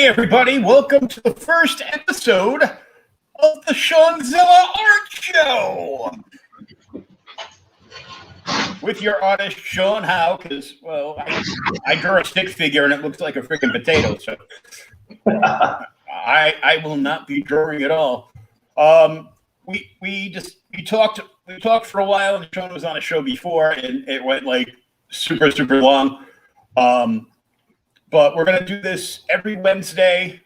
everybody, welcome to the first episode of the Shawn-Zilla Art Show. With your artist, Sean Howe, because, well, I draw a stick figure and it looks like a freaking potato, so I will not be drawing at all. We talked for a while, and Sean was on a show before, and it went like super long. But we're gonna do this every Wednesday.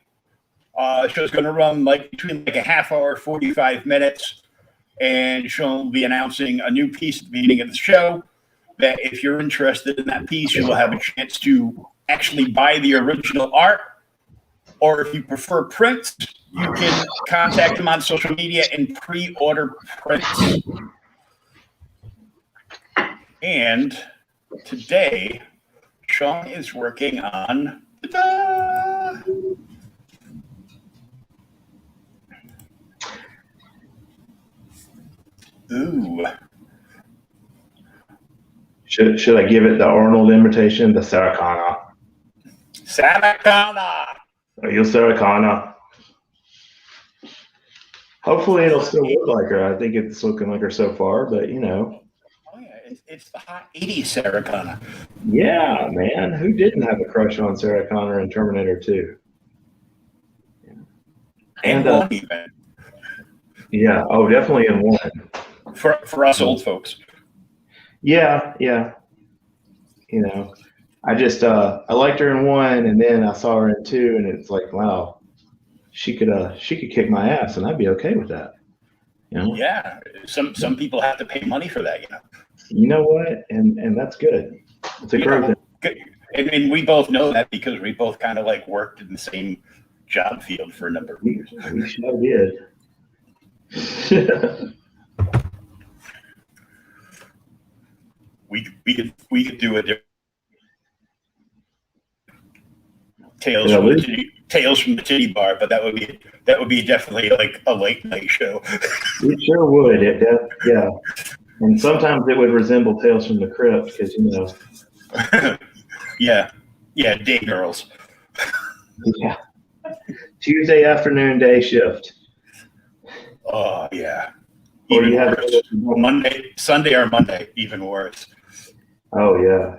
The show's gonna run between a half hour, 45 minutes, and Sean will be announcing a new piece at the beginning of the show. That if you're interested in that piece, you will have a chance to actually buy the original art, or if you prefer prints, you can contact him on social media and pre-order prints. And today, Sean is working on ooh. Should I give it the Arnold imitation, the Saracana? Saracana. You Saracana. Hopefully it'll still look like her. I think it's looking like her so far, but you know. It's the hot 80s Sarah Connor. Yeah, man. Who didn't have a crush on Sarah Connor in Terminator 2? Yeah. And yeah, oh, definitely in 1. For us old folks. Yeah. You know, I just I liked her in 1, and then I saw her in 2, and it's like, wow, she could kick my ass, and I'd be okay with that. You know? Yeah, some people have to pay money for that, you know. You know what? And that's good. It's a growth. I mean, we both know that because we both kind of worked in the same job field for a number of years. We sure did. we could do a different Tales from the Titty Bar, but that would be definitely a late night show. It sure would. Yeah. And sometimes it would resemble Tales from the Crypt because, you know. yeah, day girls. Yeah. Tuesday afternoon day shift. Oh, yeah. Or even worse. Sunday or Monday, even worse. Oh, yeah.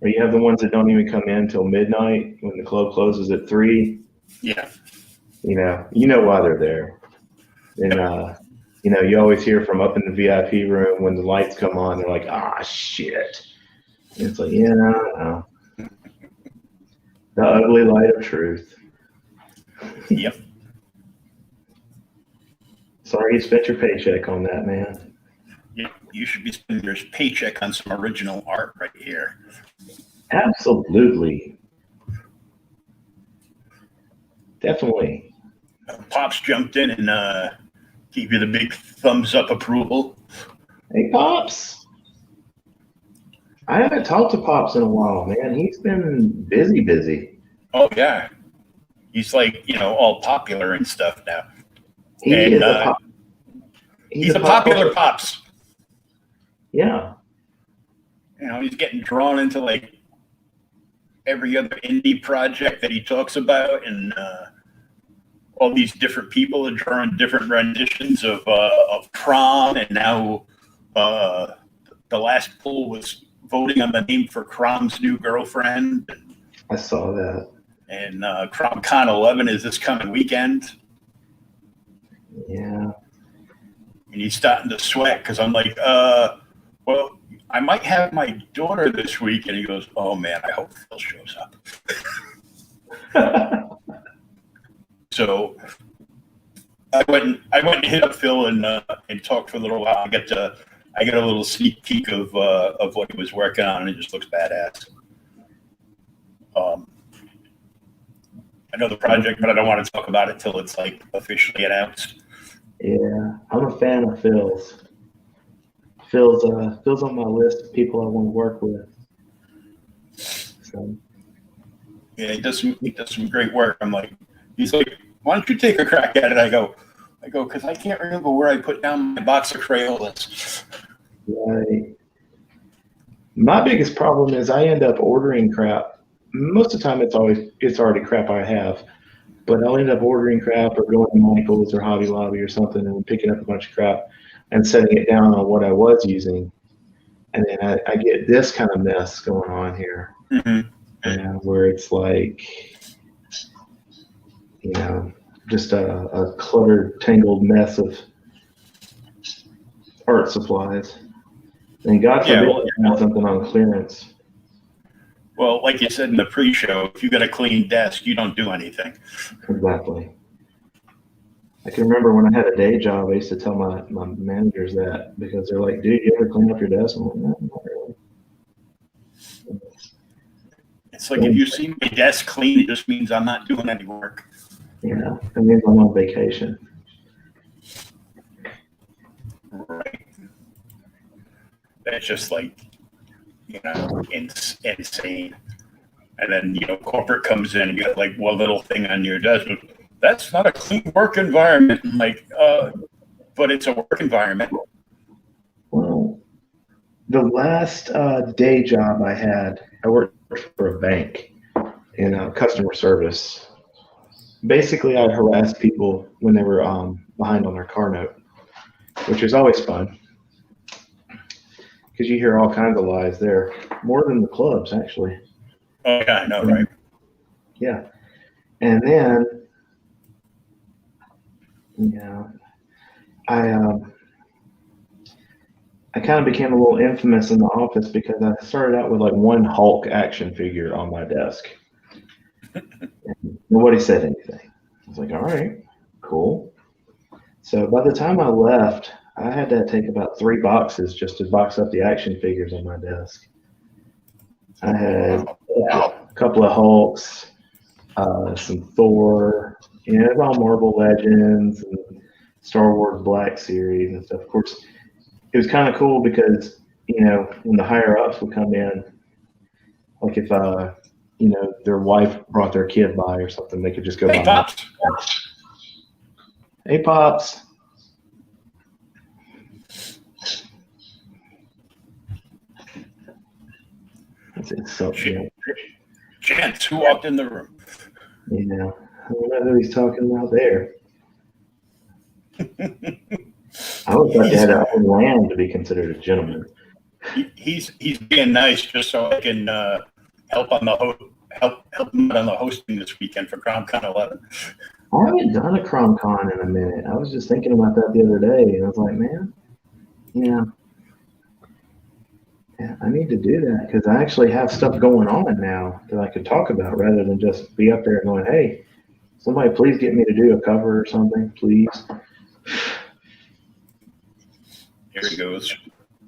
Or you have the ones that don't even come in till midnight when the club closes at 3. Yeah. You know why they're there. And, you always hear from up in the VIP room when the lights come on, they're like, shit. And it's like, yeah, no. The ugly light of truth. Yep. Sorry you spent your paycheck on that, man. Yeah, you should be spending your paycheck on some original art right here. Absolutely. Definitely. Pops jumped in and gave you the big thumbs up approval. Hey, Pops. I haven't talked to Pops in a while, man. He's been busy. Oh, yeah. He's all popular and stuff now. He's a popular Pops. Yeah. He's getting drawn into every other indie project that he talks about, and all these different people are drawing different renditions of Prom, and now the last poll was voting on the name for Crom's new girlfriend. I saw that. And CromCon 11 is this coming weekend. Yeah. And he's starting to sweat because I'm like, well, I might have my daughter this week. And he goes, oh, man, I hope Phil shows up. So I went and hit up Phil and talked for a little while. I got a little sneak peek of what he was working on, and it just looks badass. I know the project, but I don't want to talk about it till it's officially announced. Yeah, I'm a fan of Phil's. Phil's on my list of people I want to work with. So. Yeah, he does some great work. He's like, why don't you take a crack at it? I go, because I can't remember where I put down my box of Crayolas. Right. My biggest problem is I end up ordering crap. Most of the time it's already crap I have. But I'll end up ordering crap or going to Michael's or Hobby Lobby or something and picking up a bunch of crap and setting it down on what I was using. And then I get this kind of mess going on here, where it's like, just a cluttered, tangled mess of art supplies. And God forbid I have something on clearance. Well, like you said in the pre-show, if you got a clean desk, you don't do anything. Exactly. I can remember when I had a day job, I used to tell my managers that because they're like, dude, you ever clean up your desk? I'm like, no, not really. It's like if you see my desk clean, it just means I'm not doing any work. Yeah, it means I'm on vacation. Right. That's just like, insane. And then, corporate comes in and you got like one little thing on your desk. That's not a clean work environment. I'm like, but it's a work environment. Well, the last day job I had, I worked for a bank in customer service. Basically, I'd harass people when they were behind on their car note, which is always fun because you hear all kinds of lies there, more than the clubs, actually. Oh, yeah, I know, right? Yeah. And then, I kind of became a little infamous in the office because I started out with like one Hulk action figure on my desk. And nobody said anything. I was like, all right, cool. So by the time I left, I had to take about 3 boxes just to box up the action figures on my desk. I had a couple of Hulks, some Thor, it's all Marvel Legends and Star Wars Black Series and stuff. Of course, it was kind of cool because, when the higher ups would come in, like if, their wife brought their kid by or something, they could just go Hey, by. Pops. Hey, Pops. It's so, Gents, who walked in the room? I don't know who he's talking about there. I would thought you had to own land to be considered a gentleman. He's being nice just so I can help him out on the hosting this weekend for CromCon 11. I haven't done a CromCon in a minute. I was just thinking about that the other day, and I was like, man, yeah, I need to do that because I actually have stuff going on now that I could talk about rather than just be up there going, hey, somebody please get me to do a cover or something, please. Here he goes.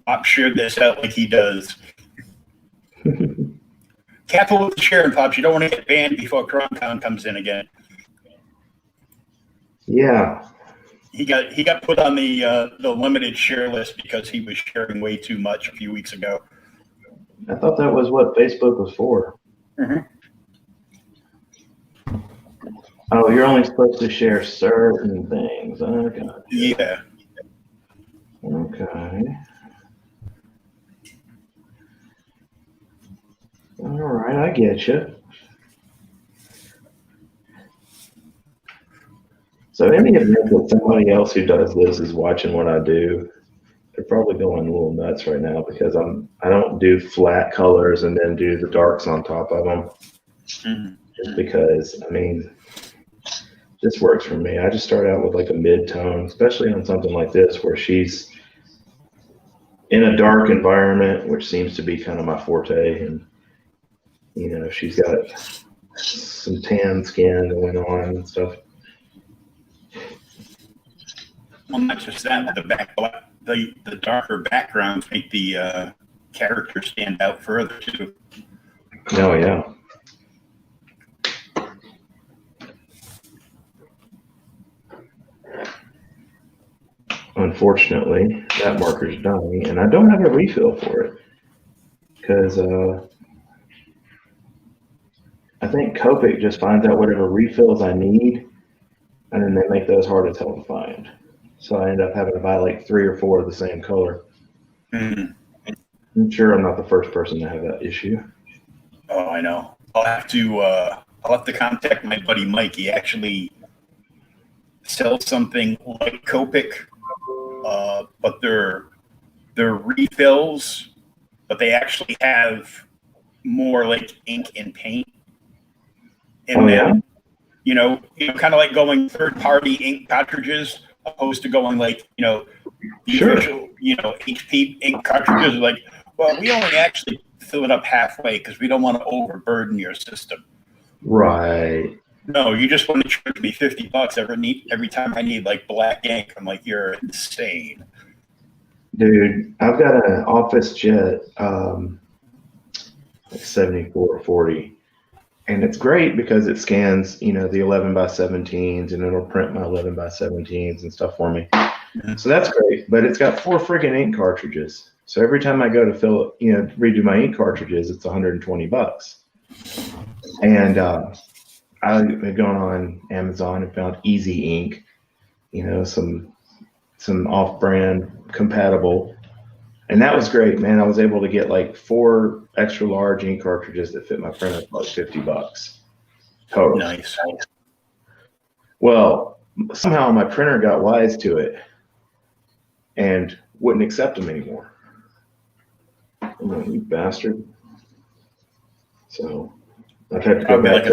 Pop shared this out like he does. Careful with the sharing, Pops. You don't want to get banned before CromCon comes in again. Yeah. He got put on the limited share list because he was sharing way too much a few weeks ago. I thought that was what Facebook was for. Mm-hmm. Oh, you're only supposed to share certain things. Okay. Yeah. Okay. All right, I get you. So in the event that somebody else who does this is watching what I do, they're probably going a little nuts right now because I don't do flat colors and then do the darks on top of them. Mm-hmm. Just because, this works for me. I just start out with like a mid-tone, especially on something like this where she's in a dark environment, which seems to be kind of my forte. And, she's got some tan skin going on and stuff. Well, not just that, the darker backgrounds make the character stand out further too. Oh yeah. Unfortunately, that marker's dying, and I don't have a refill for it because I think Copic just finds out whatever refills I need, and then they make those hard as hell to find. So I end up having to buy like 3 or 4 of the same color. Mm-hmm. I'm sure I'm not the first person to have that issue. Oh, I know. I'll have to I'll have to contact my buddy Mike. He actually sells something like Copic, but they're refills, but they actually have more like ink and paint in them. Yeah? Kind of like going third-party ink cartridges, opposed to going like, the official, HP ink cartridges. Like, well, we only actually fill it up halfway because we don't want to overburden your system. Right. No, you just want to charge me $50 every time I need like black ink. I'm like, you're insane. Dude, I've got an Office Jet 7440, and it's great because it scans, the 11x17s, and it'll print my 11x17s and stuff for me. Mm-hmm. So that's great, but it's got 4 freaking ink cartridges. So every time I go to redo my ink cartridges, it's $120. And I've gone on Amazon and found Easy Ink, some off-brand compatible, and that was great, man. I was able to get like 4 extra large ink cartridges that fit my printer for like $50 total. Nice. Well, somehow my printer got wise to it and wouldn't accept them anymore. You bastard. So I've had to go back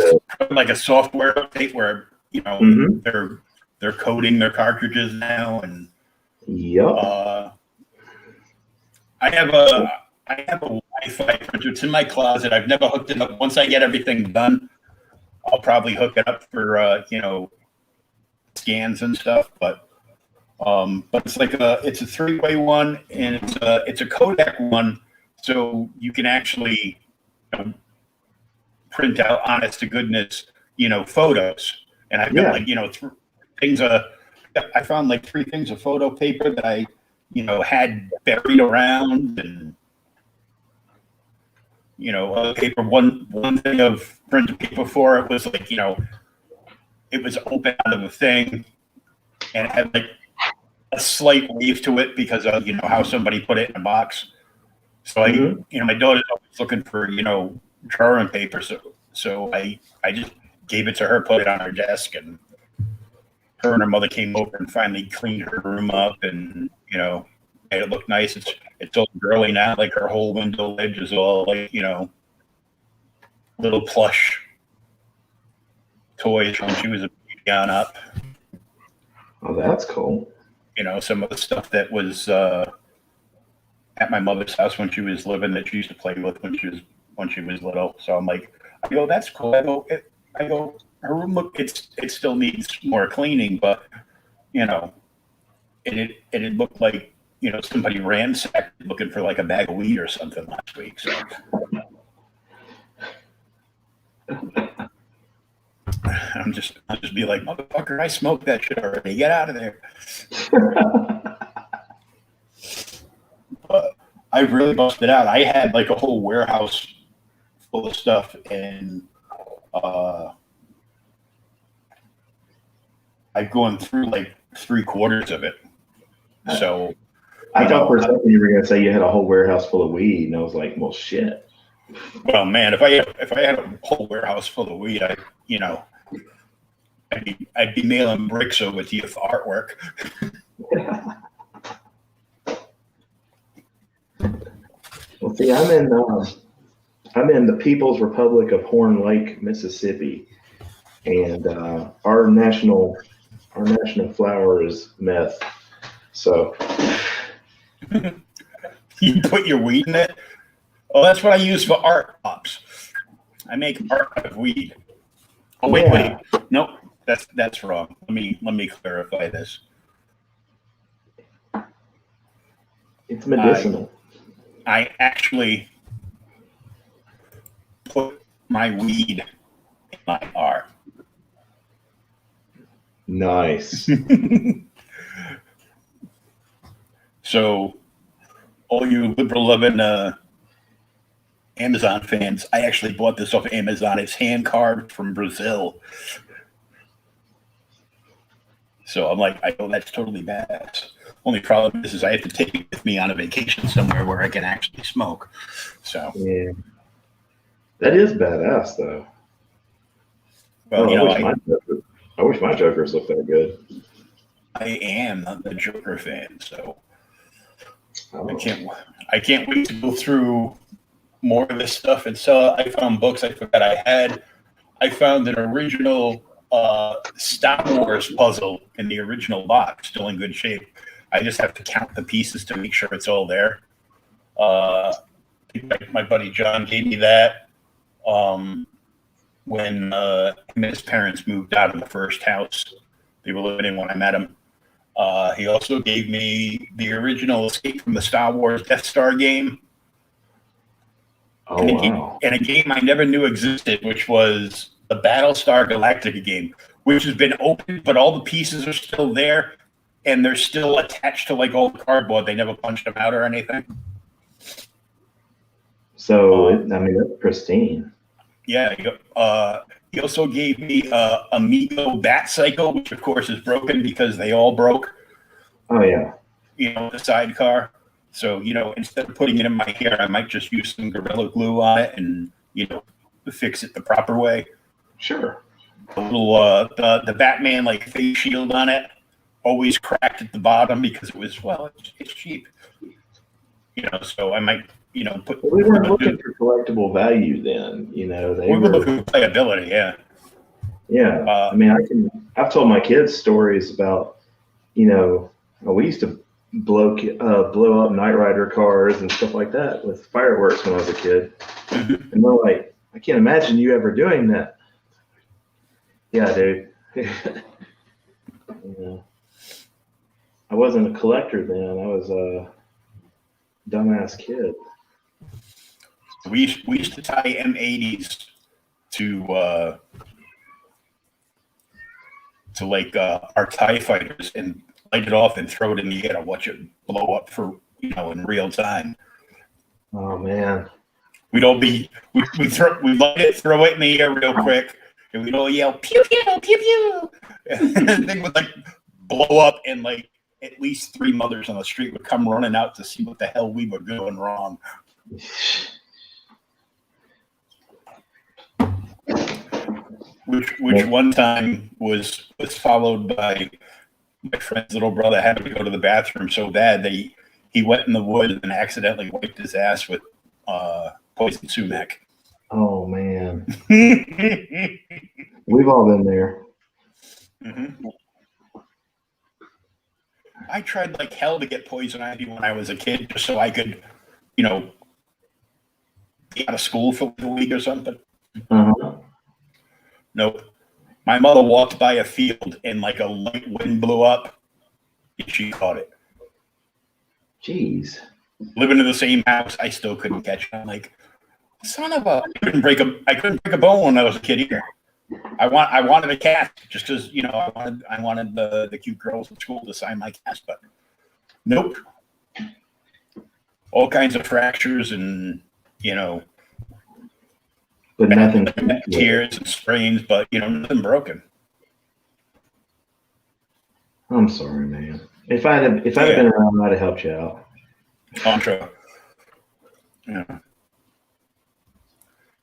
like a software update where mm-hmm. they're coding their cartridges now, and yep. I have a Wi-Fi printer. It's in my closet. I've never hooked it up. Once I get everything done, I'll probably hook it up for scans and stuff. But it's like it's a 3-way one, and it's a Kodak one, so you can actually print out honest to goodness photos. And I've got things. I found like 3 things of photo paper that I had buried around, and other paper. One thing of printed paper for it was like it was open out of the thing, and it had like a slight wave to it because of how somebody put it in a box. So mm-hmm. My daughter's always looking for drawing paper, so I just gave it to her, put it on her desk, and her mother came over and finally cleaned her room up and made it look nice. It's all girly now, like her whole window ledge is all like little plush toys when she was a baby on up. Oh, that's cool. Some of the stuff that was at my mother's house when she was living that she used to play with when she was little. So I'm like, I go, that's cool. I go, her room it still needs more cleaning, but it looked like somebody ransacked looking for like a bag of weed or something last week. So I'll just be like, motherfucker, I smoked that shit already. Get out of there. But I really busted out. I had like a whole warehouse full of stuff, and I've gone through like 3/4 of it. So I thought for a second you were going to say you had a whole warehouse full of weed, and I was like, well, shit. Well, man, if I had a whole warehouse full of weed, I'd be mailing bricks over to you for artwork. Well, see, I'm in the People's Republic of Horn Lake, Mississippi, and our national flower is meth. So you put your weed in it? Oh, that's what I use for art pops. I make art out of weed. Oh wait. Nope, that's wrong. Let me clarify this. It's medicinal. I actually put my weed in my art. Nice. So, all you liberal loving Amazon fans, I actually bought this off Amazon. It's hand carved from Brazil. So I'm like, I know that's totally badass. Only problem is I have to take it with me on a vacation somewhere where I can actually smoke. So yeah, that is badass though. Well, Oh, I wish my Jokers looked that good. I am not the Joker fan, so Oh. I can't wait to go through more of this stuff. And so I found books I forgot I had. I found an original Star Wars puzzle in the original box, still in good shape. I just have to count the pieces to make sure it's all there. My buddy John gave me that when him and his parents moved out of the first house they were living in when I met him. He also gave me the original Escape from the Star Wars Death Star game. Oh, wow. And a game I never knew existed, which was the Battlestar Galactica game, which has been opened, but all the pieces are still there, and they're still attached to like all the cardboard. They never punched them out or anything. So, that's pristine. Yeah. He also gave me Amigo Bat Cycle, which of course is broken because they all broke. Oh, yeah. The sidecar. So, instead of putting it in my hair, I might just use some Gorilla Glue on it and, fix it the proper way. Sure. A little, the Batman, like, face shield on it always cracked at the bottom because it was, it's cheap. So I might, put... We weren't looking for collectible value then, we were looking for playability, yeah. Yeah. I've told my kids stories about, we used to blow up Knight Rider cars and stuff like that with fireworks when I was a kid. Mm-hmm. And they're like, I can't imagine you ever doing that. Yeah, dude. I wasn't a collector then. I was a dumbass kid. We used to tie M80s to like our TIE fighters and light it off and throw it in the air to watch it blow up for in real time. Oh man. We'd all be we'd light it, throw it in the air real quick, and we'd all yell pew pew pew pew. And the thing would like blow up, and like at least 3 mothers on the street would come running out to see what the hell we were doing wrong. Which one time was followed by my friend's little brother having to go to the bathroom so bad that he went in the woods and accidentally wiped his ass with poison sumac. Oh man. We've all been there. Mm-hmm. I tried like hell to get poison ivy when I was a kid just so I could, be out of school for a week or something. Uh-huh. Nope. My mother walked by a field and like a light wind blew up and she caught it. Jeez. Living in the same house, I still couldn't catch it. I'm like, son of a... I couldn't break a bone when I was a kid either. I wanted a cast just because, I wanted the cute girls at school to sign my cast, but nope. All kinds of fractures and, but nothing tears and sprains, but nothing broken. I'm sorry, man. If I'd have been around, I'd have helped you out. Contra. Yeah.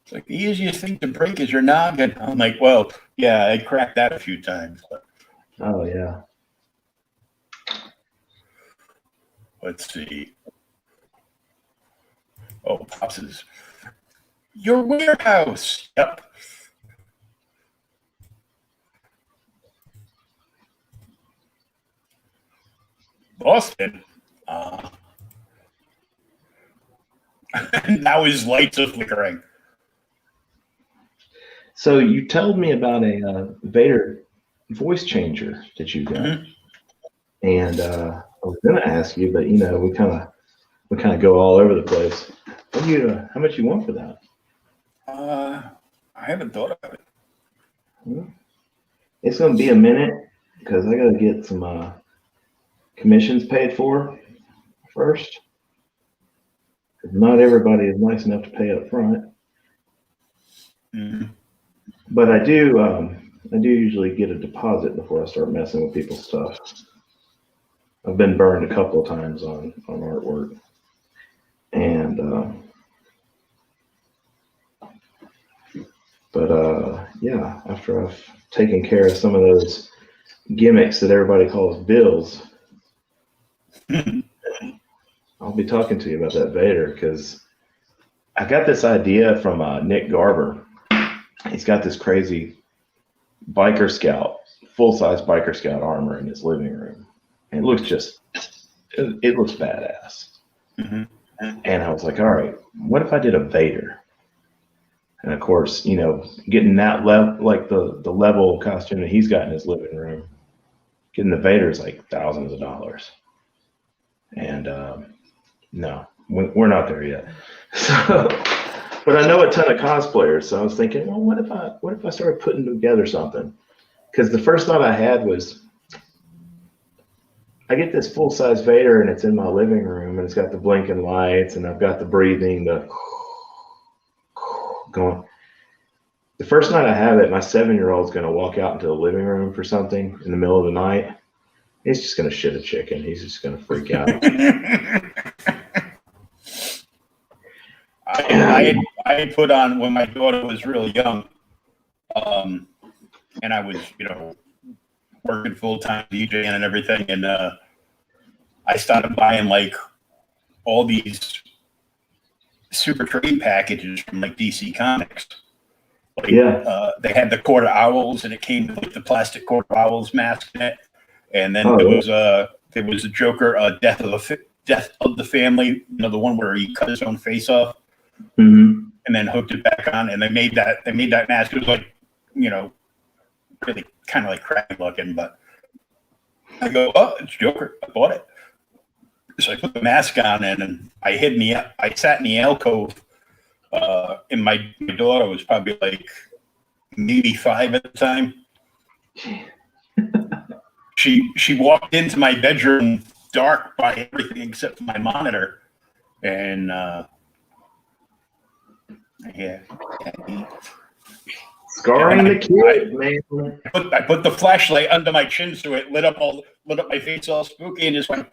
It's like the easiest thing to break is your noggin. I'm like, well, yeah, I cracked that a few times. But... Oh yeah. Let's see. Oh, Pops is your warehouse. Yep. Boston. Now his lights are flickering. So you told me about a Vader voice changer that you got, mm-hmm. And I was going to ask you, but we kind of go all over the place. How much you want for that? I haven't thought about it. It's going to be a minute because I got to get some commissions paid for first. Not everybody is nice enough to pay up front. Mm-hmm. But I do usually get a deposit before I start messing with people's stuff. I've been burned a couple of times on artwork. And But yeah, after I've taken care of some of those gimmicks that everybody calls bills, I'll be talking to you about that Vader, because I got this idea from Nick Garber. He's got this crazy biker scout, full-size biker scout armor in his living room. And it looks it looks badass. Mm-hmm. And I was like, all right, what if I did a Vader? And of course, you know, getting that level, like the level of costume that he's got in his living room, getting the Vader is like thousands of dollars. And no, we're not there yet. So, but I know a ton of cosplayers, so I was thinking, well, what if I started putting together something? Because the first thought I had was, I get this full-size Vader and it's in my living room and it's got the blinking lights and I've got the breathing, the going. The first night I have it, my 7-year-old's going to walk out into the living room for something in the middle of the night. He's just going to shit a chicken. He's just going to freak out. I put on when my daughter was really young, and I was, you know, working full-time DJing and everything, and I started buying like all these super trade packages from like DC Comics. Like, Yeah. They had the quarter owls, and it came with like, the plastic quarter owls mask in it, and then there was a Joker, Death of the Family, you know, the one where he cut his own face off, Mm-hmm. and then hooked it back on, and they made that mask. It was like, you know, really kind of like crappy looking, but I go, oh, it's Joker. I bought it. So I put the mask on, and I sat in the alcove, and my daughter was probably like maybe 5 at the time. She walked into my bedroom dark by everything except for my monitor, and yeah. Scarring the kid, man. I put the flashlight under my chin so it lit up my face all spooky, and just went.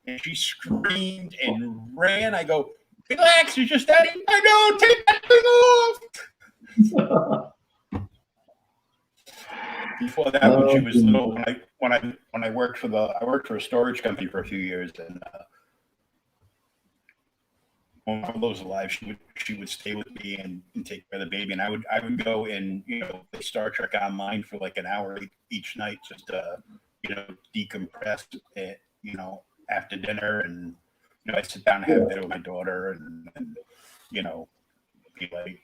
And she screamed and ran. I go, relax, you're just Daddy. I know, take that thing off. Before that, when she was little, when I worked for a storage company for a few years, and when my mother was alive, she would stay with me and take care of the baby, and I would go and, you know, play Star Trek online for like an hour each night, just to, you know, decompress it, you know, after dinner, and, you know, I sit down and have dinner with my daughter, and you know, be like,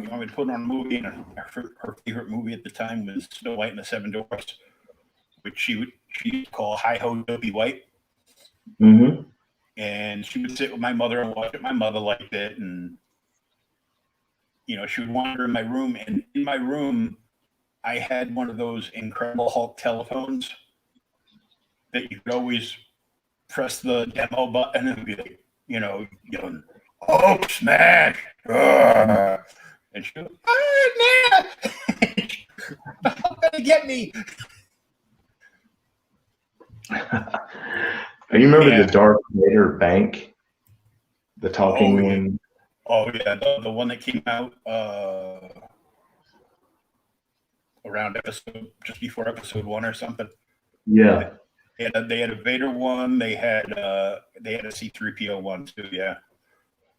you want me to put on a movie, and her favorite movie at the time was Snow White and the Seven Dwarfs, which she'd call Hi Ho Dopey White. Mm-hmm. And she would sit with my mother and watch it. My mother liked it, and, you know, she would wander in my room, and in my room, I had one of those Incredible Hulk telephones that you could always press the demo button and be like, you know, yelling, Hulk smash! And she goes, oh, man! The Hulk gonna get me! You remember the Darth Vader bank? The talking one? Oh, yeah, the one that came out around just before episode 1 or something. Yeah. They had a Vader one. They had a C-3PO one too. Yeah.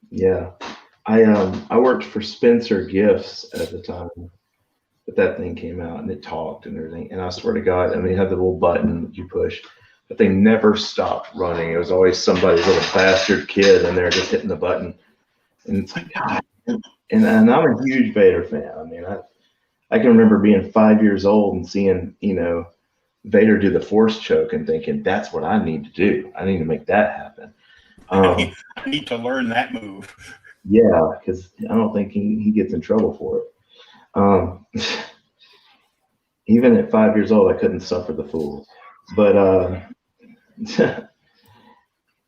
Yeah. I worked for Spencer Gifts at the time, but that thing came out and it talked and everything. And I swear to God, I mean, it had the little button that you push, but they never stopped running. It was always somebody's little bastard kid in there just hitting the button. And it's like, God. And I'm a huge Vader fan. I mean, I can remember being 5 years old and seeing, you know, Vader do the force choke and thinking, that's what I need to do. I need to make that happen. I need to learn that move. Yeah, because I don't think he gets in trouble for it. Even at 5 years old, I couldn't suffer the fool. But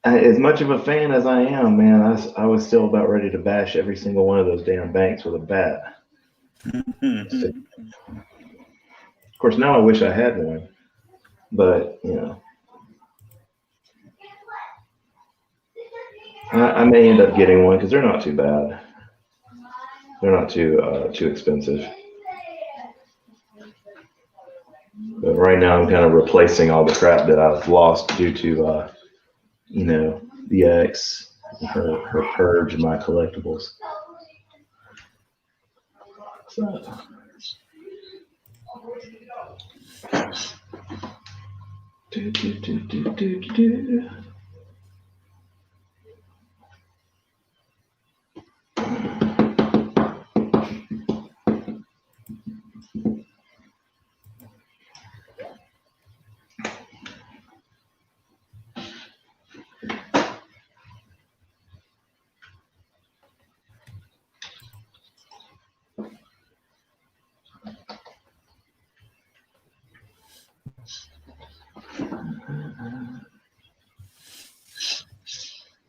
as much of a fan as I am, man, I was still about ready to bash every single one of those damn banks with a bat. Of course, now I wish I had one, but, you know. I may end up getting one because they're not too bad. They're not too expensive. But right now, I'm kind of replacing all the crap that I've lost due to, the ex, her purge of my collectibles. So. Do.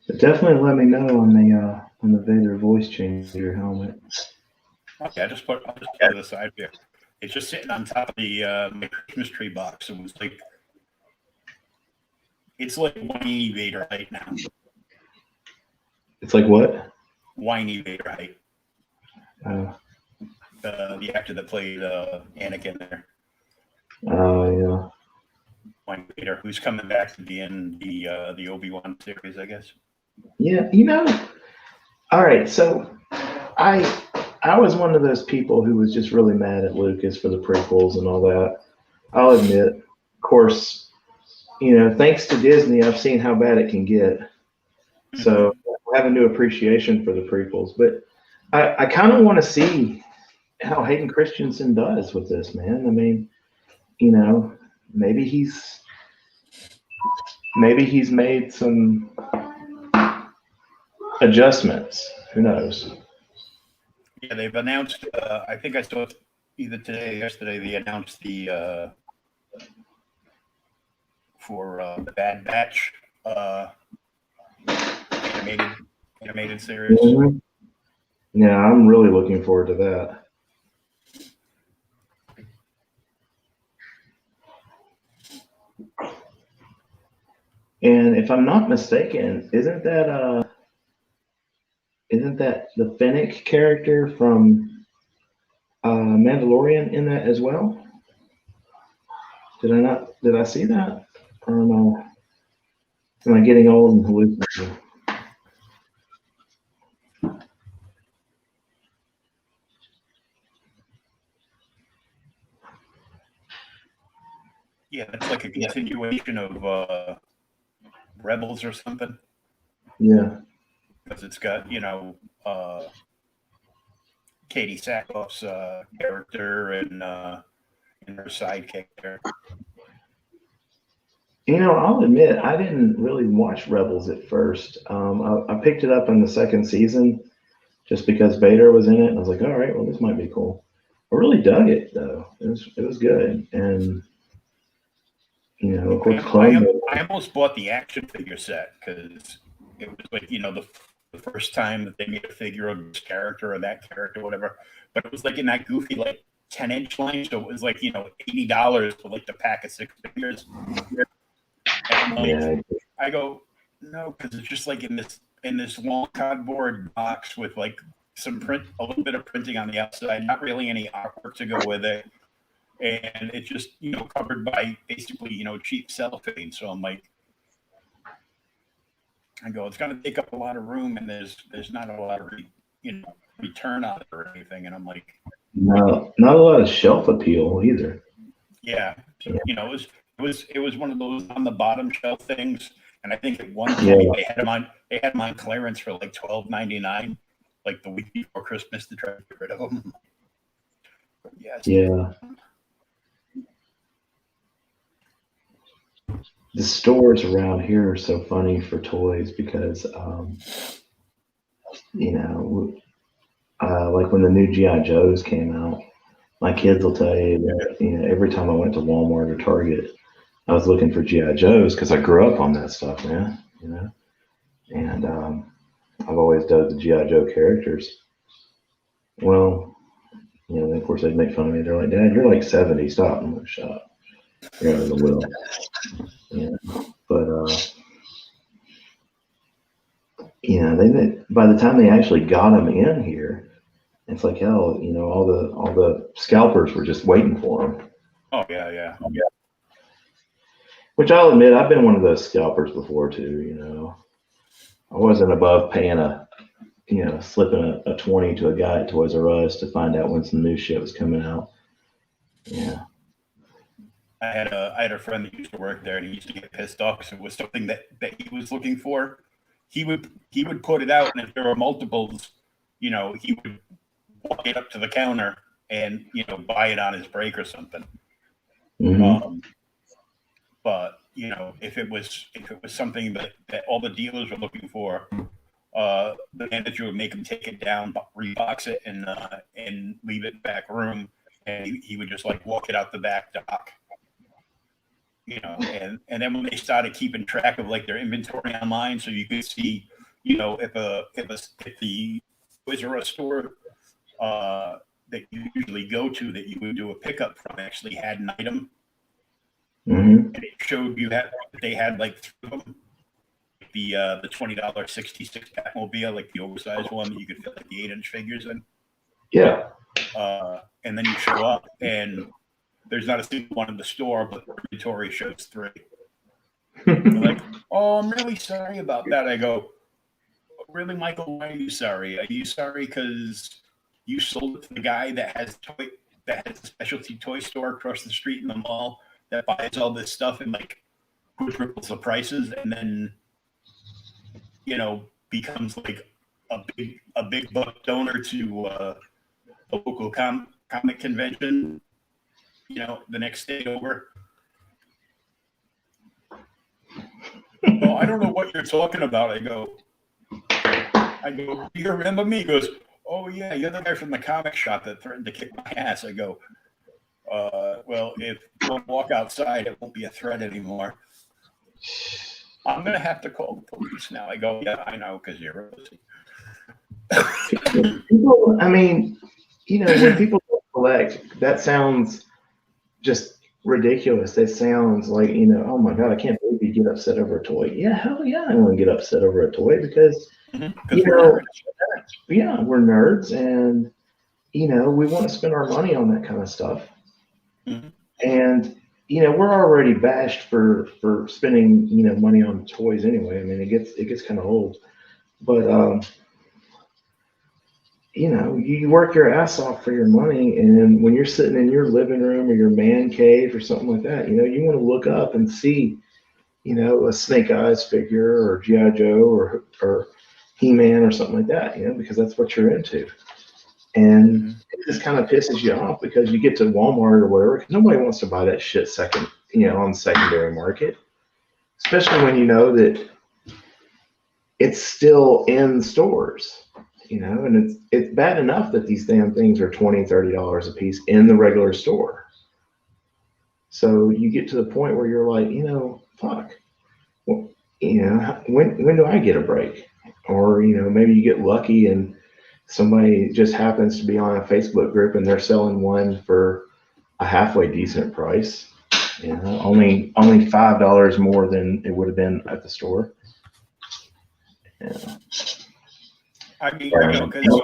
But definitely let me know on the Vader voice changer helmet. Okay, I'll just put it aside here. It's just sitting on top of the my Christmas tree box. It was like, it's like whiny Vader height now. It's like what? Whiny Vader height. The actor that played Anakin there. Oh yeah. Whiny Vader, who's coming back to be in the Obi-Wan series, I guess. Yeah, all right, so I was one of those people who was just really mad at Lucas for the prequels and all that. I'll admit, of course, thanks to Disney, I've seen how bad it can get. So I have a new appreciation for the prequels, but I kind of want to see how Hayden Christensen does with this, man. I mean, maybe he's made some adjustments. Who knows? Yeah, they've announced. I think I saw it either today or yesterday. They announced the for the Bad Batch animated series. Mm-hmm. Yeah, I'm really looking forward to that. And if I'm not mistaken, isn't that the Fennec character from Mandalorian in that as well? Did I see that? I don't know. Am I getting old and hallucinating? Yeah, it's like a continuation of Rebels or something. Yeah. Because it's got, Katie Sackhoff's character and her sidekick there. I'll admit I didn't really watch Rebels at first. I picked it up in the second season just because Vader was in it, and I was like, all right, well, this might be cool. I really dug it though. It was good, and of course, I almost bought the action figure set because it was like the first time that they made a figure of this character or that character, or whatever. But it was like in that goofy 10-inch line, so it was like $80 for like the pack of 6 figures. And I go, no, because it's just like in this long cardboard box with like a little bit of printing on the outside, not really any artwork to go with it, and it's just covered by basically cheap cellophane. So I'm like, it's going to take up a lot of room, and there's not a lot of return on it or anything, and I'm like, no, not a lot of shelf appeal either. Yeah, so, it was one of those on the bottom shelf things, and I think at one point they had them on clearance for like $12.99, like the week before Christmas, to try to get rid of them. But yes. Yeah. The stores around here are so funny for toys because, like when the new G.I. Joes came out, my kids will tell you that, every time I went to Walmart or Target, I was looking for G.I. Joes because I grew up on that stuff, man, and I've always dug the G.I. Joe characters. Well, of course they'd make fun of me. They're like, Dad, you're like 70, stop. I'm like, shut up. You're out of the will. Yeah. But, you know, by the time they actually got them in here, it's like hell. You know, all the scalpers were just waiting for them. Oh yeah. Which I'll admit, I've been one of those scalpers before too. You know, I wasn't above paying slipping a 20 to a guy at Toys R Us to find out when some new shit was coming out. Yeah. I had a friend that used to work there, and he used to get pissed off because it was something that he was looking for. He would put it out, and if there were multiples, you know, he would walk it up to the counter and, you know, buy it on his break or something. Mm-hmm. But you know, if it was something that all the dealers were looking for, the manager would make him take it down, rebox it, and leave it back room, and he would just like walk it out the back dock. You know, and then when they started keeping track of like their inventory online, so you could see, you know, if the Toys R Us store that you usually go to that you would do a pickup from actually had an item, and it showed they had like three of them, the $20 66 Batmobile, like the oversized one that you could fit like the 8-inch figures in. Yeah. And then you show up and there's not a single one in the store, but the inventory shows 3. They're like, oh, I'm really sorry about that. I go, really, Michael, why are you sorry? Are you sorry because you sold it to the guy that has a specialty toy store across the street in the mall that buys all this stuff and like quadruples the prices, and then, you know, becomes like a big buck donor to a local comic convention, you know, the next day over? Well, I don't know what you're talking about. I go, do you remember me? He goes, oh yeah, you're the guy from the comic shop that threatened to kick my ass. I go, well, if you don't walk outside, it won't be a threat anymore. I'm going to have to call the police now. I go, yeah, I know, because you're a pussy. People, I mean, you know, when people collect, that sounds just ridiculous. It sounds like, you know, oh my God, I can't believe you get upset over a toy. Yeah, hell yeah, I want to get upset over a toy because, you know, yeah, we're nerds and, you know, we want to spend our money on that kind of stuff. And, you know, we're already bashed for spending, you know, money on toys anyway. I mean, it gets kind of old, but, you know, you work your ass off for your money, and when you're sitting in your living room or your man cave or something like that, you know, you want to look up and see, you know, a Snake Eyes figure or G.I. Joe or He-Man or something like that, you know, because that's what you're into. And it just kind of pisses you off because you get to Walmart or whatever. Nobody wants to buy that shit on the secondary market, especially when you know that it's still in stores. You know, and it's bad enough that these damn things are $20, $30 a piece in the regular store. So you get to the point where you're like, you know, fuck. Well, you know, when do I get a break? Or, you know, maybe you get lucky and somebody just happens to be on a Facebook group and they're selling one for a halfway decent price. You know, only $5 more than it would have been at the store. Yeah. I mean, you know, because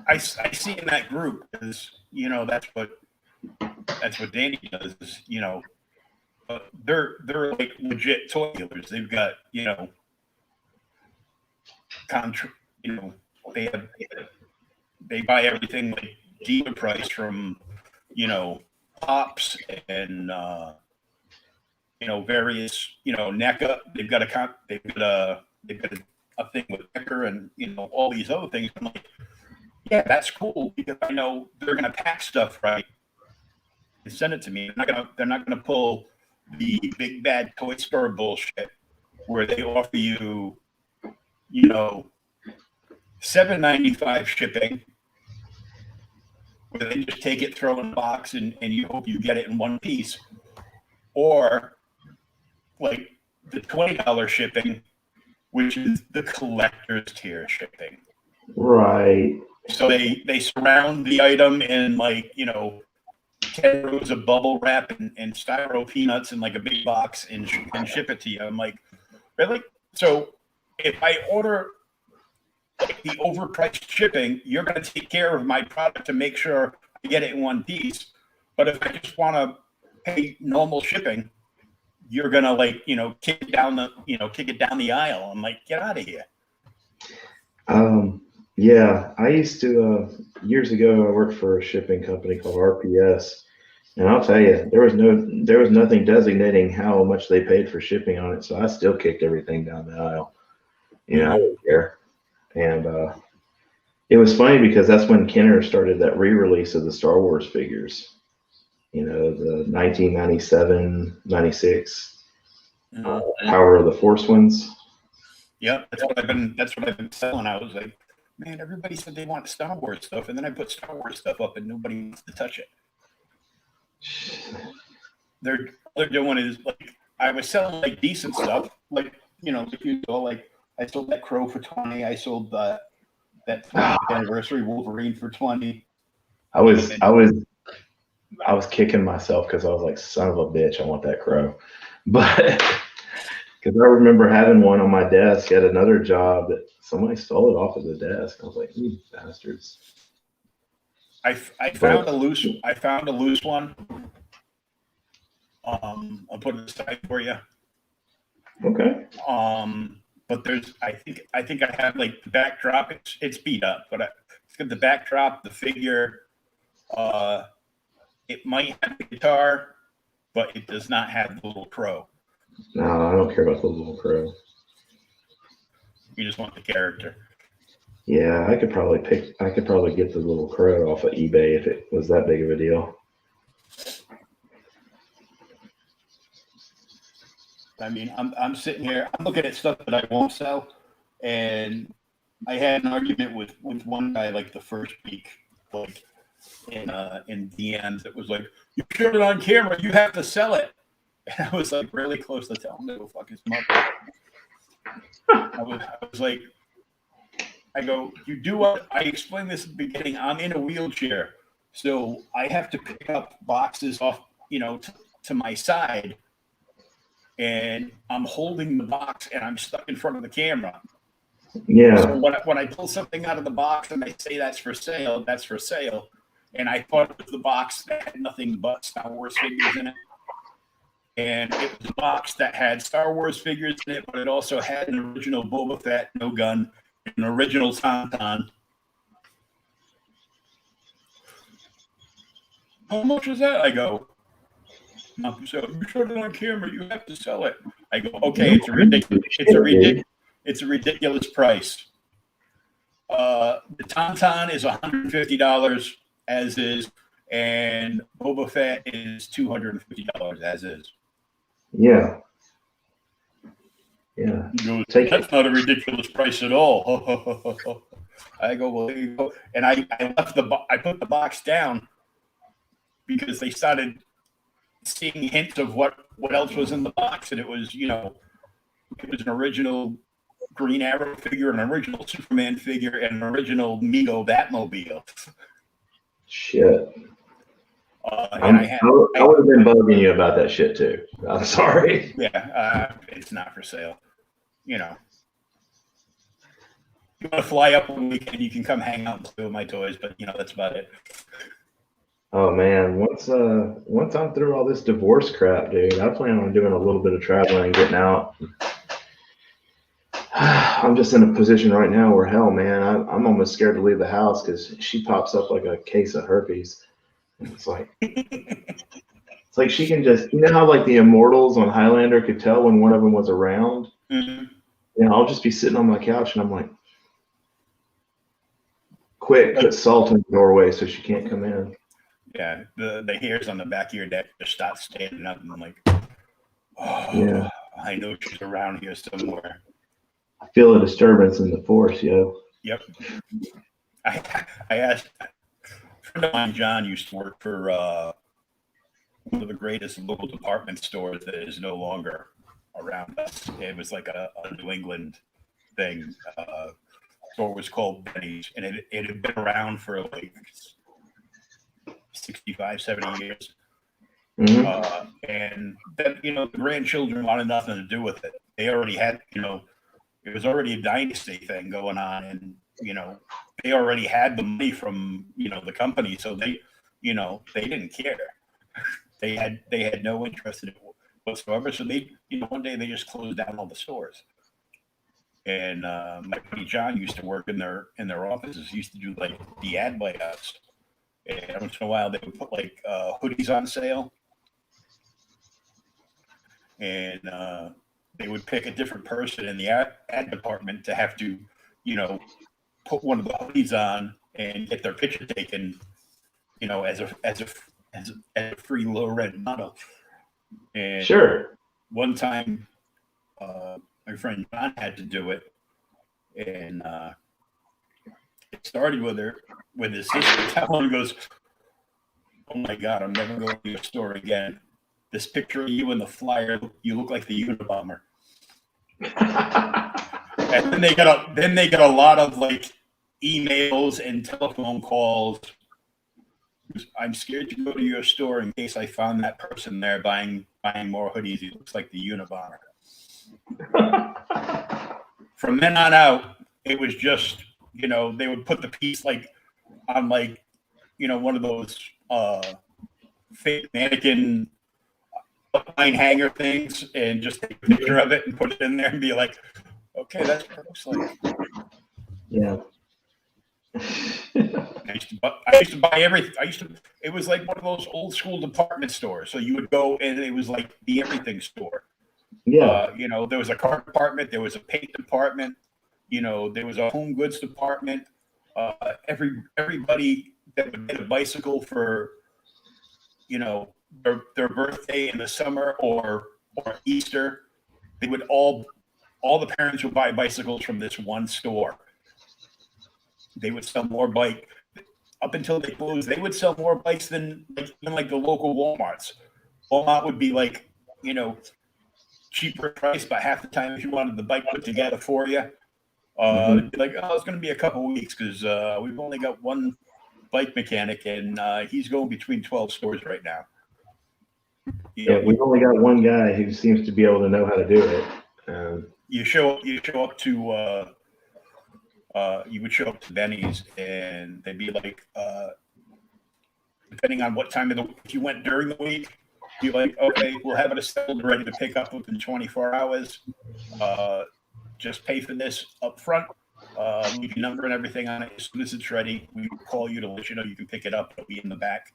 I see in that group, because, you know, that's what Danny does, is, you know, they're like legit toy dealers. They've got, you know, you know, they buy everything like dealer price from, you know, Pops and you know, various, you know, NECA. They've got a thing with Becker and, you know, all these other things. I'm like, yeah, that's cool because I know they're gonna pack stuff right and send it to me. They're not gonna pull the big bad toy store bullshit where they offer you, you know, $7.95 shipping, where they just take it, throw it in a box, and you hope you get it in one piece, or like the $20 shipping, which is the collector's tier shipping. Right. So they surround the item in, like, you know, 10 rows of bubble wrap and styro peanuts in like a big box and ship it to you. I'm like, really? So if I order like the overpriced shipping, you're going to take care of my product to make sure I get it in one piece. But if I just want to pay normal shipping, you're going to like, kick it down the aisle. I'm like, get out of here. Yeah, I used to, years ago, I worked for a shipping company called RPS. And I'll tell you, there was nothing designating how much they paid for shipping on it. So I still kicked everything down the aisle. I didn't care. And it was funny because that's when Kenner started that re-release of the Star Wars figures. The 1997, 96 Power of the Force ones. Yeah, that's what I've been selling. I was like, man, everybody said they want Star Wars stuff, and then I put Star Wars stuff up, and nobody wants to touch it. They're doing is like I was selling like decent stuff, like I sold that Crow for 20. I sold that 20th anniversary Wolverine for 20. I was kicking myself because I was like, son of a bitch, I want that Crow, but. Because I remember having one on my desk at another job that somebody stole it off of the desk. I was like, you bastards. I found a loose one. I'll put it aside for you. Okay. But I think I have like the backdrop. It's beat up, but it's got the backdrop, the figure. It might have the guitar, but it does not have the little crow. No, I don't care about the little Crow. You just want the character. Yeah, I could probably get the little Crow off of eBay if it was that big of a deal. I mean, I'm sitting here, I'm looking at stuff that I won't sell, and I had an argument with one guy like the first week, like in DMs. It was like, you showed it on camera, you have to sell it. And I was like really close to telling him to go fuck his mother. I was like, I go, you do what I explained this at the beginning. I'm in a wheelchair, so I have to pick up boxes off, to my side, and I'm holding the box and I'm stuck in front of the camera. Yeah. So when I pull something out of the box and I say that's for sale, that's for sale. And I thought it was the box that had nothing but Star Wars figures in it. And it was a box that had Star Wars figures in it, but it also had an original Boba Fett, no gun, an original Tauntaun. How much is that? I go, not for sale. You showed it on camera. You have to sell it. I go, okay, it's a ridiculous price. The Tauntaun is $150 as is, and Boba Fett is $250 as is. Yeah. Yeah. He goes, that's not a ridiculous price at all. I go, well, there you go. And I put the box down because they started seeing hints of what else was in the box, and it was, it was an original Green Arrow figure, an original Superman figure, and an original Mego Batmobile. Shit. And I would have been bugging you about that shit too. I'm sorry. Yeah, it's not for sale. You want to fly up one weekend, you can come hang out and play with my toys, but that's about it. Oh man, once I'm through all this divorce crap, dude, I plan on doing a little bit of traveling and getting out. I'm just in a position right now where, hell, man, I'm almost scared to leave the house because she pops up like a case of herpes. It's like she can just, how like the Immortals on Highlander could tell when one of them was around. Mm-hmm. I'll just be sitting on my couch and I'm like, quick, put salt in the doorway so she can't come in. Yeah, the hairs on the back of your neck just start standing up, and I'm like, yeah, I know she's around here somewhere. I feel a disturbance in the force, yo. Yep. I asked. A friend of mine, John, used to work for one of the greatest local department stores that is no longer around us. It was like a New England thing. Store was called Benny's, and it had been around for like 65, 70 years. Mm-hmm. And then, the grandchildren wanted nothing to do with it. They already had, it was already a dynasty thing going on, and they already had the money from, the company. So they didn't care. They had no interest in it whatsoever. So they, one day they just closed down all the stores. And my buddy John used to work in their offices. He used to do like the ad layouts. And once in a while they would put like hoodies on sale. And they would pick a different person in the ad department to have to, put one of the hoodies on and get their picture taken, as a free low rent model. And sure. One time, my friend John had to do it, and it started with his sister telling him, goes, "Oh my God, I'm never going to your store again. This picture of you in the flyer, you look like the Unabomber." And then they get a lot of like emails and telephone calls. "I'm scared to go to your store in case I found that person there buying more hoodies. He looks like the Unabomber." From then on out, it was just, they would put the piece like on like, one of those fake mannequin line hanger things and just take a picture of it and put it in there and be like, "Okay, that's what it looks like." Yeah. I used to buy everything. It was like one of those old school department stores. So you would go and it was like the everything store. Yeah. There was a car department, there was a paint department, there was a home goods department. Everybody that would get a bicycle for, their birthday in the summer or Easter, they would all the parents would buy bicycles from this one store. They would sell more bike up until they closed. They would sell more bikes than like the local Walmarts. Walmart would be like, cheaper price, but half the time if you wanted the bike put together for you, it'd be like, "Oh, it's going to be a couple of weeks because we've only got one bike mechanic and he's going between 12 stores right now." We've only got one guy who seems to be able to know how to do it. You would show up to Benny's and they'd be like, depending on what time of if you went during the week, you're like, "Okay, we'll have it assembled ready to pick up within 24 hours. Just pay for this up front. Leave your number and everything on it. As soon as it's ready, we will call you to let you know you can pick it up. It'll be in the back,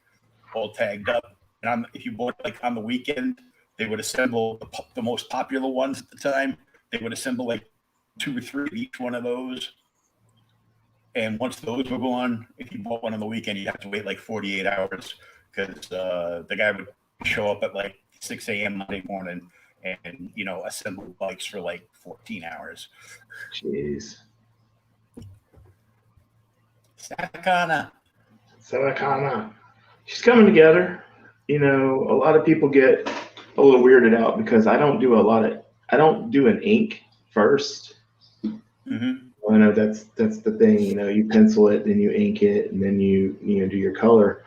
all tagged up." And if you bought like on the weekend, they would assemble the most popular ones at the time. They would assemble like 2 or 3 of each one of those. And once those were gone, if you bought one on the weekend, you'd have to wait like 48 hours because the guy would show up at like 6 a.m. Monday morning and, assemble bikes for like 14 hours. Jeez. Sakana. She's coming together. A lot of people get a little weirded out because I don't do an ink first. Mm-hmm. I know that's the thing. You pencil it, then you ink it, and then you do your color.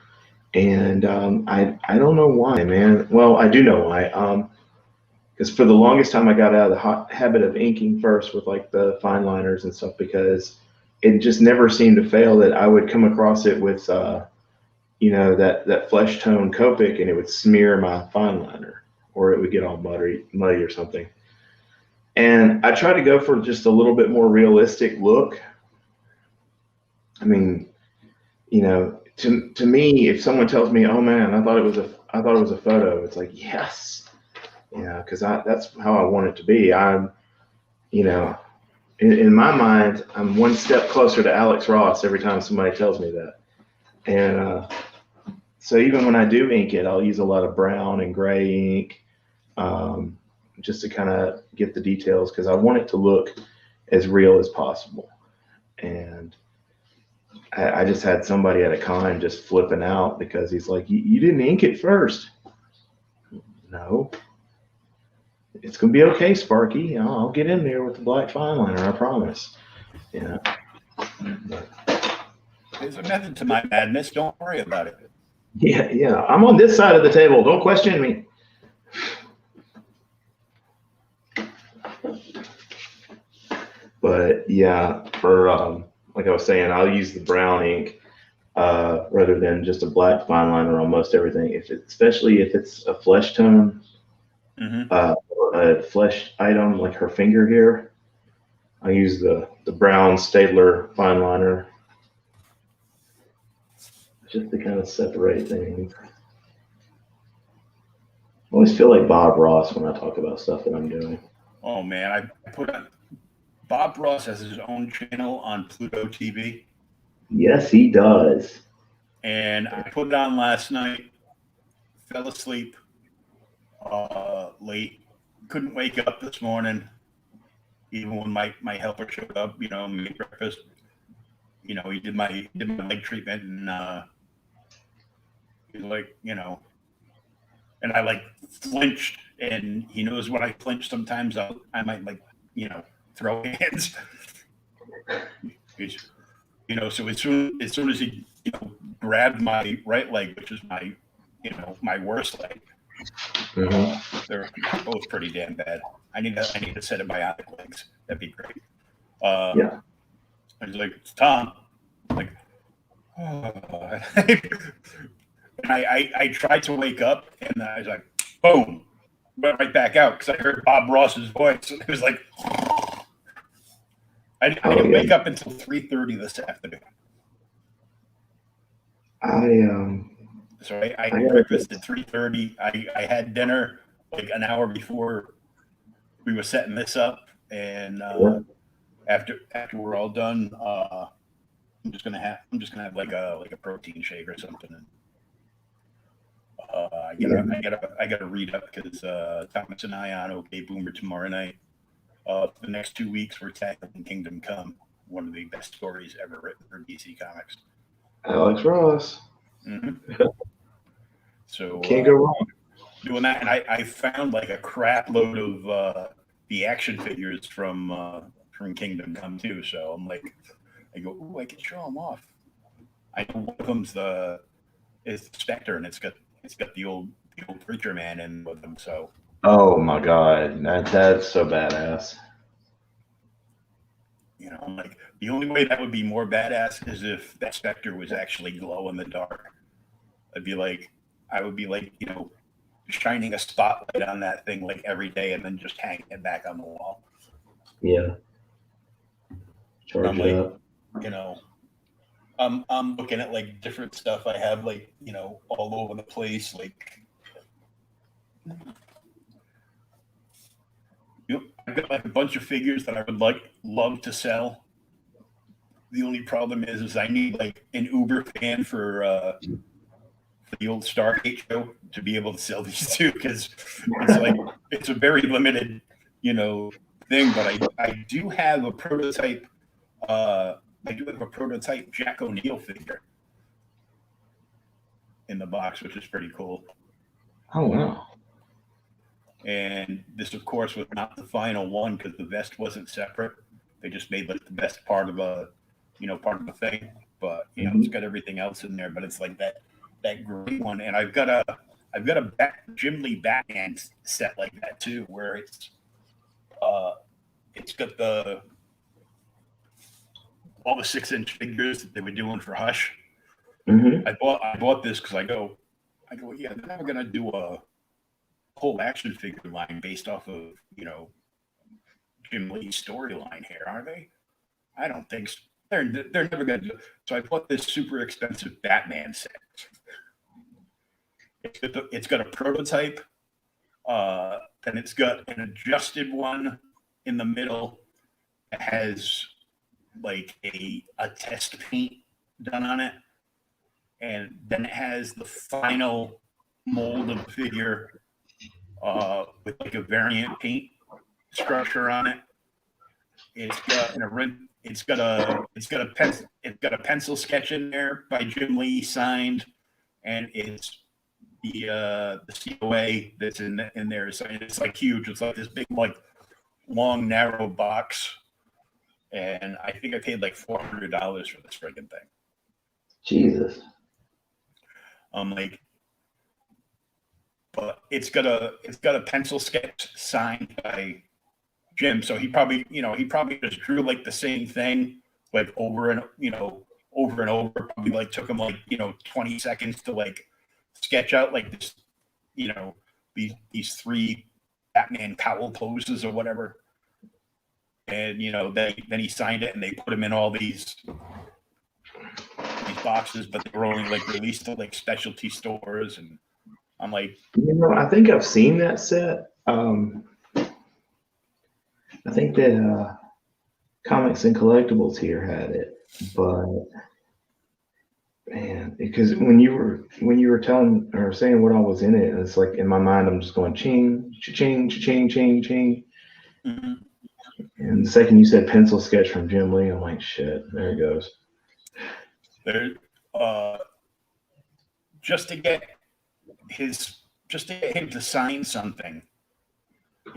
And I don't know why, man. Well, I do know why. Because for the longest time I got out of the habit of inking first with like the fine liners and stuff because it just never seemed to fail that I would come across it with that flesh tone Copic and it would smear my fine liner or it would get all muddy or something. And I try to go for just a little bit more realistic look. I mean, to me, if someone tells me, "Oh man, I thought it was a photo," it's like, yes, because that's how I want it to be. I'm, in my mind, I'm one step closer to Alex Ross every time somebody tells me that. And so even when I do ink it, I'll use a lot of brown and gray ink. Just to kind of get the details because I want it to look as real as possible. And I just had somebody at a con just flipping out because he's like, you didn't ink it first. No. It's going to be okay, Sparky. I'll get in there with the black fine liner, I promise. Yeah. There's a method to my madness. Don't worry about it. Yeah. I'm on this side of the table. Don't question me. But yeah, for like I was saying, I'll use the brown ink rather than just a black fine liner on most everything. Especially if it's a flesh tone, or a flesh item like her finger here, I use the brown Staedtler fine liner just to kind of separate things. I always feel like Bob Ross when I talk about stuff that I'm doing. Oh man, I put on Bob Ross has his own channel on Pluto TV. Yes, he does. And I put it on last night, fell asleep late, couldn't wake up this morning, even when my helper showed up, made breakfast. He did my leg treatment, and he's like, and I like flinched, and he knows when I flinch sometimes I might throw hands. So as soon as he grabbed my right leg, which is my worst leg, they're both pretty damn bad. I need a set of bionic legs. That'd be great. Yeah. I was like, it's Tom. I'm like, oh. And I tried to wake up, and I was like, boom, went right back out because I heard Bob Ross's voice. And it was like, I didn't wake up until 3:30 this afternoon. So I had breakfast at 3:30. I had dinner like an hour before we were setting this up, and after we're all done, I'm just gonna have like a protein shake or something. And, I gotta read up because Thomas and I on OK Boomer tomorrow night. For the next 2 weeks, we're tackling Kingdom Come, one of the best stories ever written for DC Comics. Alex Ross. Mm-hmm. So can't go wrong doing that, and I found like a crap load of the action figures from Kingdom Come too. So I'm like, I can show them off. I know one of them's is Spectre, and it's got the old Preacher Man in with them. So. Oh my God, that's so badass. I'm like, the only way that would be more badass is if that Spectre was actually glow in the dark. I would be like, shining a spotlight on that thing like every day and then just hanging it back on the wall. Yeah. Charge it up. I'm looking at like different stuff I have like, all over the place. Like, I've got like a bunch of figures that I would love to sell. The only problem is I need like an Uber fan for the old Stargate show to be able to sell these two, because it's a very limited, thing. But I do have a prototype. I do have a prototype Jack O'Neill figure in the box, which is pretty cool. Oh wow. And this, of course, was not the final one because the vest wasn't separate. They just made like the best part of the thing. But it's got everything else in there. But it's like that great one. And I've got a Jim Lee Batman set like that too, where it's got all the 6-inch figures that they were doing for Hush. I bought this because I go, yeah, they're never gonna do a whole action figure line based off of Jim Lee's storyline here, are they? I don't think so. They're never gonna do it. So I bought this super expensive Batman set. It's got a prototype, then it's got an adjusted one in the middle that has like a test paint done on it, and then it has the final mold of the figure with like a variant paint structure on it. It's got a pencil sketch in there by Jim Lee signed, and it's the COA that's in there. It's like huge. It's like this big, like long, narrow box, and I think I paid like $400 for this friggin' thing. Jesus. I'm like, but it's got a pencil sketch signed by Jim, so he probably just drew like the same thing like over and over. Probably like took him like 20 seconds to like sketch out like this, these three Batman cowl poses or whatever. And then he signed it, and they put him in all these boxes, but they were only like released to like specialty stores. And I'm like, I think I've seen that set. I think that Comics and Collectibles here had it, but man, because when you were telling or saying what all was in it, it's like in my mind I'm just going ching, ching, ching, ching, ching. mm-hmm. And the second you said pencil sketch from Jim Lee, I'm like, shit, there it goes. There, just to get him to sign something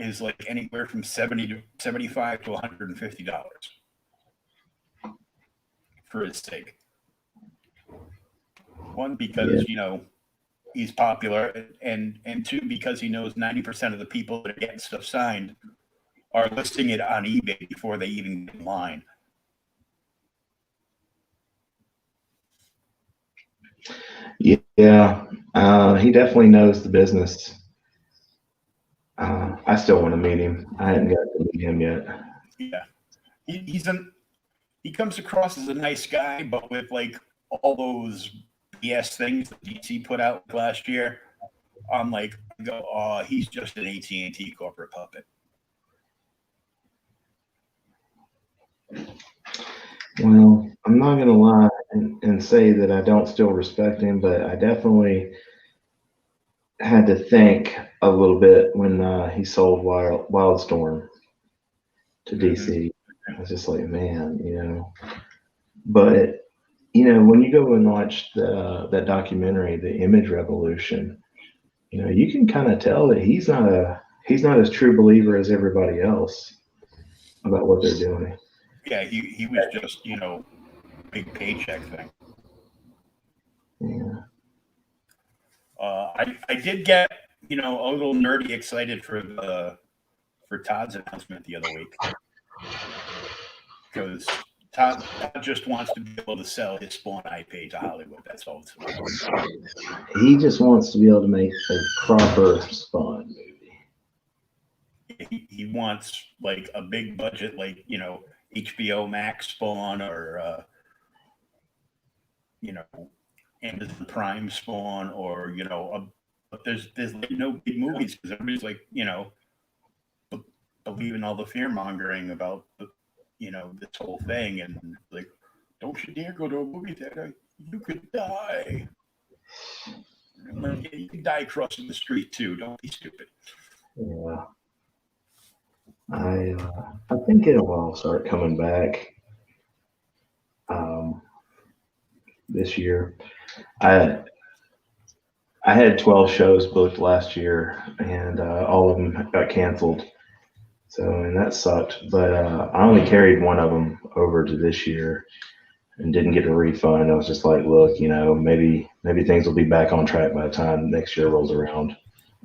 is like anywhere from $70 to $75 to $150 for his sake. One, because he's popular, and two, because he knows 90% of the people that are getting stuff signed are listing it on eBay before they even get in line. Yeah, he definitely knows the business. I still want to meet him. I hadn't got to meet him yet. Yeah, he comes across as a nice guy, but with like all those BS things that DC put out last year, I'm like, oh, he's just an AT&T corporate puppet. Well, I'm not going to lie and say that I don't still respect him, but I definitely had to think a little bit when he sold Wildstorm to DC. I was just like, man, But, when you go and watch that documentary, The Image Revolution, you can kind of tell that he's not as true believer as everybody else about what they're doing. Yeah, he was just, big paycheck thing. Yeah. I did get, a little nerdy excited for Todd's announcement the other week. Because Todd just wants to be able to sell his Spawn IP to Hollywood. That's all it's about. He just wants to be able to make a proper Spawn movie. He wants like a big budget, like, HBO Max Spawn or, Amazon Prime Spawn or, but there's like no big movies because everybody's like, believing all the fear mongering about, this whole thing. And like, don't you dare go to a movie theater. You could die. You could die crossing the street too. Don't be stupid. Yeah. I think it'll all start coming back this year. I had 12 shows booked last year, and all of them got canceled. So, and that sucked. But I only carried one of them over to this year and didn't get a refund. I was just like, look, maybe things will be back on track by the time next year rolls around.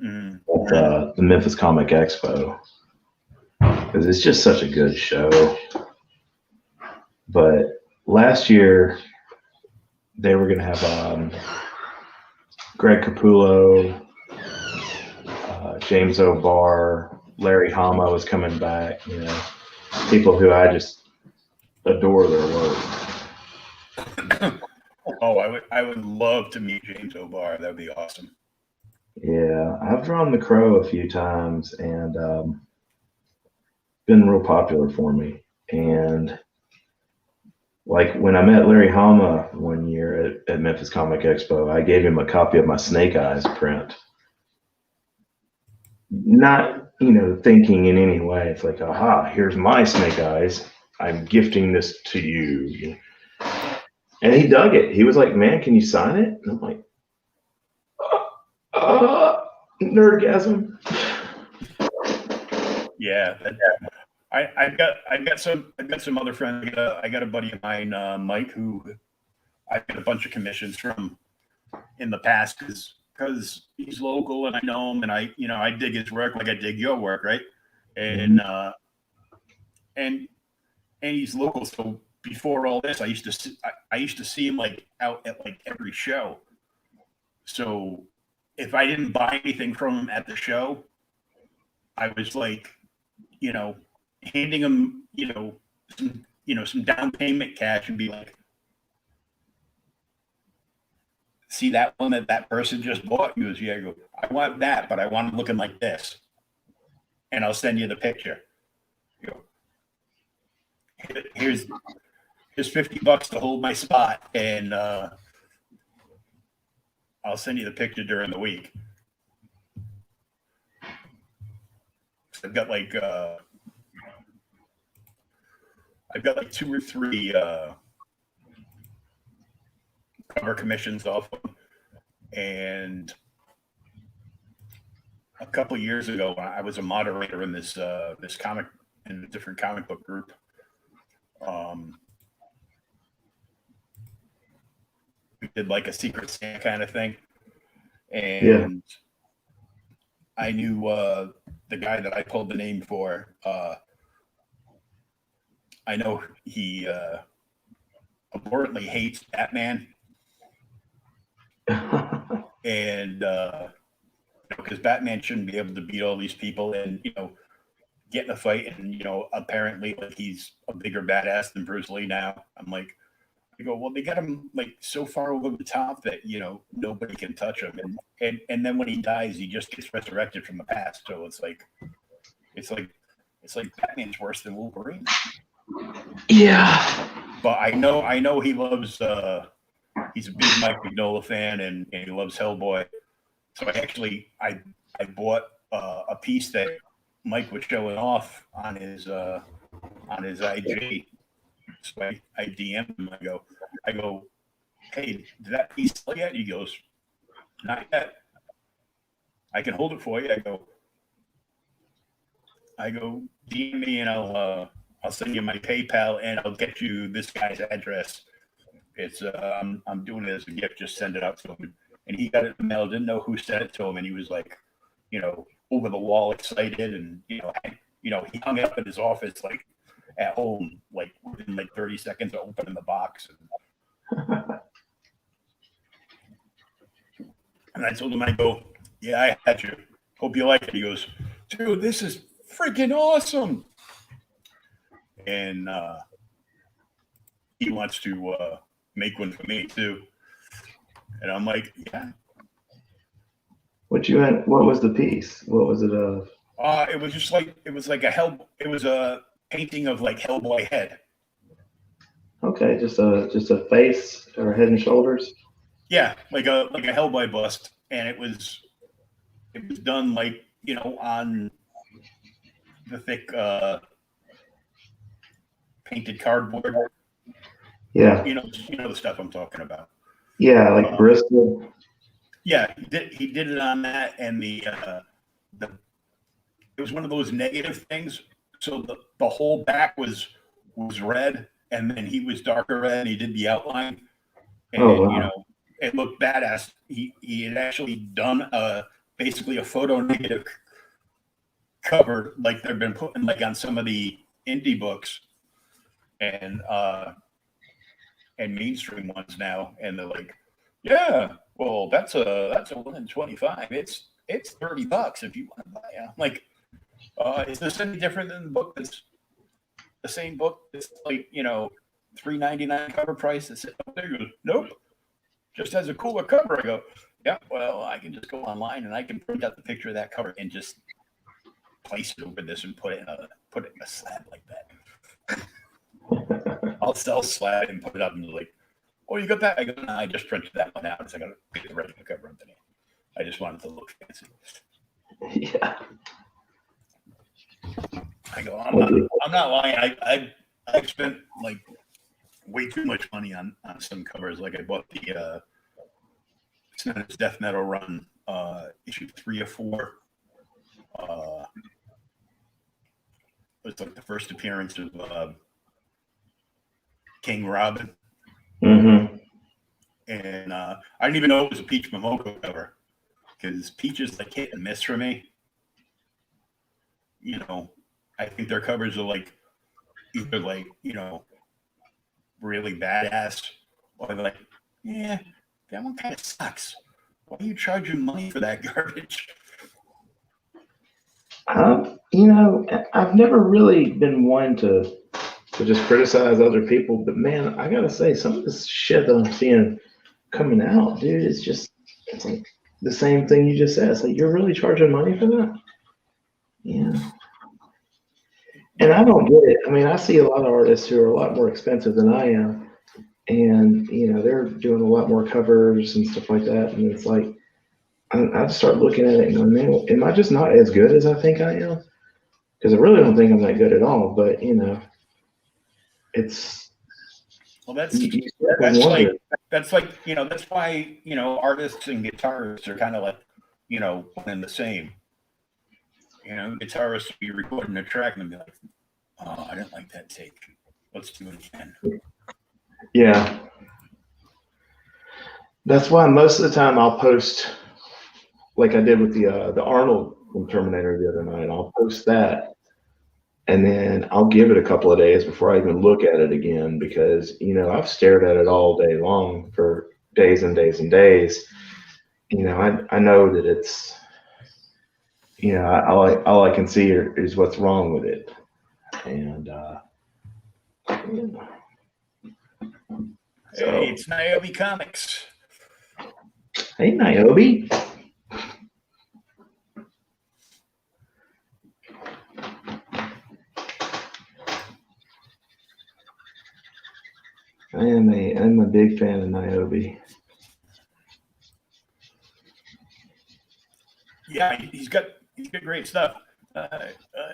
Mm. But, the Memphis Comic Expo, because it's just such a good show. But last year they were going to have Greg Capullo, James O'Barr, Larry Hama was coming back. People who I just adore their work. Oh, I would love to meet James O'Barr. That'd be awesome. Yeah, I've drawn the Crow a few times, and been real popular for me. And like when I met Larry Hama one year at Memphis Comic Expo, I gave him a copy of my Snake Eyes print. Not, thinking in any way. It's like, aha, here's my Snake Eyes. I'm gifting this to you. And he dug it. He was like, man, can you sign it? And I'm like, nerdgasm. Yeah. I've got some other friends. I got a buddy of mine, Mike, who I got a bunch of commissions from in the past because he's local and I know him and I dig his work like I dig your work, right? And and he's local, so before all this, I used to see him like out at like every show. So if I didn't buy anything from him at the show, I was like, you know, handing him, some down payment cash and be like, see that one that person just bought? He goes, yeah. I go, I want that, but I want it looking like this. And I'll send you the picture. You go, here's $50 to hold my spot, and I'll send you the picture during the week. I've got like 2 or 3 cover commissions off them. And a couple of years ago, I was a moderator in this comic, in a different comic book group. We did like a Secret Santa kind of thing, and I knew the guy that I pulled the name for. I know he abhorrently hates Batman, and because Batman shouldn't be able to beat all these people and get in a fight, and apparently like he's a bigger badass than Bruce Lee now. I'm like, I go, well, they got him like so far over the top that nobody can touch him, and then when he dies, he just gets resurrected from the past. So it's like Batman's worse than Wolverine. Yeah, but I know he loves. He's a big Mike Mignola fan, and he loves Hellboy. So I bought a piece that Mike was showing off on his IG. So I DM'd him. I go, hey, did that piece sell yet? He goes, not yet. I can hold it for you. I go, DM me and I'll send you my PayPal and I'll get you this guy's address. It's I'm doing it as a gift. Just send it out to him. And he got it in the mail. Didn't know who sent it to him, and he was like, over the wall excited, and he hung it up in his office like at home, like within like 30 seconds of opening the box. And I told him, I go, yeah, I had you. Hope you like it. He goes, dude, this is freaking awesome. And he wants to make one for me too. And I'm like, yeah. What was the piece? What was it of? It was a painting of like Hellboy head. Okay, just a face or head and shoulders. Yeah, like a Hellboy bust, and it was done like on the thick painted cardboard. Yeah. You know the stuff I'm talking about. Yeah, like Bristol. Yeah, he did it on that, and it was one of those negative things. So the whole back was red, and then he was darker red, and he did the outline, and wow. It looked badass. He had actually done basically a photo negative cover like they've been putting like on some of the indie books and mainstream ones now, and they're like, yeah, well, that's a 1 in 25. It's $30 if you want to buy it. I'm like, is this any different than the book that's the same book that's like $3.99 cover price? That's up there. He goes, nope, just has a cooler cover. I go, yeah, well, I can just go online and I can print out the picture of that cover and just place it over this and put it in a slab like that. I'll slab it and put it up and like, oh, you got that? I go, no, I just printed that one out. So I got to get the regular cover underneath. I just wanted to look fancy. Yeah. I go, I'm not lying. I spent like way too much money on some covers. Like I bought the Snyder's Death Metal Run, issue 3 or 4. It was like the first appearance of King Robin. Mm-hmm. And I didn't even know it was a Peach Momoko cover, because Peach is like hit and miss for me. I think their covers are like either like really badass, or like, yeah, that one kind of sucks. Why are you charging money for that garbage? I've never really been one to just criticize other people, but man, I gotta say, some of this shit that I'm seeing coming out, dude, it's like the same thing you just said. It's like, you're really charging money for that? Yeah. And I don't get it. I mean, I see a lot of artists who are a lot more expensive than I am, and they're doing a lot more covers and stuff like that. And it's like, I just start looking at it and going, man, am I just not as good as I think I am? Because I really don't think I'm that good at all. But it's Well, that's you that's wonder. like that's like that's why artists and guitarists are kind of like one and the same. Guitarists will be recording a track and they'll be like, "Oh, I didn't like that take. Let's do it again." Yeah, that's why most of the time I'll post, like I did with the Arnold from Terminator the other night. I'll post that, and then I'll give it a couple of days before I even look at it again, because I've stared at it all day long for days and days and days. I know that it's all I can see is what's wrong with it, and so Hey, it's Niobe Comics. hey, Niobe. I'm a big fan of Niobe. Yeah, he's got great stuff.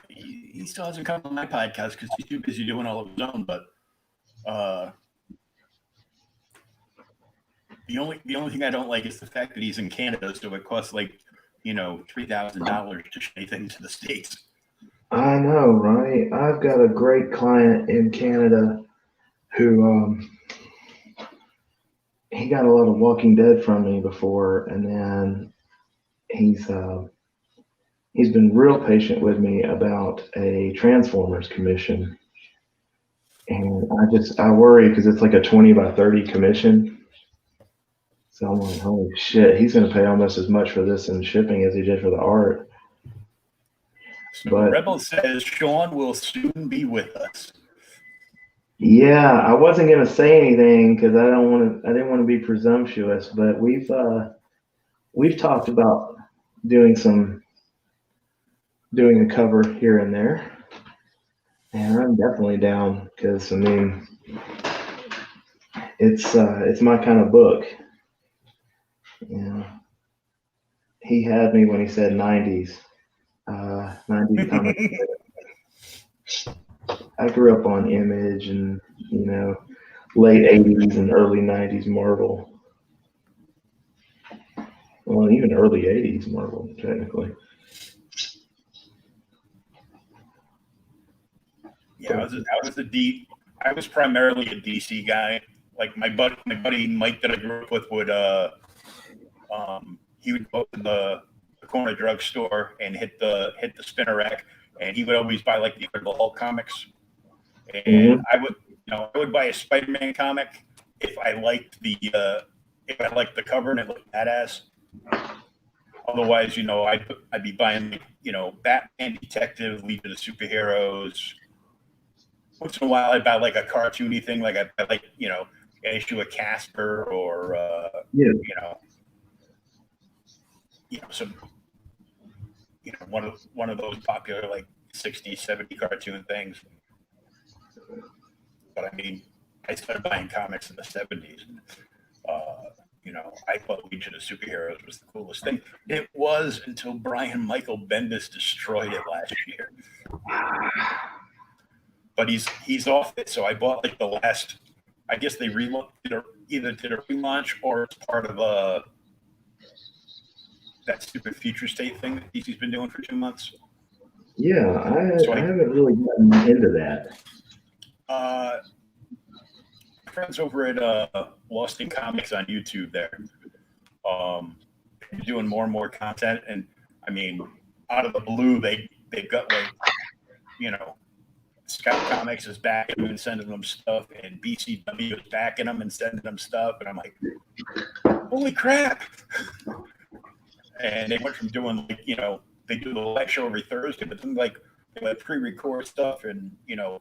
He still hasn't come on my podcast because he's too busy doing all of his own. But the only thing I don't like is the fact that he's in Canada, so it costs like $3,000 to ship anything to the States. I know, right? I've got a great client in Canada who he got a lot of Walking Dead from me before, and then he's been real patient with me about a Transformers commission, and I worry because it's like a 20 by 30 commission. So I'm like, holy shit, he's gonna pay almost as much for this in shipping as he did for the art. So But Rebel says Shawn will soon be with us. yeah, I wasn't gonna say anything because I didn't want to be presumptuous, but we've talked about doing a cover here and there, and I'm definitely down because I mean it's my kind of book. He had me when he said 90s 90s comics. I grew up on Image and late 80s and early 90s Marvel. Well, even early 80s Marvel, technically. Yeah, I was primarily a DC guy. Like my buddy Mike that I grew up with would he would go to the corner drugstore and hit the spinner rack, and he would always buy like the Hulk comics. And I would buy a Spider-Man comic if I liked the cover and it looked badass. Otherwise, I'd be buying Batman, Detective, Legion of Superheroes. Once in a while, I'd buy like a cartoony thing, like I'd buy like an issue of Casper or some one of those popular like 60, 70 cartoon things. But I mean, I started buying comics in the 70s. And, I thought Legion of Superheroes was the coolest thing. It was until Brian Michael Bendis destroyed it last year. But he's off it, so I bought like the last. I guess they either did a relaunch or it's part of that stupid future state thing that DC's been doing for 2 months. Yeah, I haven't really gotten into that. Friends over at Lost in Comics on YouTube there, doing more and more content, and I mean, out of the blue, they've got like Scout Comics is backing them and sending them stuff, and BCW is backing them and sending them stuff, and I'm like, holy crap! And they went from doing like, you know, they do the live show every Thursday, but then like they like pre-record stuff, and you know,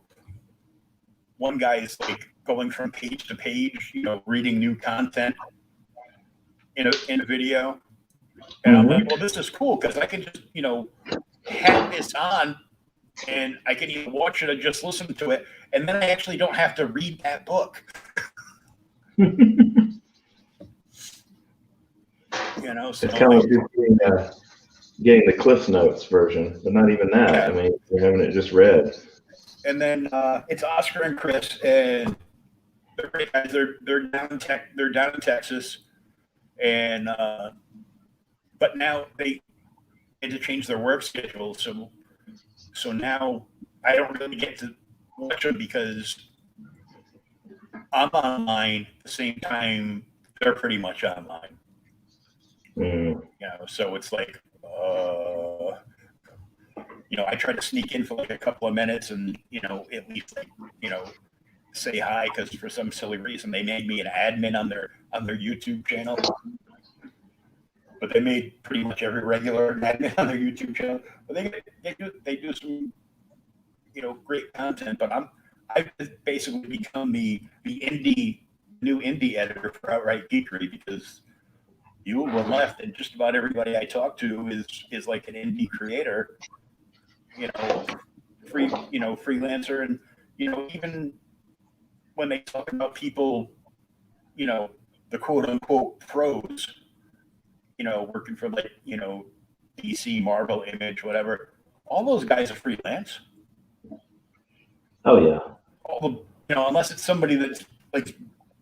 one guy is like going from page to page, you know, reading new content in a video, and I'm like, well, this is cool because I can just, you know, have this on, and I can either watch it or just listen to it, and then I actually don't have to read that book. You know, so it's kind of like getting the Cliff Notes version, but not even that. Yeah. I mean, you're having it just read. And then it's Oscar and Chris, and they're great guys. They're down in Texas, and but now they had to change their work schedule. So now I don't really get to watch them because I'm online at the same time they're pretty much online. You know, so it's like, you know, I try to sneak in for like a couple of minutes and, you know, at least like, you know, say hi, because for some silly reason they made me an admin on their YouTube channel. But they made pretty much every regular admin on their YouTube channel. But they do some, you know, great content. But I've basically become the new indie editor for Outright Geekery, because you were left, and just about everybody I talk to is like an indie creator, you know, freelancer, and you know, even when they talk about people, you know, the quote unquote pros, you know, working for like, you know, DC, Marvel, Image, whatever, all those guys are freelance. Oh yeah. All the, you know, unless it's somebody that's like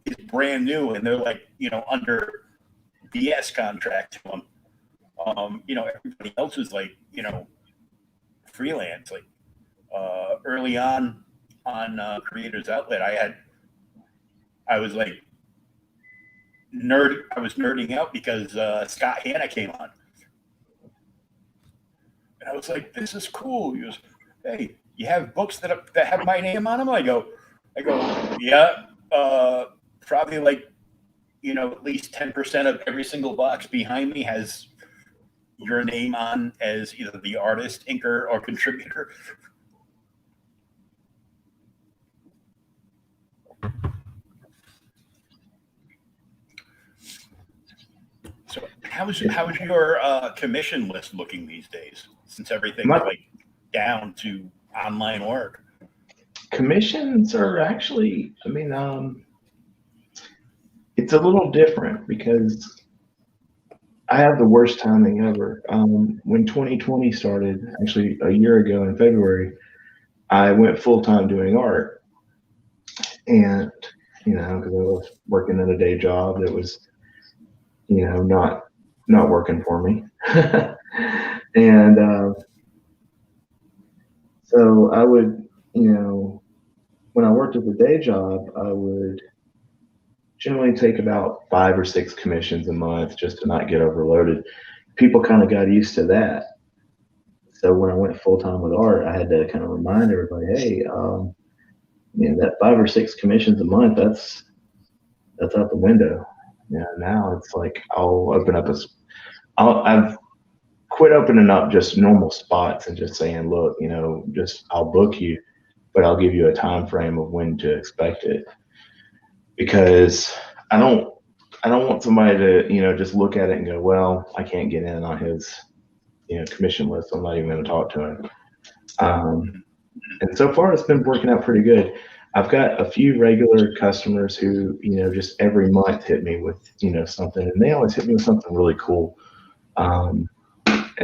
is brand new and they're like, you know, under BS contract to them. You know, everybody else is like, you know, freelance. Like early on Creators Outlet, I was like I was nerding out because Scott Hanna came on, and I was like, this is cool. He goes, hey, you have books that have my name on them? I go, yeah, probably like, you know, at least 10% of every single box behind me has your name on as either the artist, inker, or contributor. So how's your commission list looking these days, since everything's like down to online work? Commissions are actually, I mean, it's a little different because I have the worst timing ever. When 2020 started, actually a year ago in February, I went full-time doing art. And, you know, because I was working at a day job that was, you know, not working for me. And so I would, you know, when I worked at the day job, I would generally take about 5 or 6 commissions a month just to not get overloaded. People kind of got used to that. So when I went full-time with art, I had to kind of remind everybody, hey, you know, that 5 or 6 commissions a month, that's out the window. Yeah, now it's like I'll open up I've quit opening up just normal spots and just saying, look, you know, just I'll book you, but I'll give you a time frame of when to expect it. Because I don't want somebody to, you know, just look at it and go, well, I can't get in on his, you know, commission list. I'm not even going to talk to him. And so far it's been working out pretty good. I've got a few regular customers who, you know, just every month hit me with, you know, something, and they always hit me with something really cool. And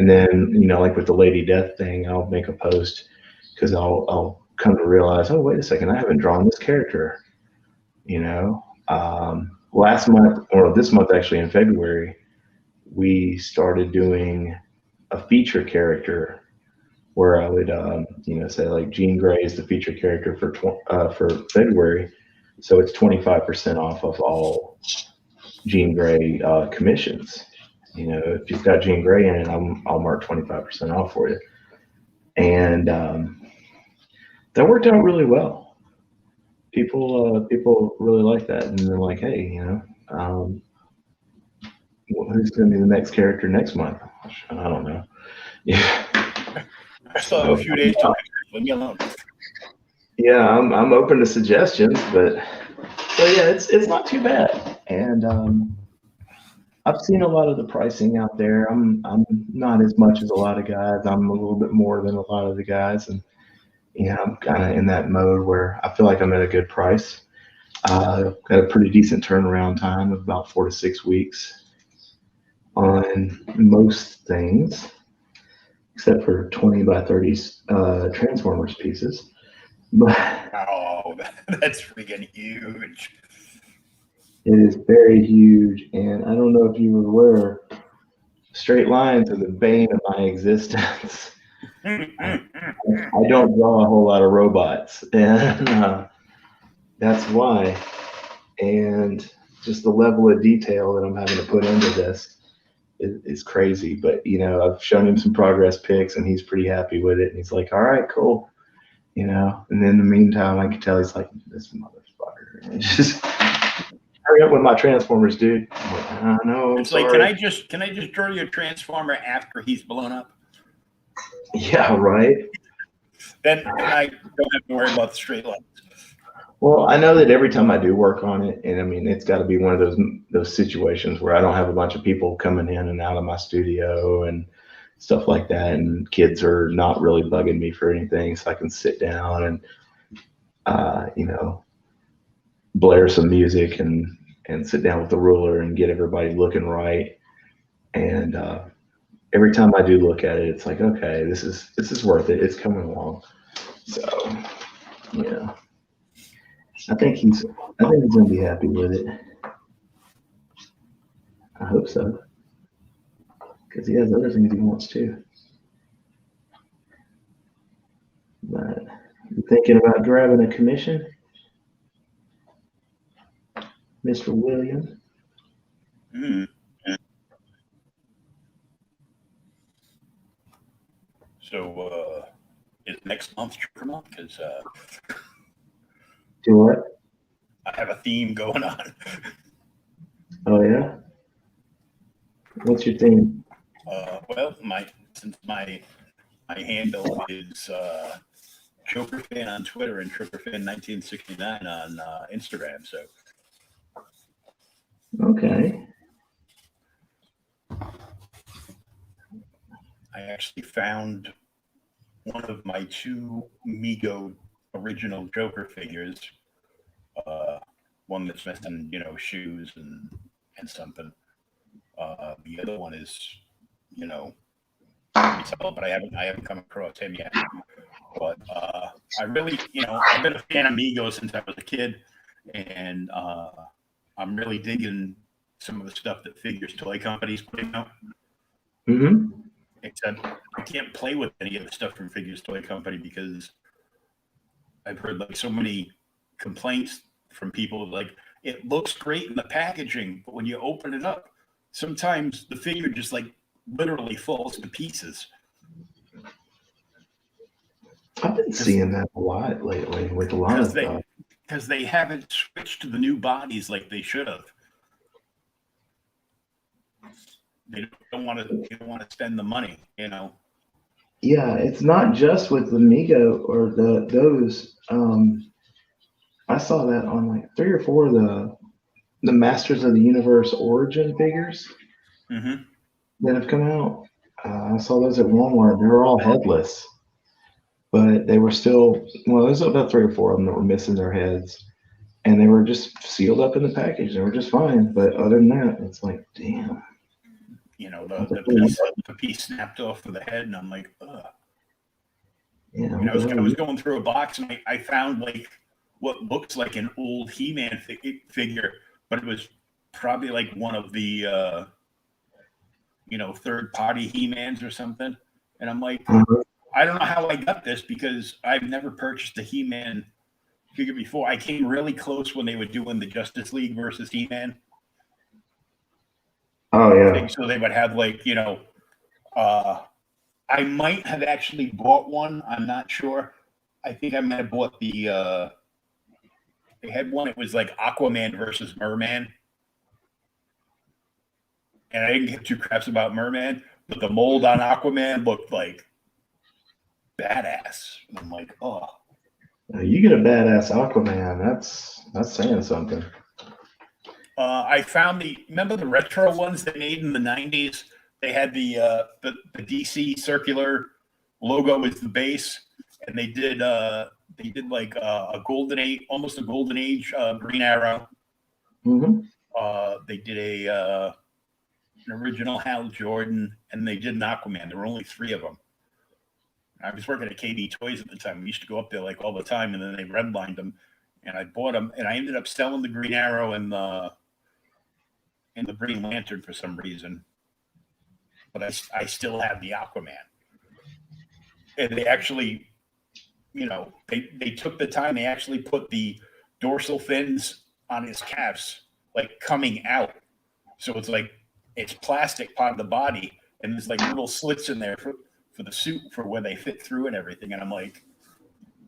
then, you know, like with the Lady Death thing, I'll make a post because I'll come to realize, oh, wait a second, I haven't drawn this character. You know, last month, or this month actually in February, we started doing a feature character where I would, you know, say like Jean Grey is the feature character for February, so it's 25% off of all Jean Grey commissions. You know, if you've got Jean Grey in it, I'll mark 25% off for you. And that worked out really well. People really like that, and they're like, hey, who's going to be the next character next month? I don't know. Yeah. I still have a few days to leave me alone. Yeah, I'm open to suggestions, but so yeah, it's not too bad, and I've seen a lot of the pricing out there. I'm not as much as a lot of guys. I'm a little bit more than a lot of the guys, and I'm kind of in that mode where I feel like I'm at a good price. Got a pretty decent turnaround time of about 4 to 6 weeks on most things, except for 20 by 30 Transformers pieces. But Oh, that's freaking huge. it is very huge, and I don't know if you were aware, straight lines are the bane of my existence. I don't draw a whole lot of robots, and that's why. And just the level of detail that I'm having to put into this is crazy. But I've shown him some progress pics, and he's pretty happy with it. And he's like, "All right, cool." And then in the meantime, I can tell he's like, "This motherfucker, and just hurry up with my Transformers, dude." I'm like, "I know." It's like, can I just draw your Transformer after he's blown up? Yeah, right. Then I don't have to worry about the straight lines. Well, I know that every time I do work on it, and I mean, it's got to be one of those situations where I don't have a bunch of people coming in and out of my studio and stuff like that, and kids are not really bugging me for anything, so I can sit down and blare some music and sit down with the ruler and get everybody looking right. And every time I do look at it, it's like, okay, this is worth it. It's coming along. So yeah. I think he's gonna be happy with it. I hope so, because he has other things he wants too. But you thinking about grabbing a commission, Mr. William? So is next month Joker month? Because Do what? I have a theme going on. Oh yeah. What's your theme? Well, since my handle is Joker Fan on Twitter and Joker Fan 1969 on Instagram. So Okay. I actually found one of my 2 Mego original Joker figures. One that's missing, shoes and something. The other one is, but I haven't come across him yet. But I really, I've been a fan of Mego since I was a kid, and I'm really digging some of the stuff that Figures Toy Company's putting out. Mm-hmm. Except I can't play with any of the stuff from Figures Toy Company because I've heard like so many complaints from people like it looks great in the packaging, but when you open it up, sometimes the figure just like literally falls to pieces. I've been seeing that a lot lately with a lot of stuff. Because they haven't switched to the new bodies like they should have. They don't want to spend the money, Yeah, it's not just with the Mego or those. I saw that on like 3 or 4 of the Masters of the Universe Origin figures that have come out. I saw those at Walmart. They were all headless, but they were still, well, there's about 3 or 4 of them that were missing their heads, and they were just sealed up in the package. They were just fine, but other than that, it's like, damn. The piece snapped off of the head, and I'm like, ugh. Yeah, I was going through a box, and I found like what looks like an old He-Man figure, but it was probably like one of the third-party He-Mans or something. And I'm like, I don't know how I got this because I've never purchased a He-Man figure before. I came really close when they were doing the Justice League versus He-Man. Oh yeah. So they would have like, I might have actually bought one. I'm not sure. I think I might have bought the. They had one. It was like Aquaman versus Merman, and I didn't give two craps about Merman, but the mold on Aquaman looked like badass. And I'm like, oh. You get a badass Aquaman. That's saying something. I found remember the retro ones they made in the '90s. They had the DC circular logo as the base, and they did like a golden age, almost a golden age Green Arrow. Mm-hmm. They did an original Hal Jordan, and they did an Aquaman. There were only 3 of them. I was working at KB Toys at the time. We used to go up there like all the time, and then they redlined them, and I bought them, and I ended up selling the Green Arrow and the Green Lantern for some reason. But I still have the Aquaman. And they actually, they took the time. They actually put the dorsal fins on his calves, like coming out. So it's like it's plastic part of the body, and there's like little slits in there for the suit for where they fit through and everything. And I'm like,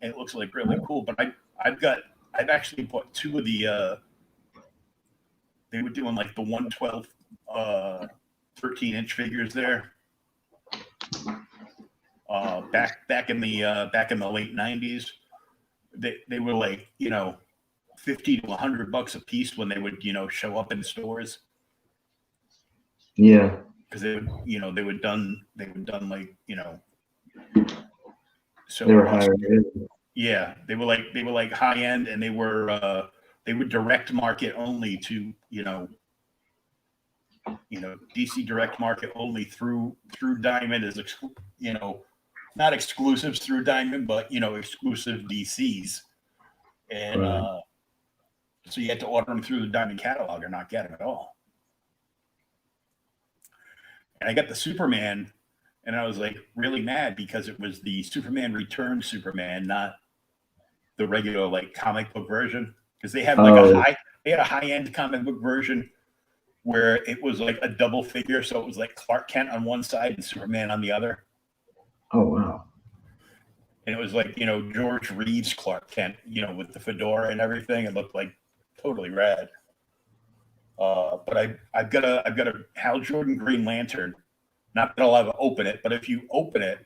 it looks like really cool. But I've actually bought 2 of the. They were doing like the 112, 13-inch figures there. Back in the late '90s, they were like $50 to $100 a piece when they would show up in stores. Yeah, because they would done like so they were higher end. Yeah, they were like high end, and they were direct market only to DC direct market only through Diamond as not exclusives through Diamond, but exclusive DCs, and Right. So you had to order them through the Diamond catalog or not get them at all. And I got the Superman, and I was like really mad because it was the Superman Return Superman, not the regular like comic book version. Because they had like a high-end comic book version where it was like a double figure, so it was like Clark Kent on one side and Superman on the other. Oh wow! And it was like George Reeves Clark Kent, with the fedora and everything. It looked like totally rad. But I've got a Hal Jordan Green Lantern. Not that I'll ever open it, but if you open it,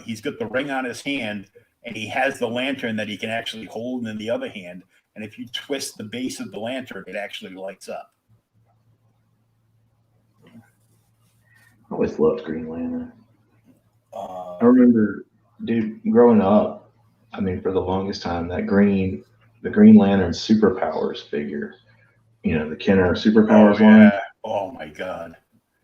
he's got the ring on his hand, and he has the lantern that he can actually hold in the other hand. And if you twist the base of the lantern, it actually lights up. I always loved Green Lantern. I remember, dude, growing up. I mean, for the longest time, the Green Lantern Superpowers figure. The Kenner Superpowers line. Oh my God.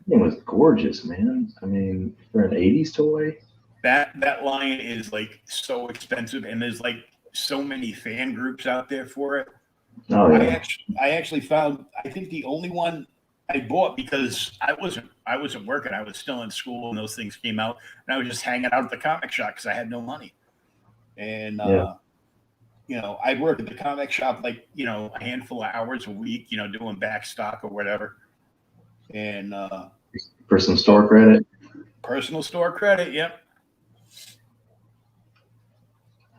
It was gorgeous, man. I mean, for an '80s toy. That line is like so expensive, and there's like so many fan groups out there for it. Oh yeah. I actually found, I think the only one I bought, because I wasn't working. I was still in school when those things came out, and I was just hanging out at the comic shop because I had no money. And I'd work at the comic shop like a handful of hours a week, doing back stock or whatever. And for some store credit. Personal store credit, yep.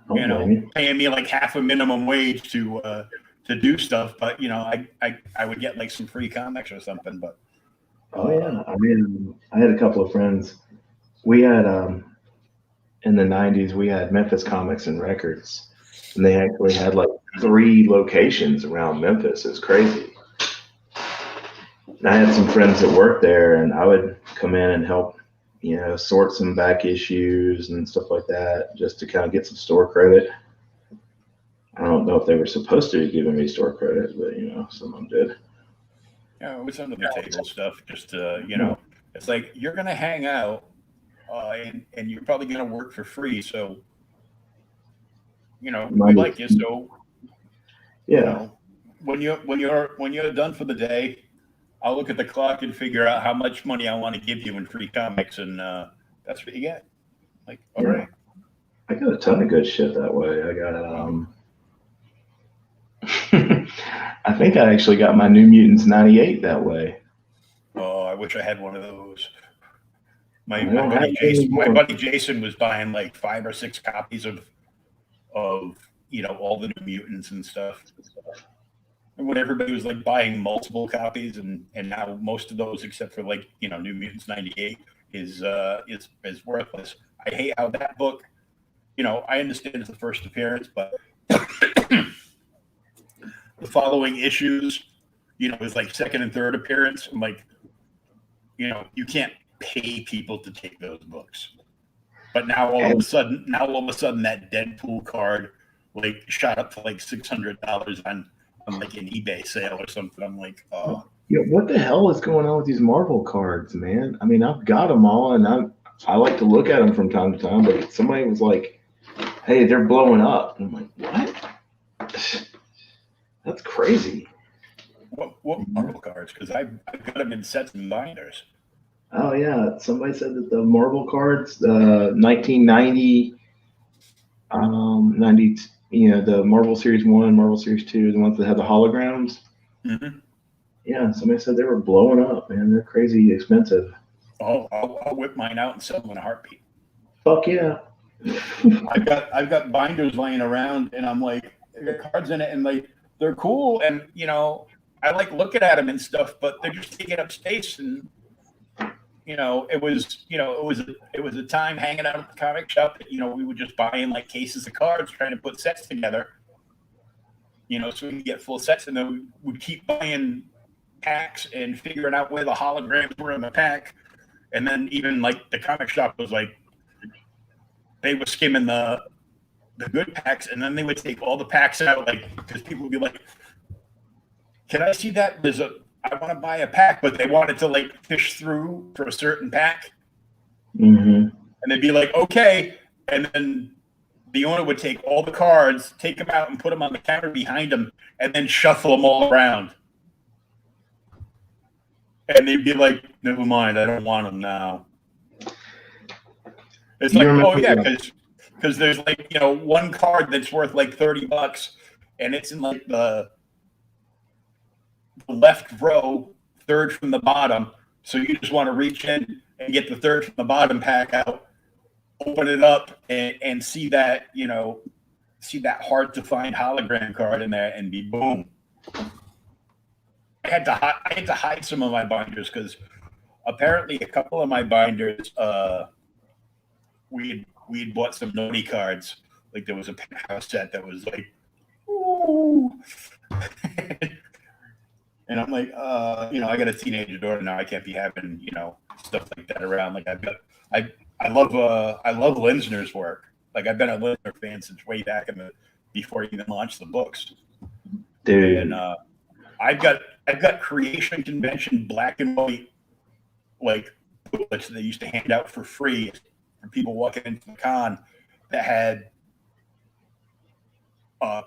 Paying me like half a minimum wage to do stuff, but I would get like some free comics or something. But oh yeah, I mean, I had a couple of friends. We had in the '90s we had Memphis Comics and Records, and they actually had like 3 locations around Memphis. It was crazy. And I had some friends that worked there, and I would come in and help, sort some back issues and stuff like that, just to kind of get some store credit. I don't know if they were supposed to be giving me store credit, but some of them did. Yeah, it was under the table stuff. Just it's like you're gonna hang out, and you're probably gonna work for free. So, we like you. So, yeah. When you're done for the day, I'll look at the clock and figure out how much money I want to give you in free comics, and that's what you get. Like, all right. I got a ton of good shit that way. I got I think I actually got my New Mutants '98 that way. Oh, I wish I had one of those. My buddy Jason was buying like 5 or 6 copies of all the New Mutants and stuff. And when everybody was like buying multiple copies, and now most of those, except for like New Mutants '98, is worthless. I hate how that book. I understand it's the first appearance, but the following issues, is like second and third appearance. I'm like, you can't pay people to take those books. But now all of a sudden that Deadpool card like shot up to like $600 on like an eBay sale or something. I'm like, oh. What the hell is going on with these Marvel cards, man? I mean, I've got them all, and I like to look at them from time to time, but somebody was like, hey, they're blowing up. And I'm like, what? That's crazy. What Marvel cards? Because I've got them in sets and binders. Oh yeah, somebody said that the Marvel cards, 1990, 90, the Marvel Series 1, Marvel Series 2, the ones that have the holograms. Mm-hmm. Yeah, somebody said they were blowing up, man. They're crazy expensive. Oh, I'll whip mine out and sell them in a heartbeat. Fuck yeah. I've got binders laying around, and I'm like, there are cards in it, and like they're cool, and I like looking at them and stuff, but they're just taking up space. And it was a time hanging out at the comic shop that we would just buy in like cases of cards, trying to put sets together, so we could get full sets, and then we would keep buying packs and figuring out where the holograms were in the pack. And then even like the comic shop was like, they were skimming the good packs, and then they would take all the packs out, like, because people would be like, can I see that? I want to buy a pack, but they wanted to like fish through for a certain pack. Mm-hmm. And they'd be like, okay. And then the owner would take all the cards, take them out and put them on the counter behind them, and then shuffle them all around. And they'd be like, never mind, I don't want them now. It's like, oh yeah, because there's like, one card that's worth like $30, and it's in like the left row, third from the bottom. So you just want to reach in and get the third from the bottom pack out, open it up, and see that, hard to find hologram card in there, and be boom. I had to hide some of my binders because apparently a couple of my binders, we had bought some naughty cards. Like there was a penthouse set that was like, ooh. And I'm like, I got a teenage daughter now. I can't be having, stuff like that around. Like I love Linsner's work. Like I've been a Linsner fan since way back before he even launched the books. Dude. And I've got Creation Convention black and white like booklets that they used to hand out for free for people walking into the con that had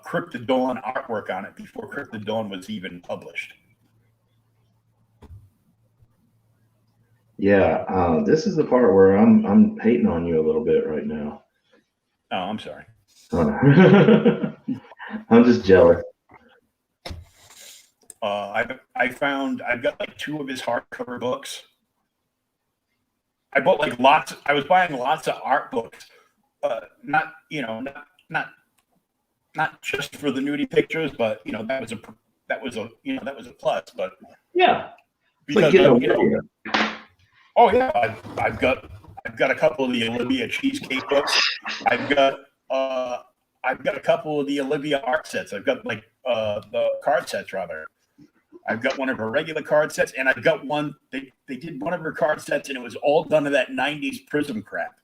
Crypt of Dawn artwork on it before Crypt of Dawn was even published. Yeah, this is the part where I'm hating on you a little bit right now. Oh, I'm sorry. I'm just jealous. I've got like 2 of his hardcover books. I bought like lots. I was buying lots of art books, not just for the nudie pictures, but that was a plus. But yeah, because oh yeah, I've got a couple of the Olivia cheesecake books. I've got a couple of the Olivia art sets. I've got like the card sets rather. I've got one of her regular card sets, and I've got one. They did one of her card sets, and it was all done to that '90s Prism crap.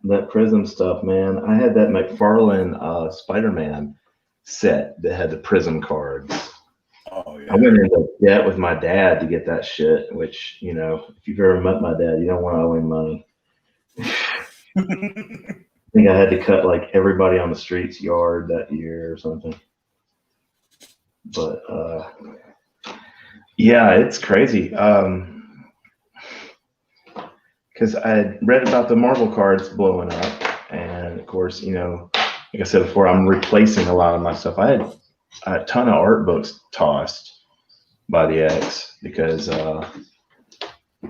That Prism stuff, man. I had that McFarlane Spider-Man set that had the Prism cards. Oh yeah. I went into debt with my dad to get that shit. Which if you've ever met my dad, you don't want to owe him money. I think I had to cut like everybody on the street's yard that year or something. But yeah, it's crazy. Because I had read about the Marvel cards blowing up, and of course, like I said before, I'm replacing a lot of my stuff. I had a ton of art books tossed by the ex because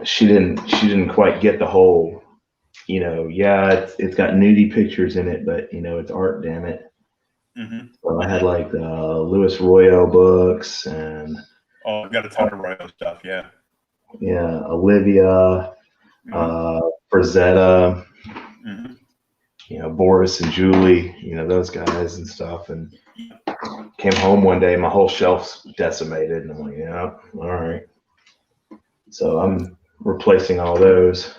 she didn't quite get the whole you know, yeah, it's got nudie pictures in it, but you know, it's art, damn it. Mm-hmm. So I had like Louis Royo books and Oh, I've got a ton of Royal stuff. Yeah. yeah, Olivia, Frazetta, Mm-hmm. you know, Boris and Julie, you know, those guys and stuff. And came home one day, my whole shelf's decimated, and I'm like, yeah, all right. So I'm replacing all those.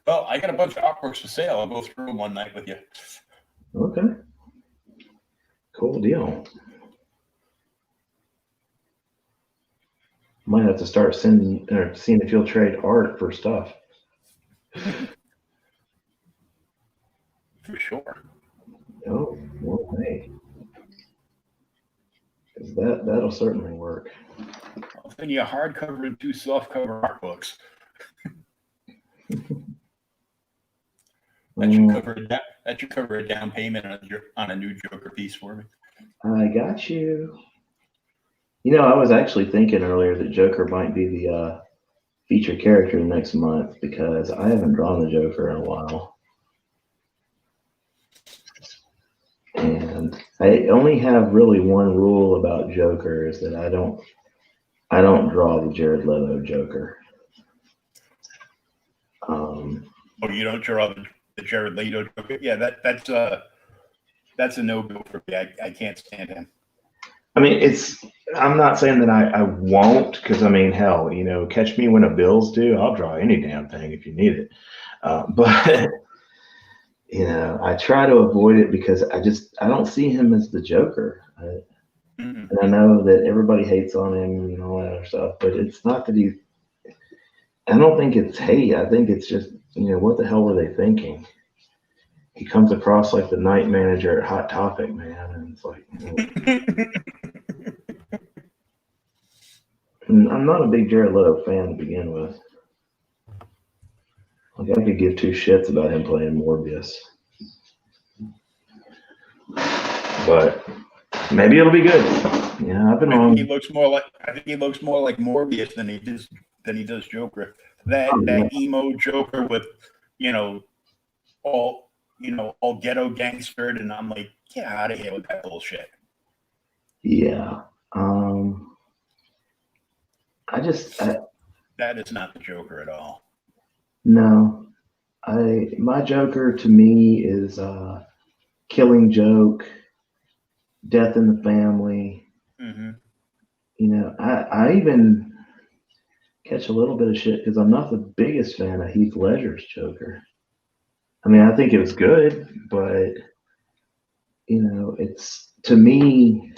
Well, I got a bunch of artworks for sale. I'll go through them one night with you. Okay. Cool deal. Might have to start sending or seeing if you'll trade art for stuff. For sure. Oh, well, hey. 'Cause that'll certainly work. I'll send you a hardcover and 2 softcover art books. That should cover a down payment on a new Joker piece for me. I got you. You know, I was actually thinking earlier that Joker might be the feature character next month because I haven't drawn the Joker in a while. And I only have really one rule about Joker is that I don't draw the Jared Leto Joker. Oh, you don't draw the Jared Leto Joker? Yeah, that's a no-go for me. I can't stand him. I mean, I'm not saying that I won't, because I mean, hell, you know, catch me when a Bills do. I'll draw any damn thing if you need it. But you know, I try to avoid it because I don't see him as the Joker. And I know that everybody hates on him and all that other stuff, but it's not that I don't think it's hate. I think it's just, you know, what the hell were they thinking? He comes across like the night manager at Hot Topic, man, and it's like, I'm not a big Jared Leto fan to begin with. Like, I could give two shits about him playing Morbius. But maybe it'll be good. Yeah, I've been wrong. I think he looks more like Morbius than he does Joker. That emo Joker with, you know, all ghetto gangstered, and I'm like, get out of here with that bullshit. Yeah. That is not the Joker at all. No. My Joker to me is Killing Joke, Death in the Family. Mm-hmm. You know, I even catch a little bit of shit because I'm not the biggest fan of Heath Ledger's Joker. I mean, I think it was good, but you know, to me,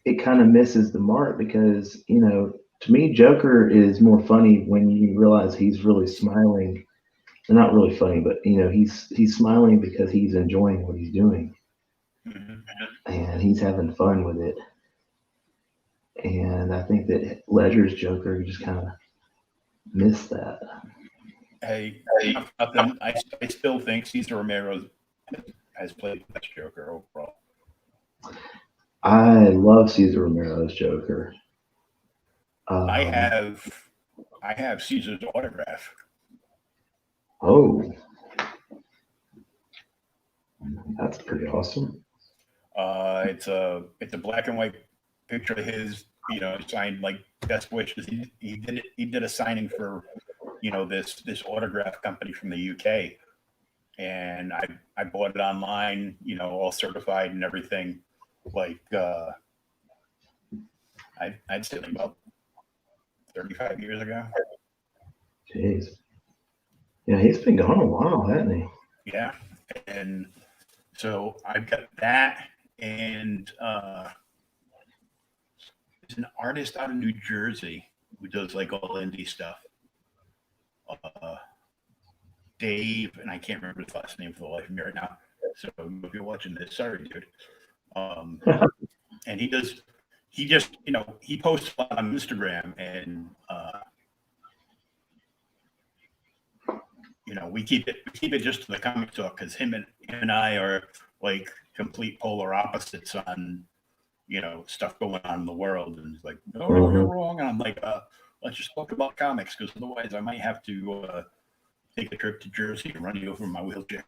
it kind of misses the mark because, you know, to me, Joker is more funny when you realize he's really smiling. They're not really funny, but you know, he's smiling because he's enjoying what he's doing, and he's having fun with it. And I think that Ledger's Joker just kind of missed that. Hey, nothing. I still think Cesar Romero has played the best Joker overall. I love Cesar Romero's Joker. I have Caesar's autograph. Oh, that's pretty awesome. It's a black and white picture of his, you know, signed like best wishes. He did a signing for, you know, this autograph company from the UK, and I bought it online, you know, all certified and everything. Like I'd say like about 35 years ago. Jeez. Yeah, he's been gone a while, hasn't he? Yeah, and so I've got that, and there's an artist out of New Jersey who does like all indie stuff. Dave, and I can't remember his last name for the life of me right now. So if you're watching this, sorry, dude. And he just, you know, he posts a lot on Instagram, and you know, we keep it just to the comic talk because him and I are like complete polar opposites on, you know, stuff going on in the world. And he's like, no, you're wrong. And I'm like, let's just talk about comics because otherwise I might have to take a trip to Jersey and run you over in my wheelchair.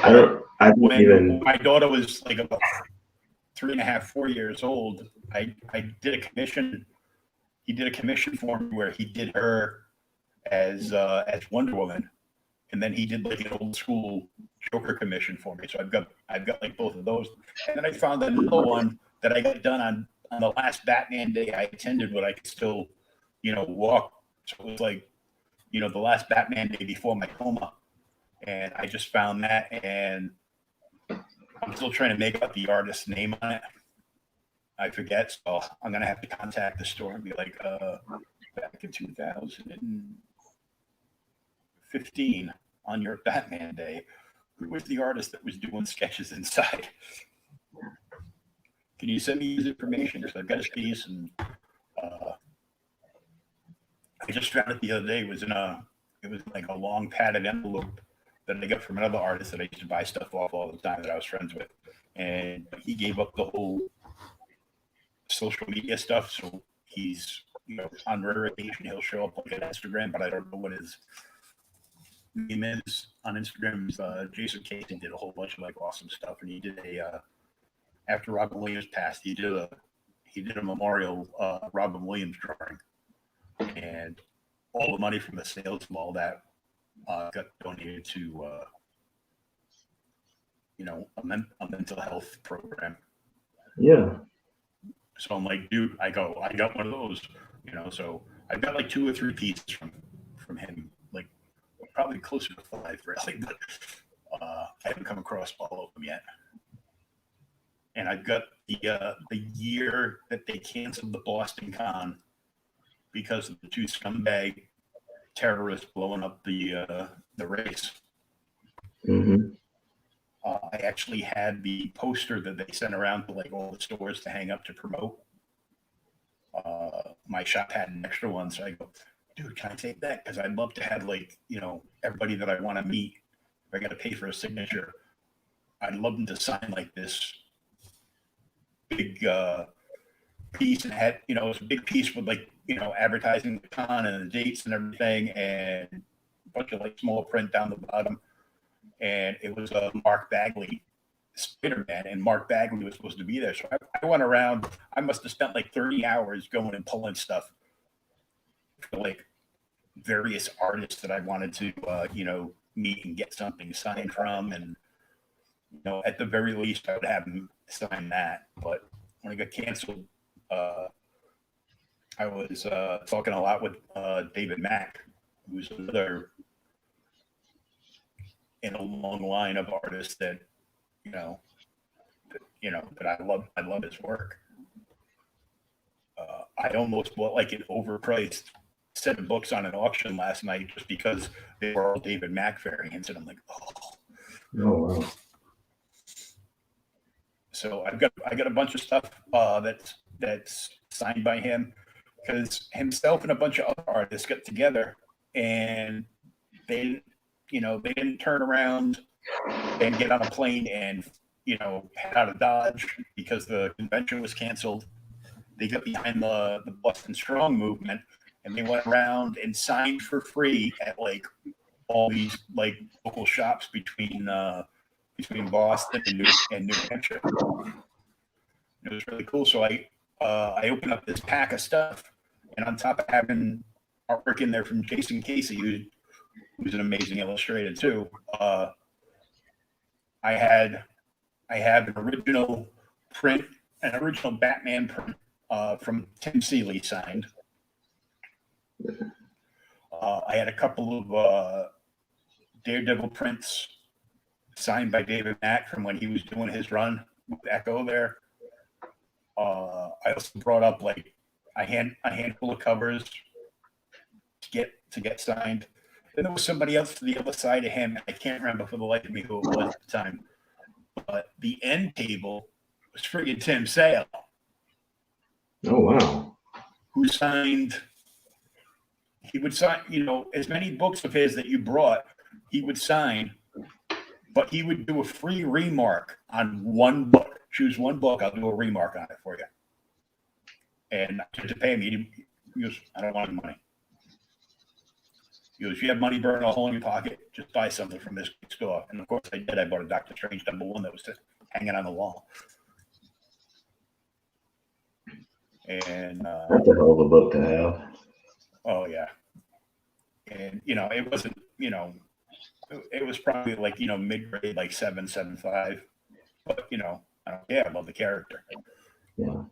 I didn't When even. my daughter was like about 3.5, 4 years old, I did a commission. He did a commission for me where he did her as Wonder Woman, and then he did like an old school Joker commission for me. So I've got like both of those, and then I found another one that I got done on the last Batman day I attended, but I could still, walk. So it was like, the last Batman day before my coma, and I just found that, and I'm still trying to make out the artist's name on it. I forget, so I'm gonna have to contact the store and be like, back in 2015 on your Batman day, who was the artist that was doing sketches inside? Can you send me his information? Because I've got his piece, and I just found it the other day. It was like a long padded envelope that I got from another artist that I used to buy stuff off all the time that I was friends with, and he gave up the whole social media stuff. So he's on rare occasion he'll show up like on Instagram, but I don't know what his name is on Instagram. Jason Casey did a whole bunch of like awesome stuff, and he did after Robin Williams passed, he did a memorial Robin Williams drawing, and all the money from the sales of all that got donated to a mental health program. Yeah. So I'm like, dude, I got one of those, so I've got like 2 or 3 pieces from him, like probably closer to 5, really, but I haven't come across all of them yet. And I've got the year that they canceled the Boston Con because of the 2 scumbag terrorists blowing up the race. Mm-hmm. I actually had the poster that they sent around to like all the stores to hang up to promote. My shop had an extra one, so I go, dude, can I take that? Because I'd love to have like everybody that I want to meet. If I got to pay for a signature, I'd love them to sign like this big piece, and had it's a big piece with like advertising the con and the dates and everything, and a bunch of like small print down the bottom. And it was Mark Bagley, Spider-Man, and Mark Bagley was supposed to be there. So I went around. I must have spent like 30 hours going and pulling stuff for like various artists that I wanted to, meet and get something signed from. And, at the very least, I would have him sign that. But when it got canceled, I was talking a lot with David Mack, who's another in a long line of artists that that I love his work. I almost bought like an overpriced set of books on an auction last night just because they were all David Mack variants, and I'm like, oh wow. So I got a bunch of stuff that's signed by him, because himself and a bunch of other artists got together, and they didn't turn around and get on a plane and head out of Dodge because the convention was canceled. They got behind the Boston Strong movement, and they went around and signed for free at like all these like local shops between Boston and New Hampshire. It was really cool. So I opened up this pack of stuff, and on top of having artwork in there from Jason Casey, who's an amazing illustrator too, I have an original Batman print from Tim Seeley signed. I had a couple of Daredevil prints signed by David Mack from when he was doing his run with Echo there. I also brought up like a handful of covers to get signed. Then there was somebody else to the other side of him. I can't remember for the life of me who it was at the time. But the end table was friggin' Tim Sale. Oh, wow. Who signed, he would sign, as many books of his that you brought, he would sign, but he would do a free remark on one book. Choose one book, I'll do a remark on it for you. And to pay me, he goes, I don't want any money. He goes, "You have money burning a hole in your pocket, just buy something from this store." And of course I did. I bought a Doctor Strange #1 that was just hanging on the wall. And That's a hell of a book to have. oh yeah. And it wasn't, it was probably like, mid-grade, like 7.75. But I love the character. Yeah.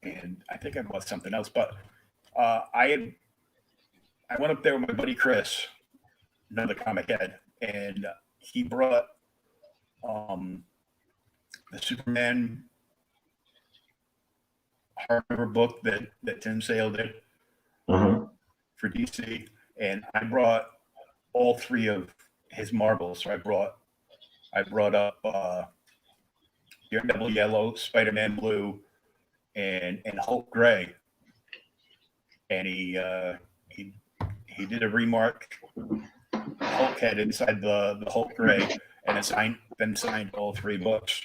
And I think I bought something else, but I went up there with my buddy Chris, another comic head, and he brought the Superman hardcover book that Tim Sale did for DC, and I brought all three of his Marvels. So I brought up Daredevil Yellow, Spider-Man Blue, and Hulk Gray, and he did a remark Hulk head inside the Hulk Gray, and signed all three books.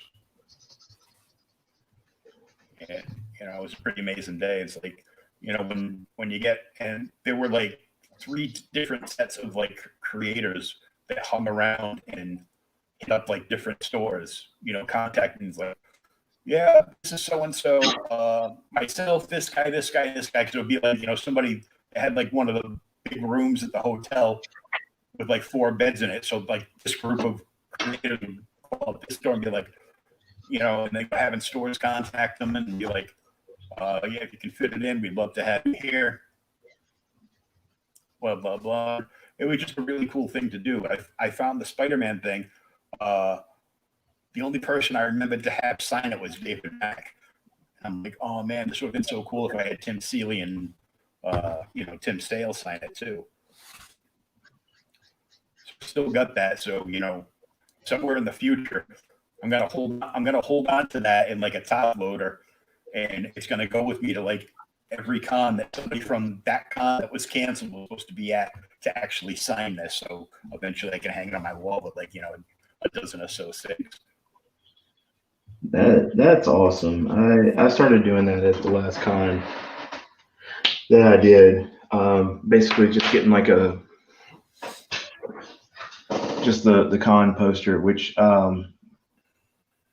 And it was a pretty amazing day. It's like, when you get, and there were like 3 different sets of like creators that hung around and hit up like different stores, contacting like, yeah, this is so and so, myself, this guy, this guy, this guy. Because it would be like, somebody had like one of the big rooms at the hotel with like 4 beds in it. So like this group of creators would call up this store and be like, and they were having stores contact them and be like, yeah, if you can fit it in, we'd love to have you here. Blah, blah, blah. It was just a really cool thing to do. I found the Spider-Man thing. The only person I remembered to have sign it was David Mack. I'm like, oh man, this would have been so cool if I had Tim Seeley and Tim Sale sign it too. Still got that, so somewhere in the future, I'm gonna hold on to that in like a top loader, and it's gonna go with me to like every con that somebody from that con that was canceled was supposed to be at to actually sign this. So eventually I can hang it on my wall with like a dozen or so sticks. That's awesome. I started doing that at the last con that I did. Basically just getting like just the con poster, which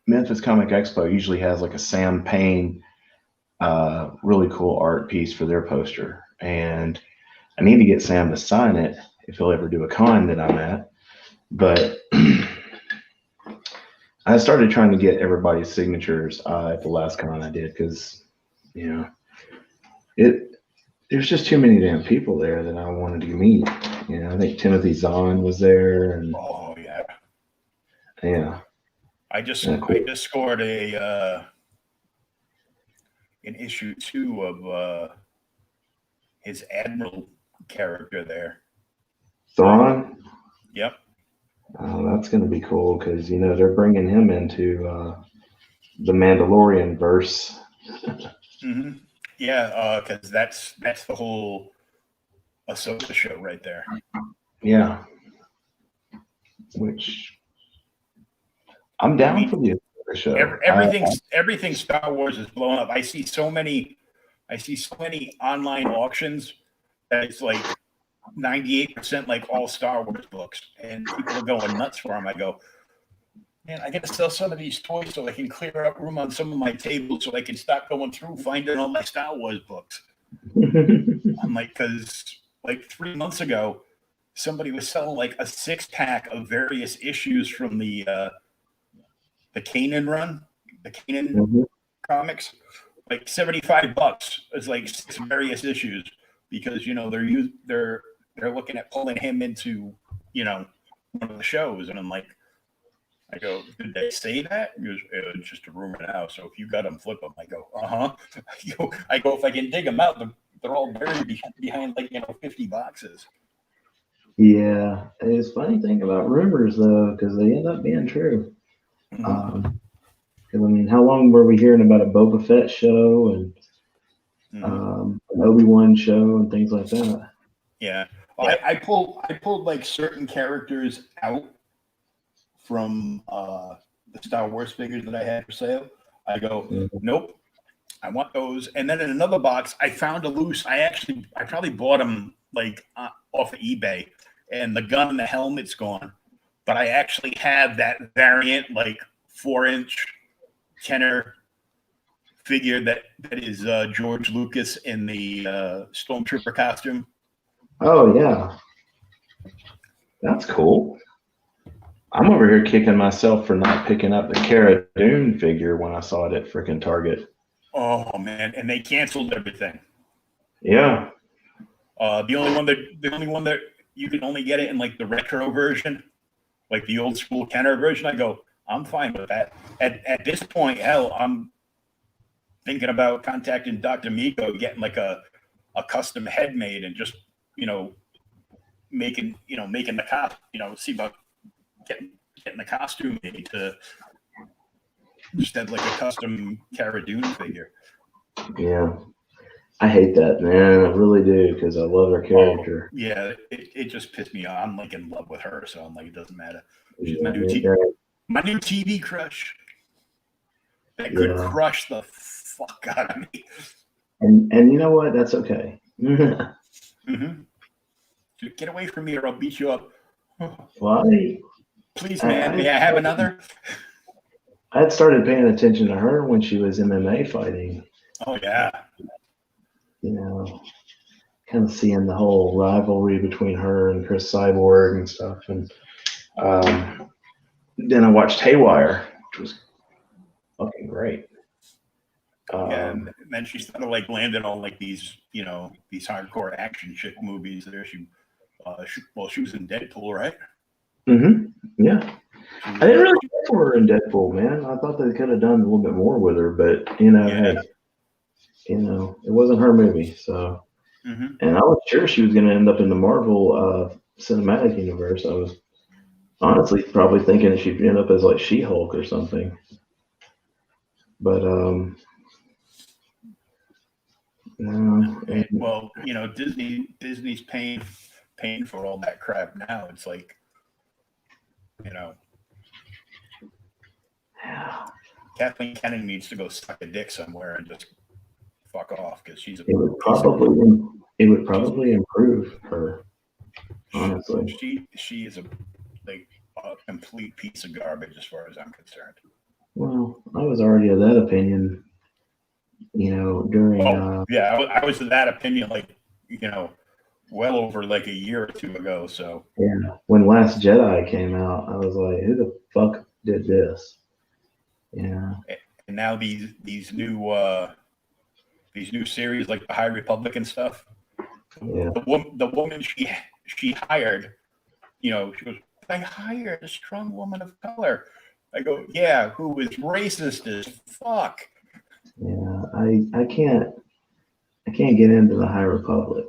Memphis Comic Expo usually has like a Sam Payne really cool art piece for their poster. And I need to get Sam to sign it if he'll ever do a con that I'm at. But I started trying to get everybody's signatures at the last con I did because, there's just too many damn people there that I wanted to meet. I think Timothy Zahn was there, and oh yeah, yeah. I just scored an issue 2 of his Admiral character there. Thrawn. Yep. Oh, that's going to be cool because they're bringing him into the Mandalorian verse. Mm-hmm. Yeah, because that's the whole Ahsoka show right there. Yeah. Which I'm down for the Ahsoka show. Everything Star Wars is blowing up. I see so many online auctions that it's like 98% like all Star Wars books, and people are going nuts for them. I go, man, I got to sell some of these toys so I can clear up room on some of my tables so I can stop going through finding all my Star Wars books. I'm like, because like 3 months ago, somebody was selling like a 6-pack of various issues from the Kanan run, the Kanan comics, like $75. It's like 6 various issues because they're looking at pulling him into one of the shows, and I'm like, I go, did they say that? He goes, it's just a rumor now. So if you got them, flip them. I go, I go, if I can dig them out, they're all buried behind like 50 boxes. Yeah, it's a funny thing about rumors though, because they end up being true. Mm-hmm. How long were we hearing about a Boba Fett show and an Obi-Wan show and things like that? Yeah, I pulled like certain characters out from the Star Wars figures that I had for sale. I go, nope, I want those. And then in another box, I found a loose. I probably bought them like off of eBay, and the gun and the helmet's gone. But I actually have that variant, like 4-inch Kenner figure that is George Lucas in the Stormtrooper costume. Oh yeah, that's cool. I'm over here kicking myself for not picking up the Cara Dune figure when I saw it at freaking Target. Oh man, and they canceled everything. Yeah. The only one that you can only get it in like the retro version, like the old school Kenner version. I go, I'm fine with that. At this point, hell, I'm thinking about contacting Dr. Miko, getting like a custom head made, and just making the costume, see about getting the costume made to just have like a custom Cara Dune figure. Yeah. I hate that, man. I really do, because I love her character. Oh, yeah, it just pissed me off. I'm like in love with her, so I'm like, it doesn't matter. She's Yeah, my new TV crush. That could crush the fuck out of me. And you know what? That's okay. Mm-hmm. Get away from me, or I'll beat you up. Why? Please, man. May I have another? I had started paying attention to her when she was MMA fighting. Oh yeah. Kind of seeing the whole rivalry between her and Chris Cyborg and stuff. And then I watched Haywire, which was fucking great. And then she started like landing on like these hardcore action chick movies. There, she was in Deadpool, right? Mm-hmm. Yeah. I didn't really care for her in Deadpool, man. I thought they could have done a little bit more with her, but hey, it wasn't her movie, so. Mm-hmm. And I was sure she was going to end up in the Marvel cinematic universe. I was honestly probably thinking she'd end up as like She-Hulk or something. But no. Well, Disney's paying for all that crap now. It's like, Kathleen Kennedy needs to go suck a dick somewhere and just fuck off, because she's it would probably improve her, honestly. She is a complete piece of garbage as far as I'm concerned. Well, I was already of that opinion, during. I was of that opinion, well over like a year or two ago. So yeah, when Last Jedi came out, I was like, who the fuck did this? Yeah. And now these new series, like the High Republic and stuff. Yeah. The woman she hired, she goes, I hired a strong woman of color. I go, yeah, who is racist as fuck. Yeah, I can't get into the High Republic.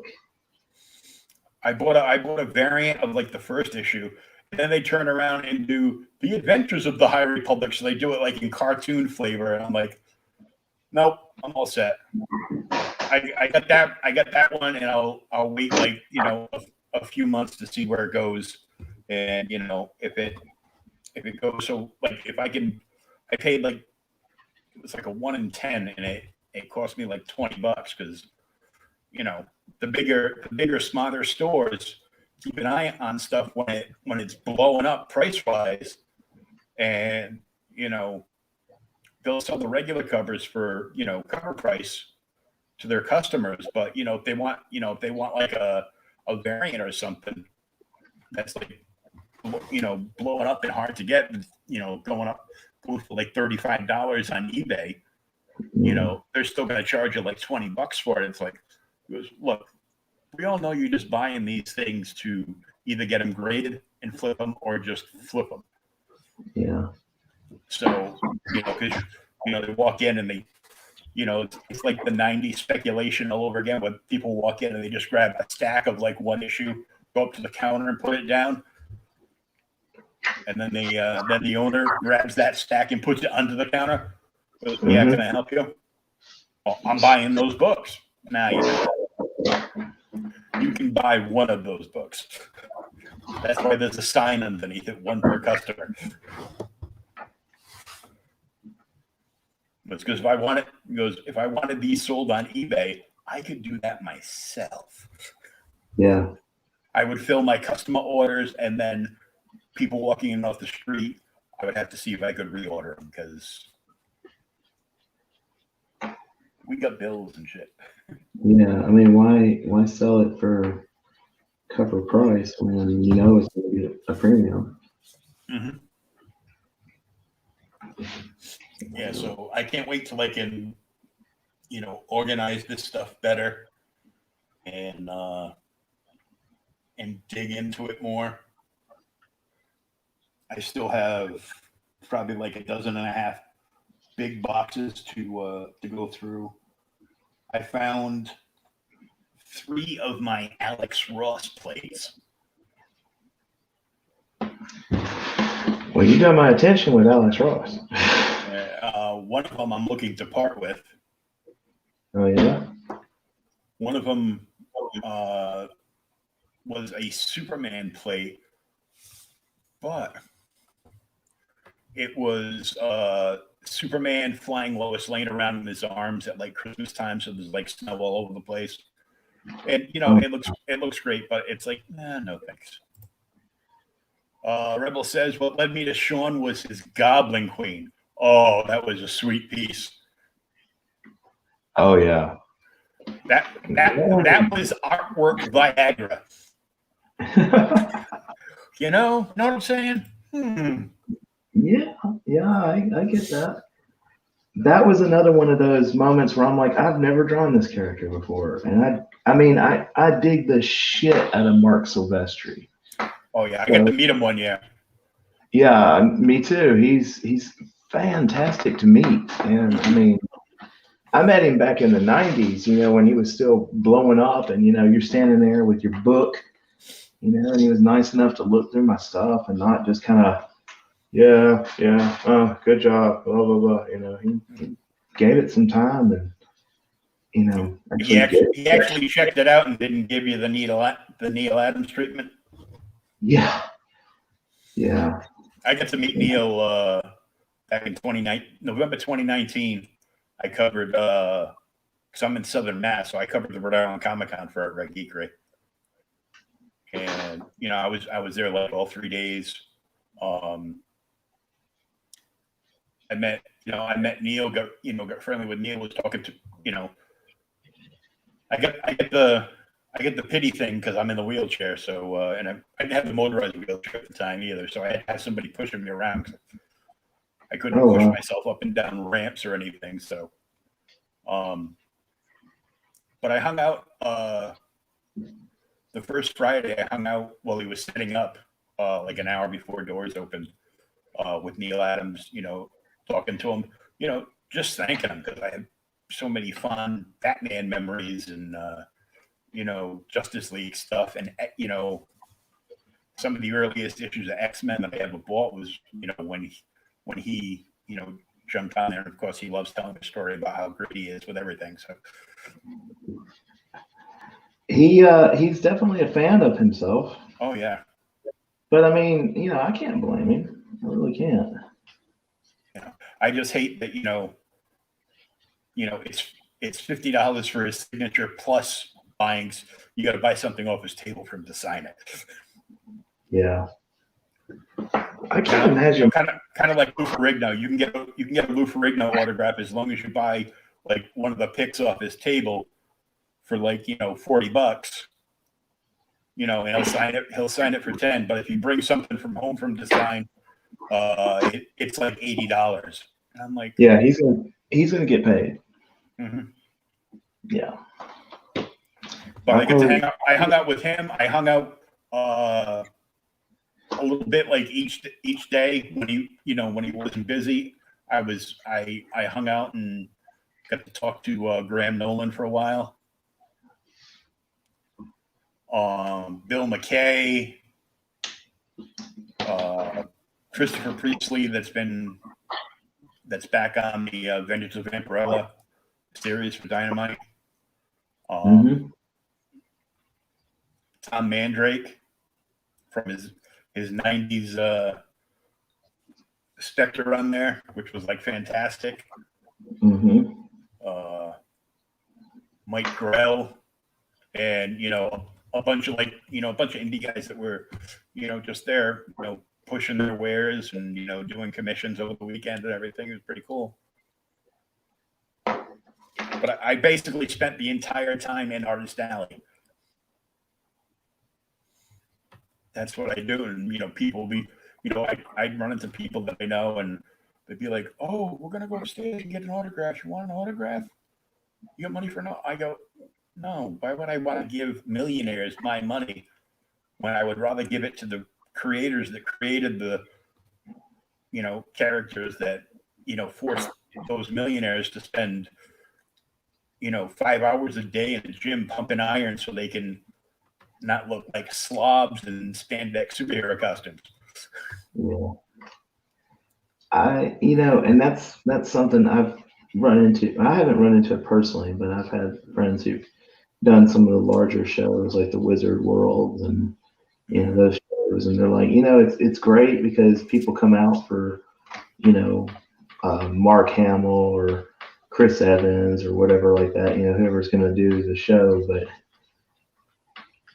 I bought a variant of like the first issue, and then they turn around and do the Adventures of the High Republic. So they do it like in cartoon flavor, and I'm like, nope, I'm all set. I got that one, and I'll wait like a few months to see where it goes, and if it goes. So like if I paid like, it was like a 1 in 10, and it cost me like $20 because the bigger smarter stores keep an eye on stuff when it's blowing up price wise, and they'll sell the regular covers for cover price to their customers, but if they want like a variant or something that's like blowing up and hard to get, going for like $35 on eBay, they're still going to charge you like $20 for it. It's like, look, we all know you're just buying these things to either get them graded and flip them or just flip them. Yeah. So, because they walk in and they, it's like the 90s speculation all over again, when people walk in and they just grab a stack of like one issue, go up to the counter and put it down. And then the owner grabs that stack and puts it under the counter. Goes, yeah, can I help you? Oh, I'm buying those books. Now you can buy one of those books. That's why there's a sign underneath it, one per customer. It's because if I want it, he goes, if I wanted these sold on eBay, I could do that myself. Yeah. I would fill my customer orders, and then people walking in off the street, I would have to see if I could reorder them because we got bills and shit. Yeah. I mean, why sell it for cover price when you know it's going to be a premium? Mm-hmm. Yeah, so I can't wait till I can, organize this stuff better and dig into it more. I still have probably like a dozen and a half big boxes to go through. I found 3 of my Alex Ross plays. Well, you got my attention with Alex Ross. One of them I'm looking to part with. Oh yeah. One of them was a Superman plate, but it was Superman flying Lois Lane around in his arms at like Christmas time, so there's like snow all over the place. And it looks great, but it's like, no thanks. Rebel says what led me to Shawn was his Goblin Queen. Oh, that was a sweet piece. Oh yeah. That was artwork Viagra. Know what I'm saying? Yeah, I get that. That was another one of those moments where I'm like, I've never drawn this character before, and I dig the shit out of Mark Silvestri. Oh yeah, I got to meet him one year. Yeah, me too. He's fantastic to meet, and I mean, I met him back in the '90s. When he was still blowing up, and you're standing there with your book, and he was nice enough to look through my stuff and not just kind of, yeah, good job, blah blah blah. He gave it some time, and he actually checked it out and didn't give you the Neil Adams treatment. Yeah. I got to meet Neil back in November 2019. I covered because I'm in Southern Mass, so I covered the Rhode Island Comic Con for Red Geekery. And I was there like all 3 days. I met Neil, got friendly with Neil, was talking to, I get the pity thing because I'm in the wheelchair. So, and I didn't have the motorized wheelchair at the time either. So I had to have somebody pushing me around. I couldn't push myself up and down ramps or anything. So, but I hung out, the first Friday I hung out while he was setting up, like an hour before doors opened, with Neil Adams, talking to him, just thanking him because I had so many fun Batman memories and, Justice League stuff. And, some of the earliest issues of X-Men that I ever bought was, when he, jumped on there. And of course, he loves telling a story about how great he is with everything. So he's definitely a fan of himself. Oh yeah. But I mean, I can't blame him. I really can't. I just hate that, it's $50 for his signature plus buying. You got to buy something off his table for him to sign it. Yeah. I can't imagine. Kind of like Lou Ferrigno. You can get a Lou Ferrigno autograph as long as you buy like one of the picks off his table for like $40. And he'll sign it for 10. But if you bring something from home from design, it's like $80. And I'm like, yeah, he's gonna get paid. Mm-hmm. Yeah. But I get to hang out. I hung out with him. I hung out a little bit like each day when he wasn't busy. I hung out and got to talk to Graham Nolan for a while. Bill McKay, Christopher Priestley, that's back on the Vengeance of Vampirella series for Dynamite. Tom Mandrake from his 90s Spectre run there, which was like fantastic. Mm-hmm. Mike Grell, and a bunch of indie guys that were just there, pushing their wares and doing commissions over the weekend and everything. It was pretty cool. But I basically spent the entire time in Artist Alley. That's what I do, and people be, I'd run into people that I know, and they'd be like, "Oh, we're gonna go upstairs and get an autograph. You want an autograph? You got money for no?" I go, "No. Why would I want to give millionaires my money when I would rather give it to the creators that created the, characters that, forced those millionaires to spend, 5 hours a day in the gym pumping iron so they can not look like slobs in spandex superhero costumes." Yeah. And that's something I've run into. I haven't run into it personally, but I've had friends who've done some of the larger shows like the Wizard World and those shows, and they're like, it's great because people come out for Mark Hamill or Chris Evans or whatever like that, whoever's going to do the show, but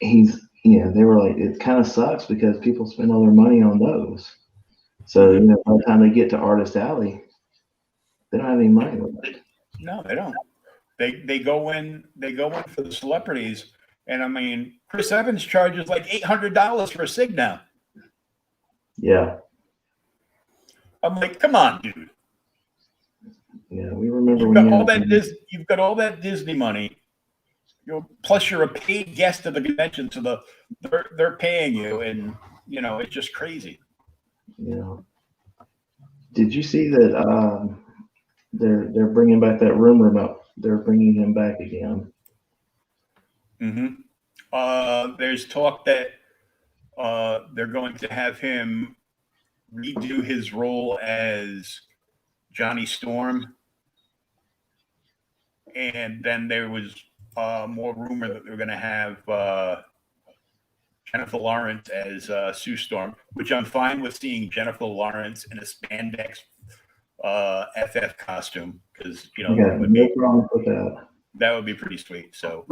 they were like, it kind of sucks because people spend all their money on those. So, by the time they get to Artist Alley, they don't have any money left. No, they don't. They go in for the celebrities, and I mean, Chris Evans charges like $800 for a sig now. Yeah. I'm like, come on, dude. Yeah, we remember you've got all that Disney money. Plus you're a paid guest of the convention, so they're paying you, and it's just crazy. Yeah. Did you see that they're bringing back that rumor about they're bringing him back again? Mm-hmm. There's talk that they're going to have him redo his role as Johnny Storm, and then there was more rumor that they're going to have Jennifer Lawrence as Sue Storm, which I'm fine with seeing Jennifer Lawrence in a spandex FF costume, because that would be pretty sweet. So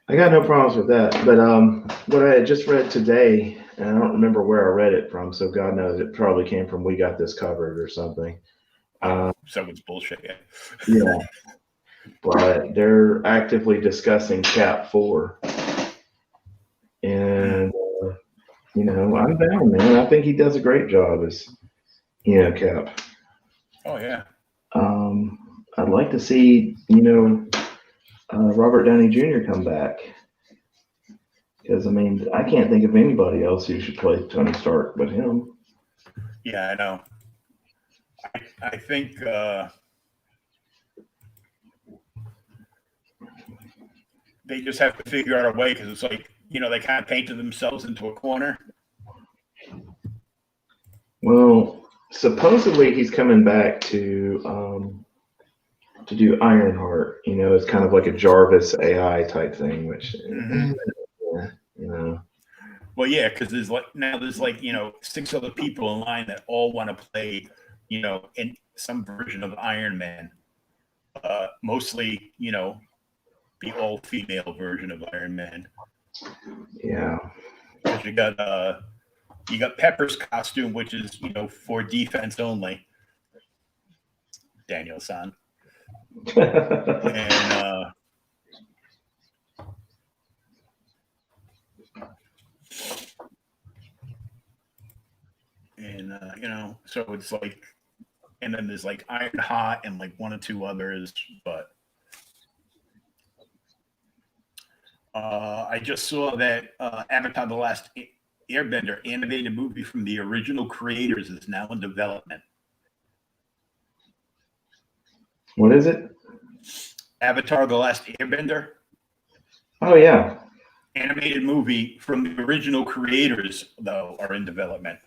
I got no problems with that. But what I had just read today, and I don't remember where I read it from, so God knows it probably came from We Got This Covered or something. Someone's bullshit. Yeah. But they're actively discussing Cap 4. And, I'm down, man. I think he does a great job as, Cap. Oh, yeah. I'd like to see, Robert Downey Jr. come back. Because, I can't think of anybody else who should play Tony Stark but him. Yeah, I know. I think they just have to figure out a way, because it's like, they kind of painted themselves into a corner. Well, supposedly he's coming back to do Ironheart. It's kind of like a Jarvis AI type thing, which, Well, yeah, because there's 6 other people in line that all want to play, in some version of Iron Man. Mostly, the all-female version of Iron Man. Yeah. Because you got Pepper's costume, which is for defense only. Daniel-san. And so it's like, and then there's like Ironheart and like 1 or 2 others, but I just saw that Avatar: The Last Airbender animated movie from the original creators is now in development. What is it? Avatar: The Last Airbender. Oh, yeah. Animated movie from the original creators, though, are in development.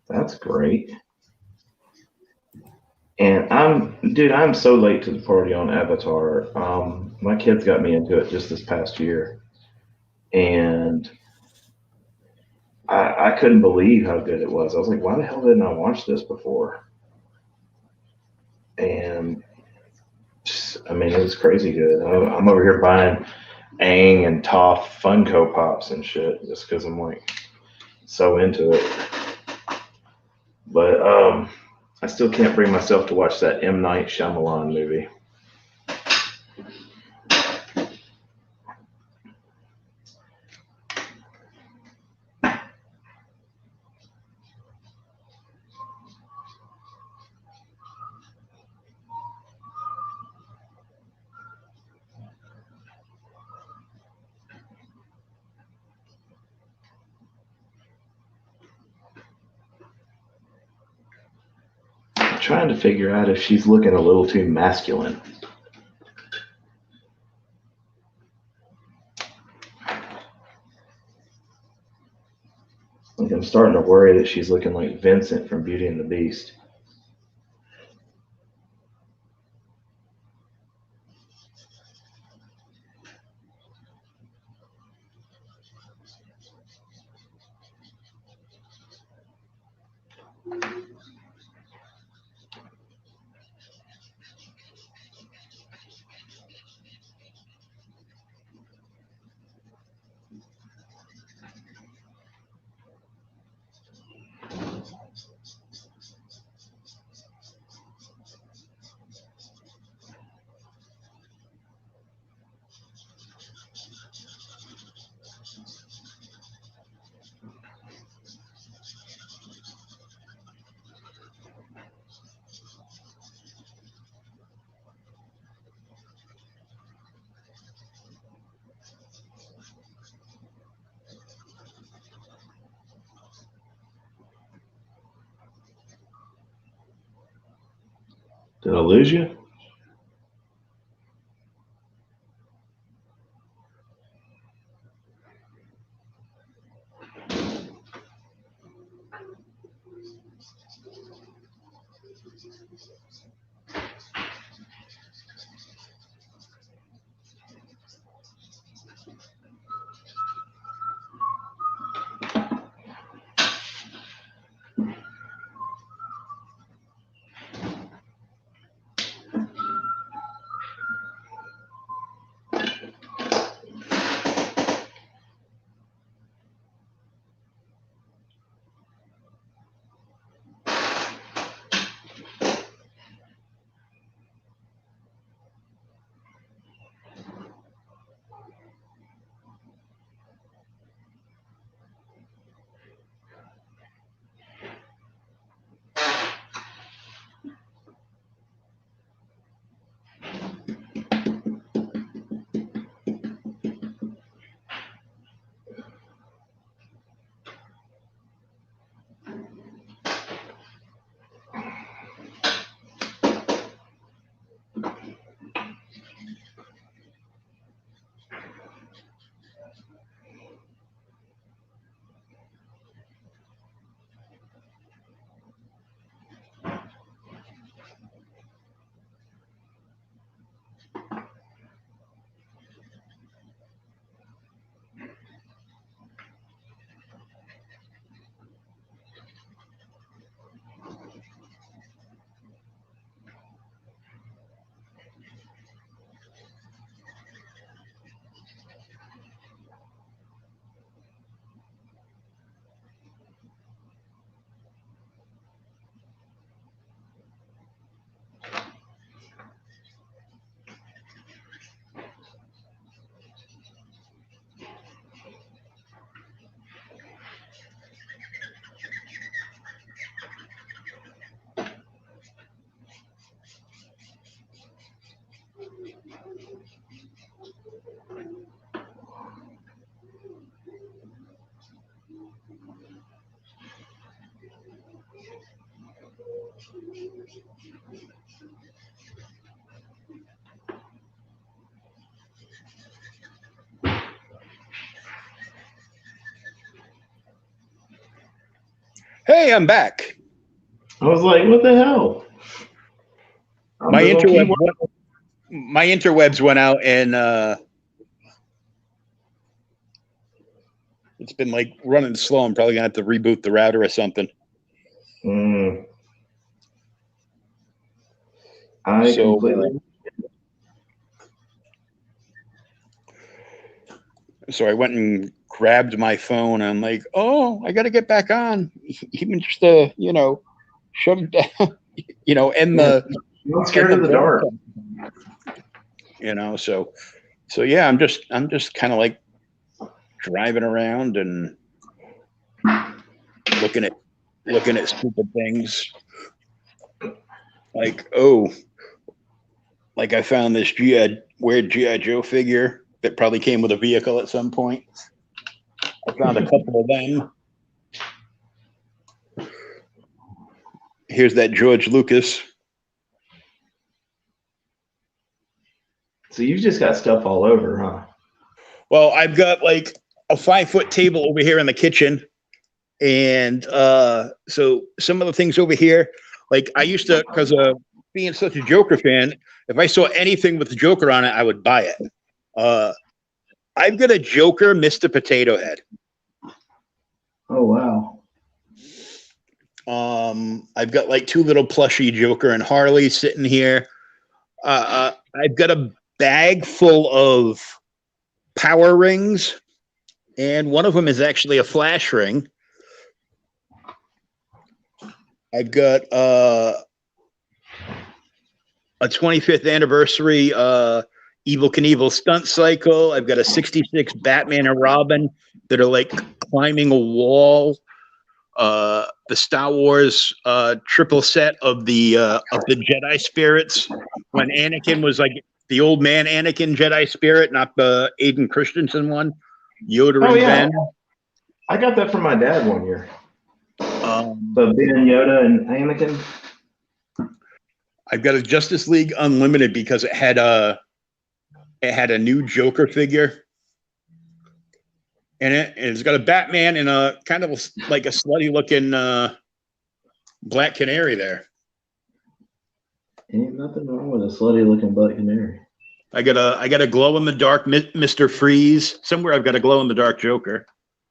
That's great. And I'm so late to the party on Avatar. My kids got me into it just this past year, and I couldn't believe how good it was. I was like, why the hell didn't I watch this before? and I mean, it was crazy good. I'm over here buying Aang and Toph Funko Pops and shit just because I'm like so into it. But I still can't bring myself to watch that M. Night Shyamalan movie. I'm trying to figure out if she's looking a little too masculine. Like I'm starting to worry that she's looking like Vincent from Beauty and the Beast. Did I lose you? Hey, I'm back. I was like, what the hell? My interwebs went out, and it's been like running slow. I'm probably gonna have to reboot the router or something. I completely. So I went and grabbed my phone. And I'm like, oh, I got to get back on. Even just to, shut it down, and I'm scared of the dark. So yeah, I'm just kind of like driving around and looking at stupid things. Like, I found this weird G.I. Joe figure that probably came with a vehicle at some point. I found a couple of them. Here's that George Lucas. So you've just got stuff all over, huh? Well, I've got like a 5-foot table over here in the kitchen. And so some of the things over here, like I used to, because of being such a Joker fan, if I saw anything with the Joker on it, I would buy it. I've got a Joker Mr. Potato Head. Oh, wow. I've got like 2 little plushy Joker and Harley sitting here. I've got a bag full of power rings, and one of them is actually a flash ring. I've got a 25th anniversary Evel Knievel stunt cycle. I've got a 66 Batman and Robin that are like climbing a wall. The Star Wars triple set of the Jedi spirits when Anakin was like the old man Anakin Jedi spirit, not the Aiden Christensen one. Yoda and Ben. I got that from my dad one year. The Ben, Yoda, and Anakin. I've got a Justice League Unlimited because it had a new Joker figure in it. And it's got a Batman and a kind of like a slutty looking Black Canary there. Ain't nothing wrong with a slutty looking Black Canary. I got a glow in the dark Mr. Freeze. Somewhere I've got a glow in the dark Joker.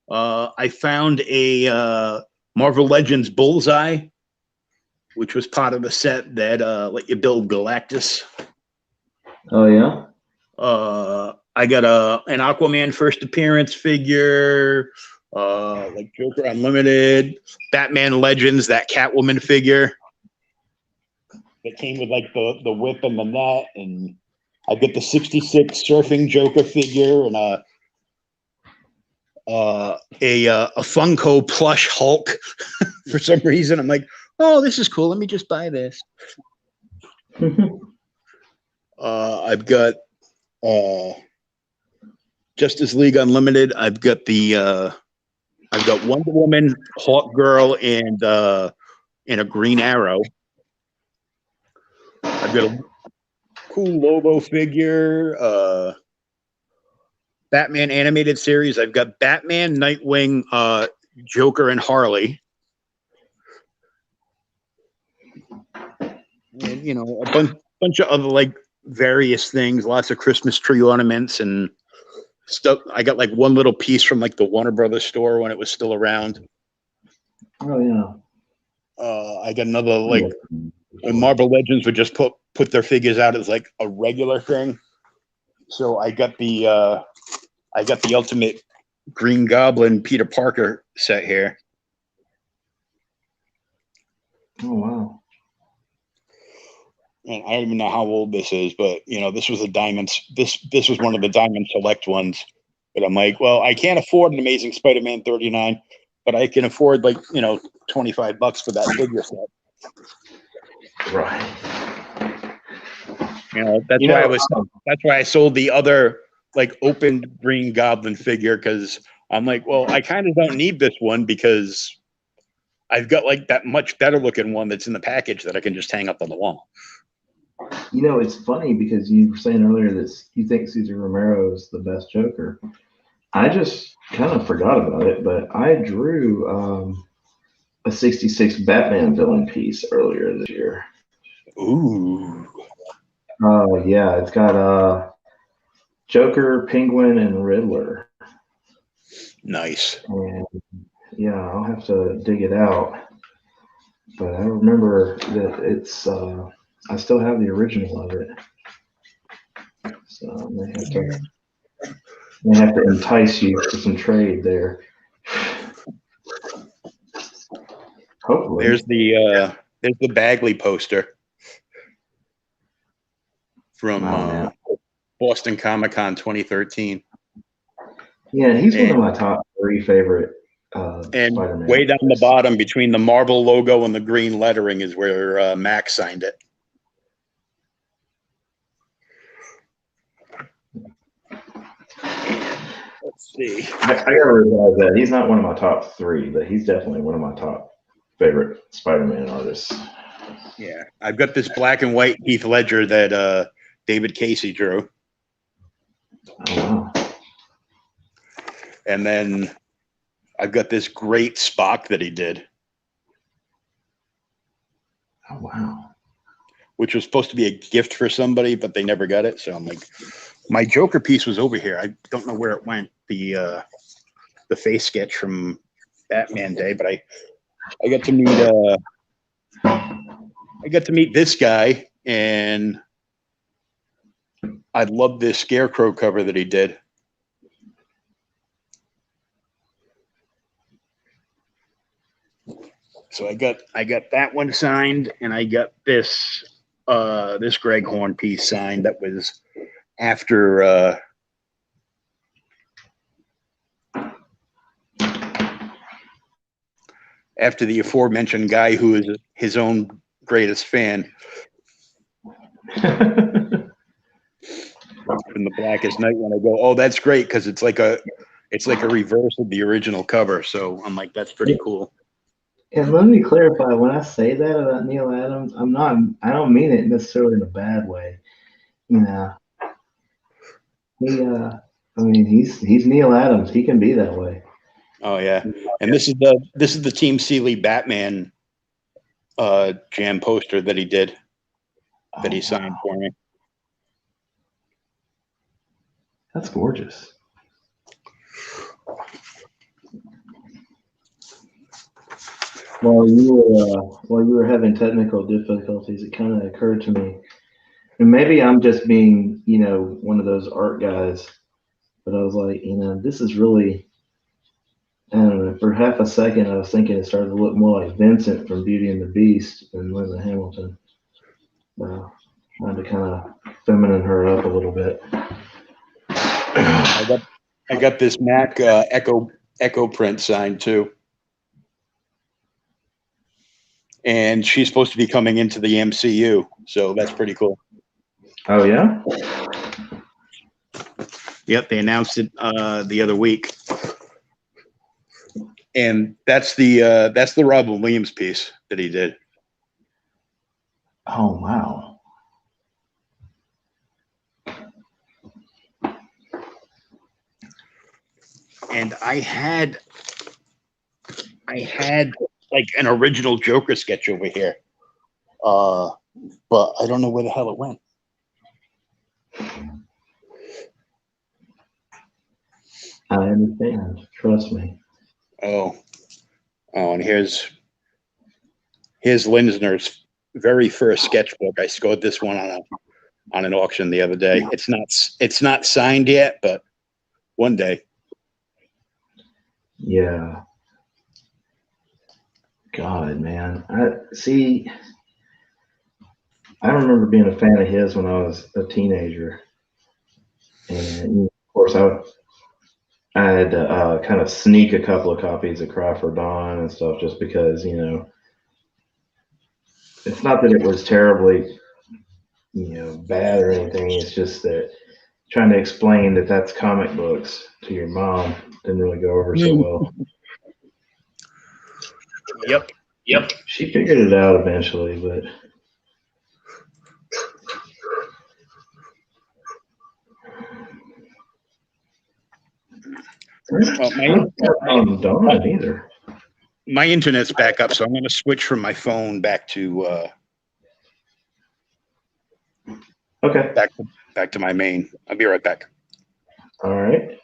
I found a Marvel Legends Bullseye, which was part of the set that let you build Galactus. Oh yeah. I got an Aquaman first appearance figure, like Joker Unlimited, Batman Legends, that Catwoman figure that came with like the whip and the net, and I get the 66 surfing Joker figure and a Funko plush Hulk. For some reason, I'm like, oh, this is cool. Let me just buy this. I've got Justice League Unlimited. I've got Wonder Woman, Hawk Girl, and a Green Arrow. I've got a cool Lobo figure. Batman animated series. I've got Batman, Nightwing, Joker, and Harley. And a bunch of other like various things, lots of Christmas tree ornaments and stuff. I got like one little piece from like the Warner Brothers store when it was still around. Oh yeah. I got another like when Marvel Legends would just put their figures out as like a regular thing. So I got the Ultimate Green Goblin Peter Parker set here. Oh wow. And I don't even know how old this is, but this was this was one of the Diamond Select ones. But I'm like, well, I can't afford an Amazing Spider-Man 39, but I can afford like $25 for that figure set. Right. That's why I sold the other like open Green Goblin figure, because I'm like, well, I kind of don't need this one because I've got like that much better looking one that's in the package that I can just hang up on the wall. It's funny because you were saying earlier that you think Cesar Romero is the best Joker. I just kind of forgot about it, but I drew a 66 Batman villain piece earlier this year. Ooh. Yeah, it's got Joker, Penguin, and Riddler. Nice. And yeah, I'll have to dig it out. But I remember that it's I still have the original of it. So they have to entice you for some trade there. Hopefully. There's the Bagley poster from Boston Comic-Con 2013. Yeah, he's one of my top 3 favorite and Spider-Man. Way down the bottom between the Marvel logo and the green lettering is where Max signed it. Let's see. I gotta realize that he's not one of my top 3, but he's definitely one of my top favorite Spider-Man artists. Yeah, I've got this black and white Heath Ledger that David Casey drew. Oh, wow. And then I've got this great Spock that he did. Oh, wow. Which was supposed to be a gift for somebody, but they never got it. So I'm like, my Joker piece was over here. I don't know where it went. The face sketch from Batman Day, but I got to meet this guy, and I love this Scarecrow cover that he did. So I got that one signed, and I got this this Greg Horn piece signed that was after after the aforementioned guy who is his own greatest fan. In the Blackest Night, when I go, oh, that's great, because it's like a reverse of the original cover. So I'm like, that's pretty cool. And let me clarify, when I say that about Neil Adams, I don't mean it necessarily in a bad way. You know, he's Neil Adams. He can be that way. Oh yeah, and this is the Team Seeley Batman jam poster that he did, that he signed for me. That's gorgeous. While you were having technical difficulties, it kind of occurred to me, and maybe I'm just being, one of those art guys, but I was like, this is really, I don't know, for half a second I was thinking it started to look more like Vincent from Beauty and the Beast than Linda Hamilton. Trying to kind of feminine her up a little bit. I got this Mac Echo print signed too. And she's supposed to be coming into the MCU, so that's pretty cool. Oh yeah? Yep, they announced it the other week, and that's the Robin Williams piece that he did. Oh wow! And I had like an original Joker sketch over here, but I don't know where the hell it went. I understand. Trust me. Oh, and here's Linsner's very first sketchbook. I scored this one on an auction the other day. It's not signed yet, but one day. Yeah. God, man. I remember being a fan of his when I was a teenager, and of course I had to kind of sneak a couple of copies of Cry for Dawn and stuff, just because it's not that it was terribly bad or anything. It's just that trying to explain that that's comic books to your mom didn't really go over so well. Yep. She figured it out eventually, but don't either. My internet's back up, so I'm going to switch from my phone back to Okay. back to my main. I'll be right back. All right.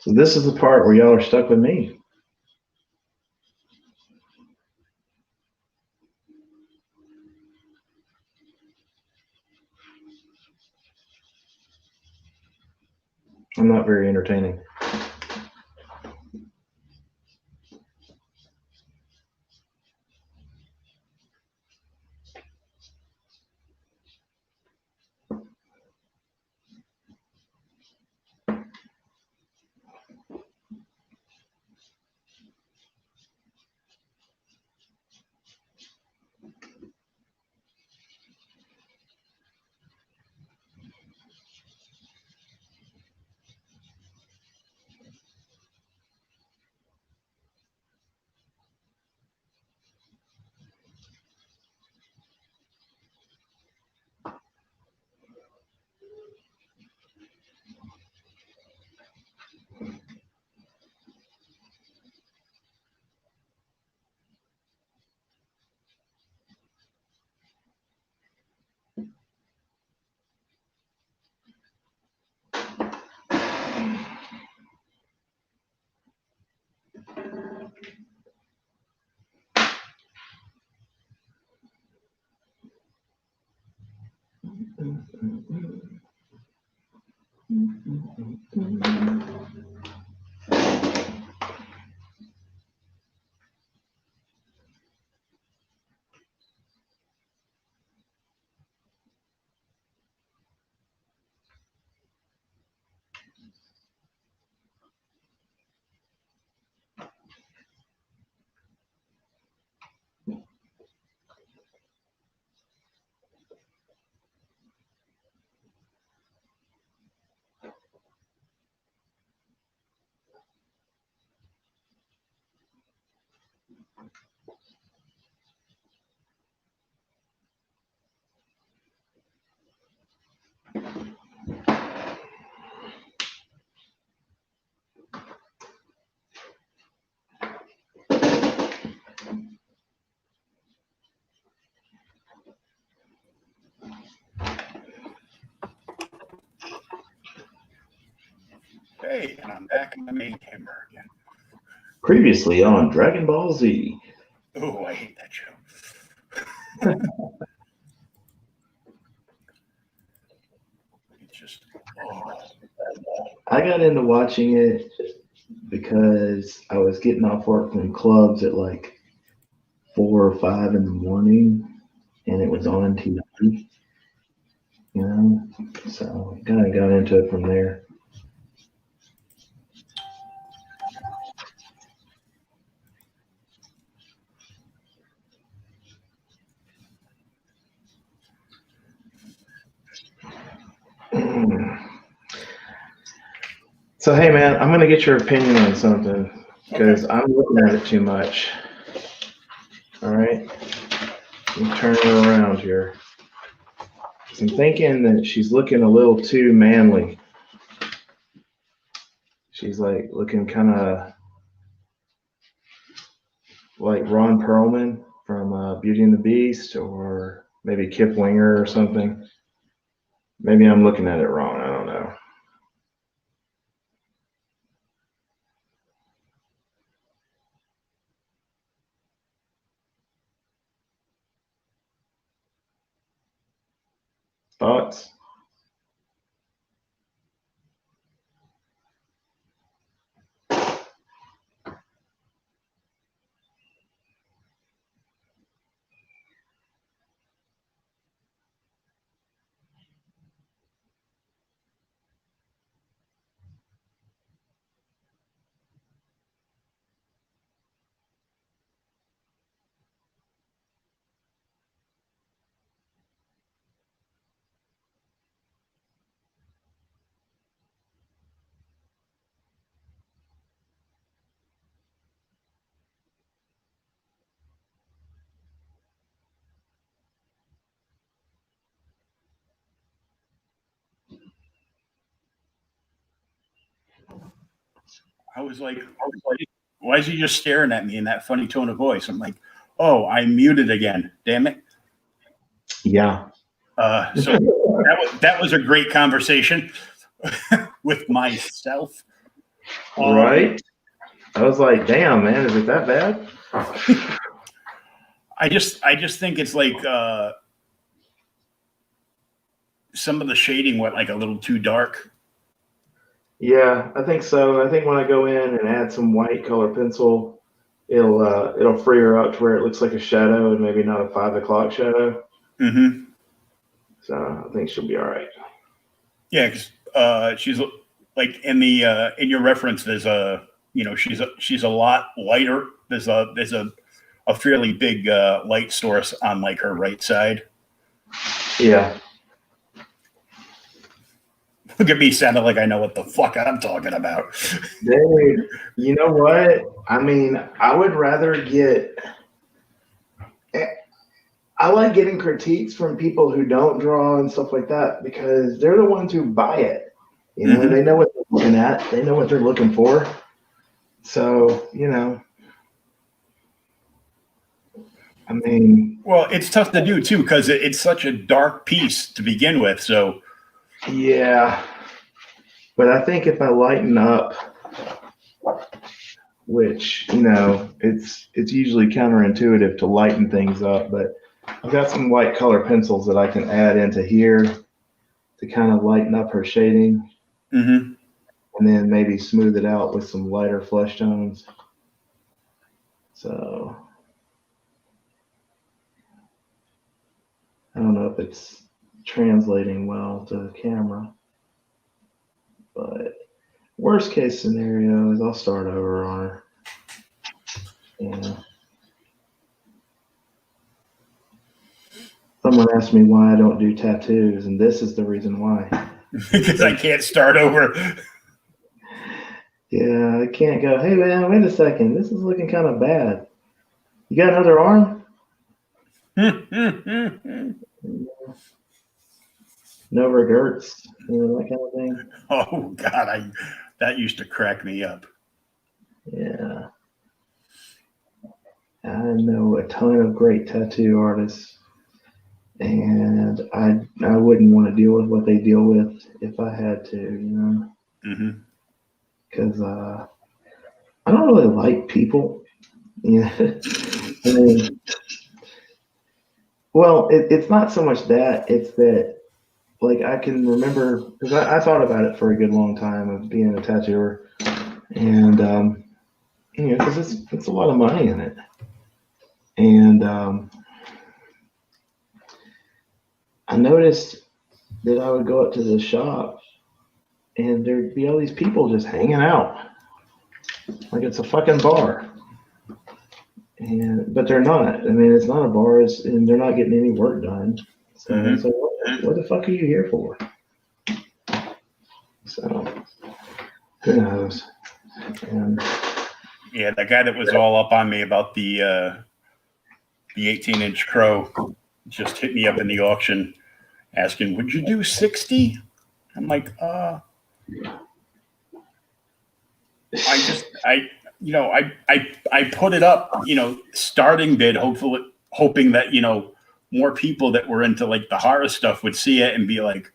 So this is the part where y'all are stuck with me. I'm not very entertaining. Hey, and I'm back in the main camera again. Previously on Dragon Ball Z. Oh, I hate that show. It's just, I got into watching it because I was getting off work from clubs at like 4 or 5 in the morning, and it was on TV, you know. So kind of got into it from there. So hey man, I'm gonna get your opinion on something because I'm looking at it too much. All right, I'm turning her around here. I'm thinking that she's looking a little too manly. She's like looking kind of like Ron Perlman from Beauty and the Beast, or maybe Kip Winger or something. Maybe I'm looking at it wrong. I don't know. Thoughts? I was like, why is he just staring at me in that funny tone of voice? I'm like, oh, I'm muted again. Damn it. Yeah. So that was a great conversation with myself. Right? I was like, damn, man, is it that bad? I just think it's like some of the shading went like a little too dark. Yeah, I think so. I think when I go in and add some white color pencil, it'll free her up to where it looks like a shadow and maybe not a 5 o'clock shadow. Mm-hmm. So I think she'll be all right. Yeah, because she's like in your reference. There's a she's a lot lighter. There's a fairly big light source on like her right side. Yeah. Look at me sounding like I know what the fuck I'm talking about. Dude, you know what? I mean, I would rather get. I like getting critiques from people who don't draw and stuff like that because they're the ones who buy it. You know, they know what they're looking at. They know what they're looking for. So, I mean. Well, it's tough to do too because it's such a dark piece to begin with. So. Yeah. But I think if I lighten up, which, it's usually counterintuitive to lighten things up, but I've got some white color pencils that I can add into here to kind of lighten up her shading. Mm-hmm. And then maybe smooth it out with some lighter flesh tones. So I don't know if it's translating well to the camera, but worst case scenario is I'll start over on her. Yeah. Someone asked me why I don't do tattoos, and this is the reason why. Because I can't start over. Yeah, I can't go, hey man, wait a second, this is looking kind of bad. You got another arm? No regrets, that kind of thing. Oh God, that used to crack me up. Yeah. I know a ton of great tattoo artists, and I wouldn't want to deal with what they deal with if I had to, Mm-hmm. Because I don't really like people. Yeah. I mean, well, it's not so much that, it's that, like, I can remember, because I thought about it for a good long time of being a tattooer, and, because it's a lot of money in it. And I noticed that I would go up to the shop and there'd be all these people just hanging out like it's a fucking bar. But they're not. I mean, it's not a bar, and they're not getting any work done. So, what the fuck are you here for? So, who knows? And, yeah, the guy that was all up on me about the 18-inch crow just hit me up in the auction asking, would you do 60? I'm like, I put it up, starting bid, hoping that, more people that were into like the horror stuff would see it and be like,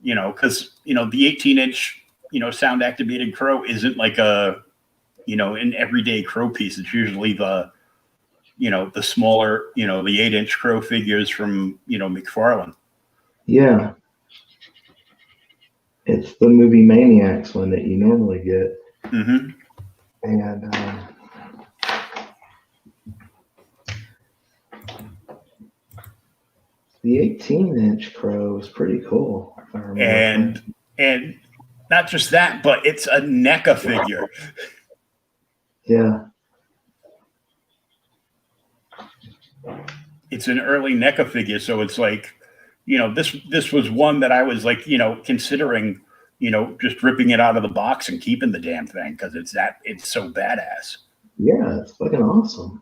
because, the 18-inch, sound activated crow isn't like an everyday crow piece. It's usually the smaller, the 8-inch crow figures from, McFarlane. Yeah. It's the movie Maniacs one that you normally get. Mm-hmm. And the 18-inch crow is pretty cool. If I remember. And not just that, but it's a NECA figure. Yeah. It's an early NECA figure, so it's like, this was one that I was like, considering, just ripping it out of the box and keeping the damn thing because it's so badass. Yeah, it's fucking awesome.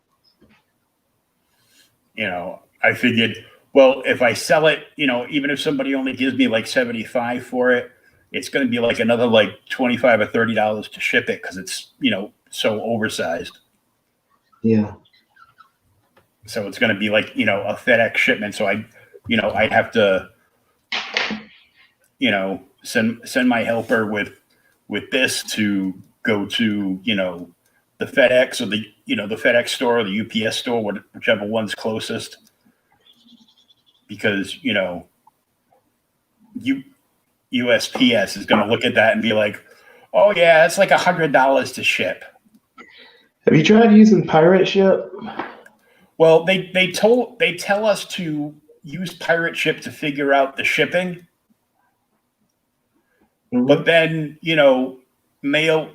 I figured, well, if I sell it, even if somebody only gives me like $75 for it, it's going to be like another like $25 or $30 to ship it because it's, so oversized. Yeah. So it's going to be like, a FedEx shipment. So I'd have to, send my helper with, with this to go to, the FedEx or the FedEx store or the UPS store, whichever one's closest. Because, USPS is going to look at that and be like, oh yeah, it's like $100 to ship. Have you tried using Pirate Ship? Well, they tell us to use Pirate Ship to figure out the shipping. Mm-hmm. But then, mail,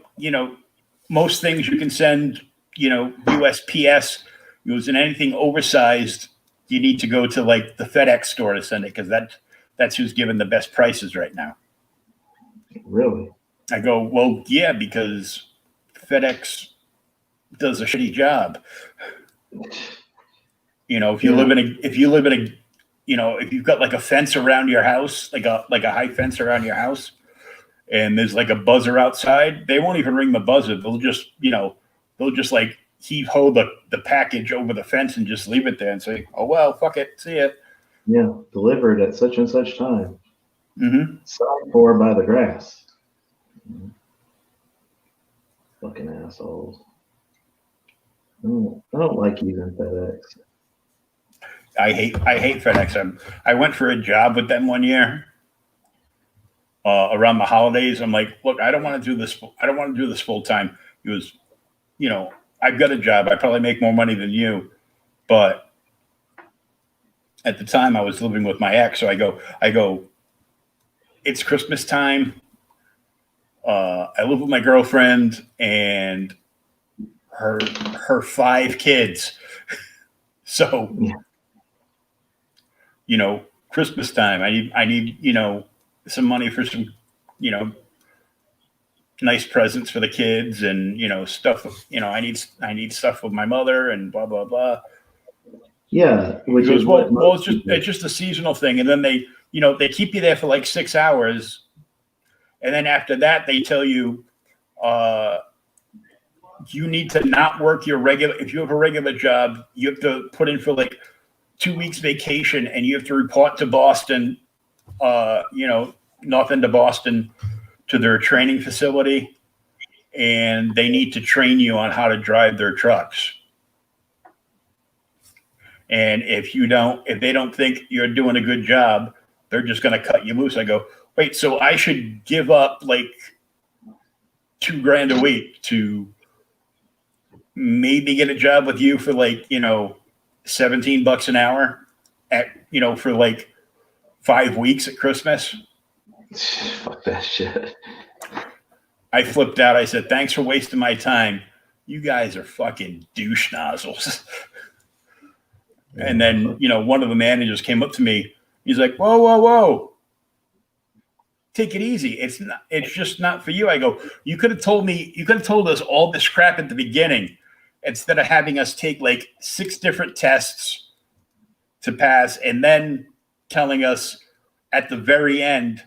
most things you can send, USPS, using anything oversized, you need to go to like the FedEx store to send it, because that's who's giving the best prices right now. Really? I go, well, yeah, because FedEx does a shitty job. If you live in a, if you've got like a fence around your house, like a high fence around your house, and there's like a buzzer outside, they won't even ring the buzzer. They'll just like heave-ho the package over the fence and just leave it there and say, oh, well, fuck it. See ya. Yeah. Delivered at such and such time. Mm-hmm. Signed for by the grass. Fucking assholes. I don't like using FedEx. I hate FedEx. I went for a job with them one year around the holidays. I'm like, look, I don't want to do this. I don't want to do this full time. It was, I've got a job. I probably make more money than you, but at the time I was living with my ex. So I go, it's Christmas time. I live with my girlfriend and her 5 kids. So, Christmas time, I need, some money for some, nice presents for the kids and, stuff, I need stuff with my mother and blah, blah, blah. Yeah. Which is well, it's just a seasonal thing. And then they keep you there for like 6 hours. And then after that, they tell you, you need to not work if you have a regular job, you have to put in for like 2 weeks vacation, and you have to report to Boston, north end of Boston, to their training facility, and they need to train you on how to drive their trucks. And if they don't think you're doing a good job, they're just going to cut you loose. I go, wait, so I should give up like $2,000 a week to maybe get a job with you for like, $17 an hour for like 5 weeks at Christmas? Fuck that shit. I flipped out. I said, thanks for wasting my time. You guys are fucking douche nozzles. And then, one of the managers came up to me. He's like, whoa, whoa, whoa. Take it easy. It's just not for you. I go, you could have told us all this crap at the beginning instead of having us take like 6 different tests to pass and then telling us at the very end,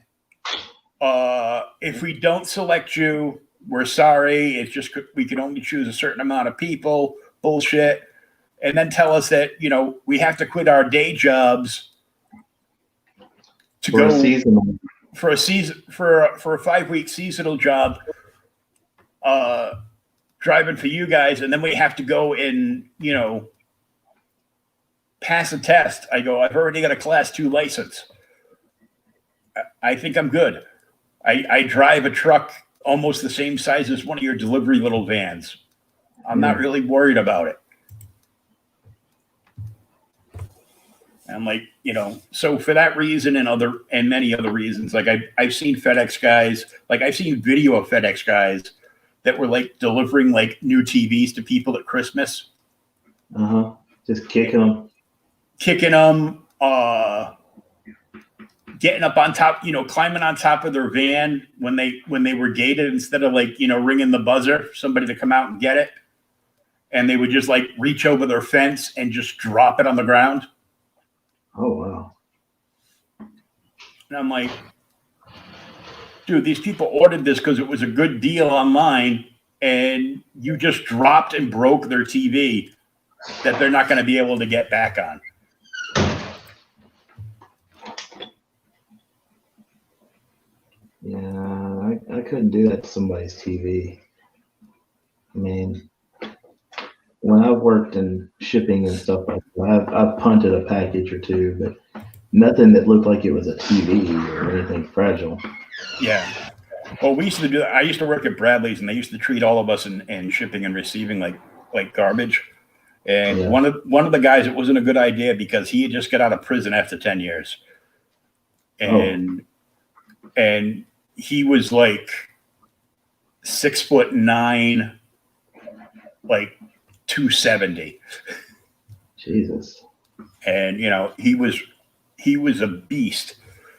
if we don't select you, we're sorry. It's just we can only choose a certain amount of people. Bullshit. And then tell us that, we have to quit our day jobs to for go a season. For a season, for a 5-week seasonal job, driving for you guys, and then we have to go and pass a test. I go, I've already got a Class 2 license. I think I'm good. I drive a truck almost the same size as one of your delivery little vans. I'm not really worried about it. I'm like, so for that reason and many other reasons, like I've seen FedEx guys, like I've seen video of FedEx guys that were like delivering like new TVs to people at Christmas. Just kicking them, getting up on top, climbing on top of their van when they were gated, instead of like, ringing the buzzer for somebody to come out and get it. And they would just like reach over their fence and just drop it on the ground. Oh, wow. And I'm like, dude, these people ordered this because it was a good deal online, and you just dropped and broke their TV that they're not going to be able to get back on. Yeah, I couldn't do that to somebody's TV. I mean, when I've worked in shipping and stuff like that, I've punted a package or two, but nothing that looked like it was a TV or anything fragile. Yeah. Well, we used to do that. I used to work at Bradley's, and they used to treat all of us in shipping and receiving like garbage. And Yeah. one of the guys, it wasn't a good idea because he had just got out of prison after 10 years. And he was like 6'9", like 270. Jesus. And he was a beast.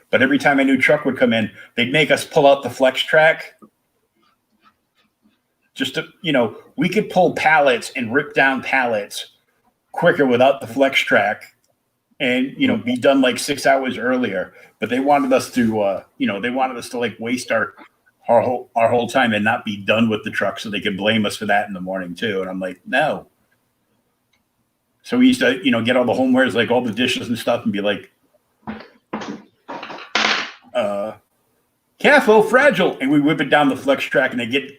But every time a new truck would come in, they'd make us pull out the flex track. Just to, we could pull pallets and rip down pallets quicker without the flex track and, be done like 6 hours earlier. But they wanted us to, like waste our whole time and not be done with the truck so they could blame us for that in the morning too. And I'm like, no. So we used to, get all the homewares, like all the dishes and stuff and be like, careful, fragile. And we whip it down the flex track and they get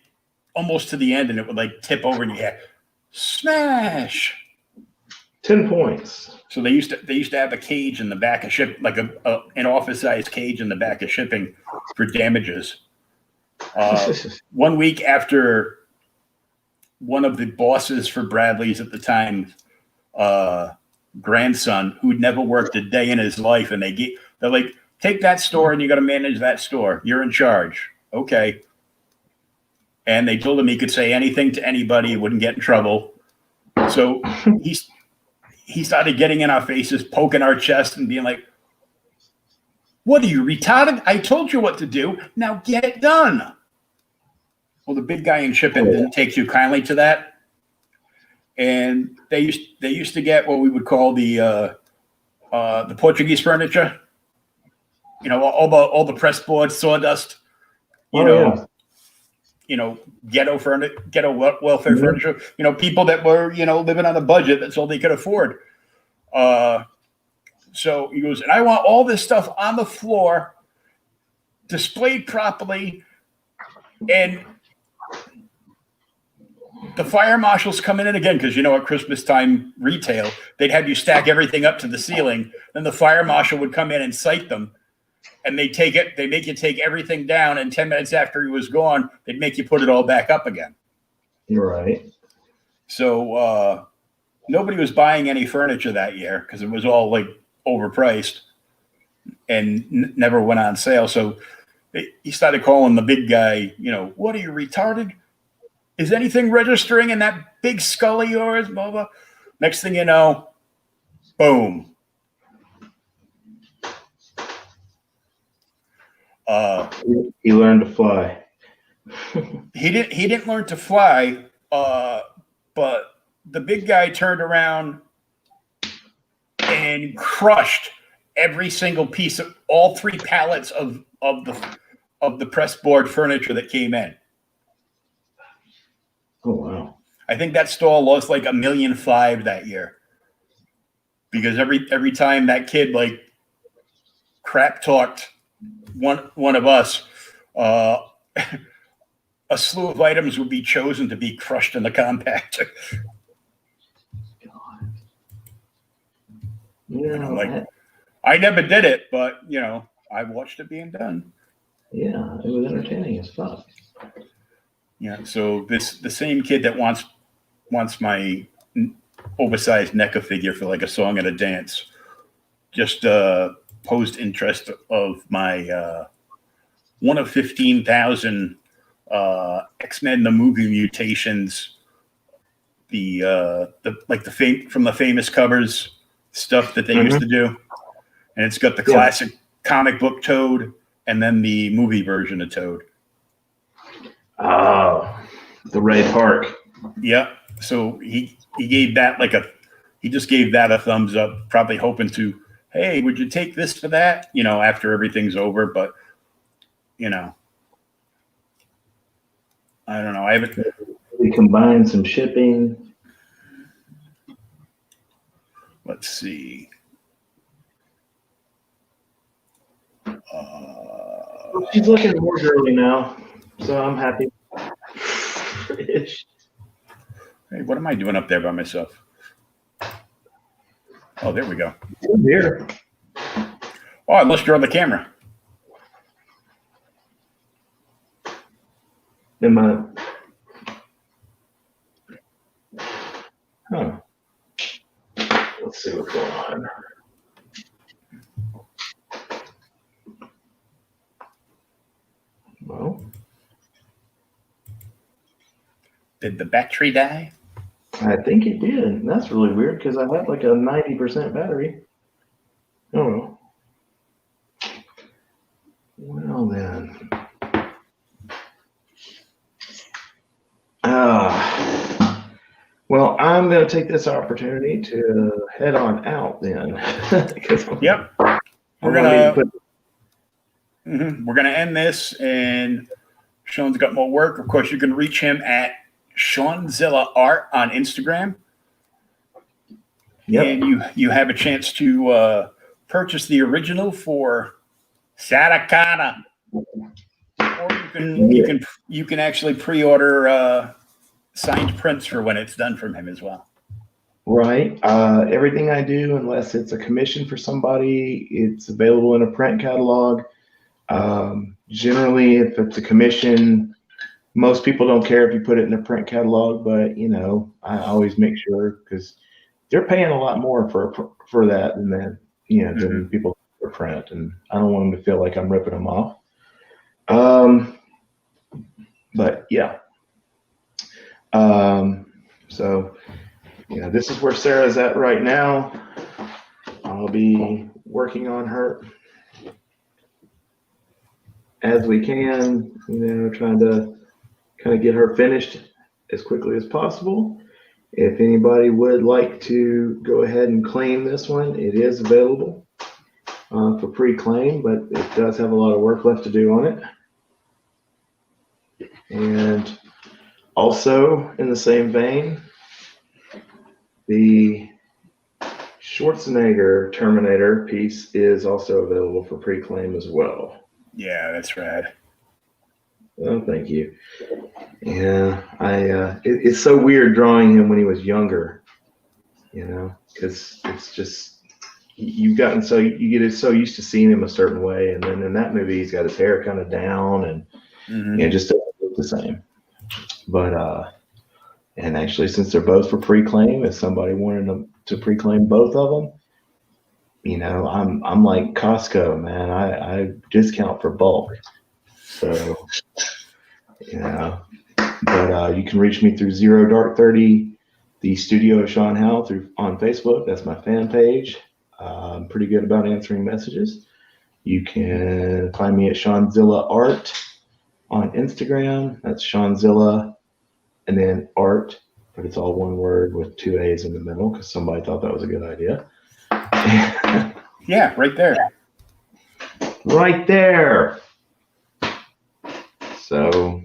almost to the end and it would like tip over and you had smash. 10 points. So they used to have a cage in the back of ship, like an office sized cage in the back of shipping for damages. 1 week after one of the bosses for Bradley's at the time, grandson, who'd never worked a day in his life, and they're like, take that store and you got to manage that store. You're in charge. Okay. And they told him he could say anything to anybody, he wouldn't get in trouble. So he started getting in our faces, poking our chest and being like, what are you, retarded? I told you what to do. Now get it done. Well, the big guy in shipping didn't take too kindly to that. And they used to get what we would call the Portuguese furniture. All the press board, sawdust, ghetto furniture, ghetto welfare furniture, people that were, living on a budget. That's all they could afford. So he goes, and I want all this stuff on the floor, displayed properly. And the fire marshals coming in again, because at Christmas time retail, they'd have you stack everything up to the ceiling. Then the fire marshal would come in and cite them. And they make you take everything down, and 10 minutes after he was gone, they'd make you put it all back up again. You're right. So nobody was buying any furniture that year because it was all like overpriced and never went on sale. So he started calling the big guy, what are you, retarded? Is anything registering in that big skull of yours? Blah, blah. Next thing you know, boom. He learned to fly. He didn't learn to fly, but the big guy turned around and crushed every single piece of all 3 pallets of the press board furniture that came in. Oh wow! I think that store lost like $1.5 million that year because every time that kid like crap talked one of us, a slew of items would be chosen to be crushed in the compactor. God. I never did it, but I watched it being done. Yeah, it was entertaining as fuck. Yeah, so the same kid that wants my oversized NECA figure for like a song and a dance just posed interest of my one of 15,000 X-Men the movie mutations, from the famous covers stuff that they used to do, and it's got the classic comic book Toad and then the movie version of Toad. Oh, the Ray Park. Yeah. So he gave that he just gave that a thumbs up, probably hoping to, hey, would you take this for that? After everything's over, but I don't know. I haven't. We combined some shipping. Let's see. She's looking more girly now. So I'm happy. Ish. Hey, what am I doing up there by myself? Oh, there we go. I'm here. Oh, I must draw the camera. Am I? Huh. Let's see what's going on. Well, Did the battery die? I think it did. That's really weird because I had like a 90% battery. Oh. Well then. Well, I'm going to take this opportunity to head on out then. Yep. We're gonna end this, and Sean's got more work. Of course, you can reach him at Shawn-Zilla Art on Instagram. Yep. And you have a chance to purchase the original for Satakana, or you can actually pre-order signed prints for when it's done from him as well. Right. Everything I do, unless it's a commission for somebody, it's available in a print catalog. Generally, if it's a commission, most people don't care if you put it in a print catalog, but I always make sure because they're paying a lot more for that than that, than people for print, and I don't want them to feel like I'm ripping them off. But yeah. So this is where Sarah's at right now. I'll be working on her as we can, trying to kind of get her finished as quickly as possible. If anybody would like to go ahead and claim this one, it is available for pre-claim, but it does have a lot of work left to do on it. And also, in the same vein, the Schwarzenegger Terminator piece is also available for pre-claim as well. Yeah, that's rad. Oh, thank you. Yeah, it's so weird drawing him when he was younger, because it's just you get so used to seeing him a certain way, and then in that movie he's got his hair kind of down and it just doesn't look the same. But and actually, since they're both for pre-claim, if somebody wanted them to pre-claim both of them, I'm like Costco, man. I discount for bulk. So, but you can reach me through ZeroDark30, the Studio of Sean Howe on Facebook. That's my fan page. I'm pretty good about answering messages. You can find me at Shawn-Zilla Art on Instagram. That's Shawn-Zilla and then art, but it's all one word with 2 A's in the middle because somebody thought that was a good idea. Yeah, right there. Right there. So,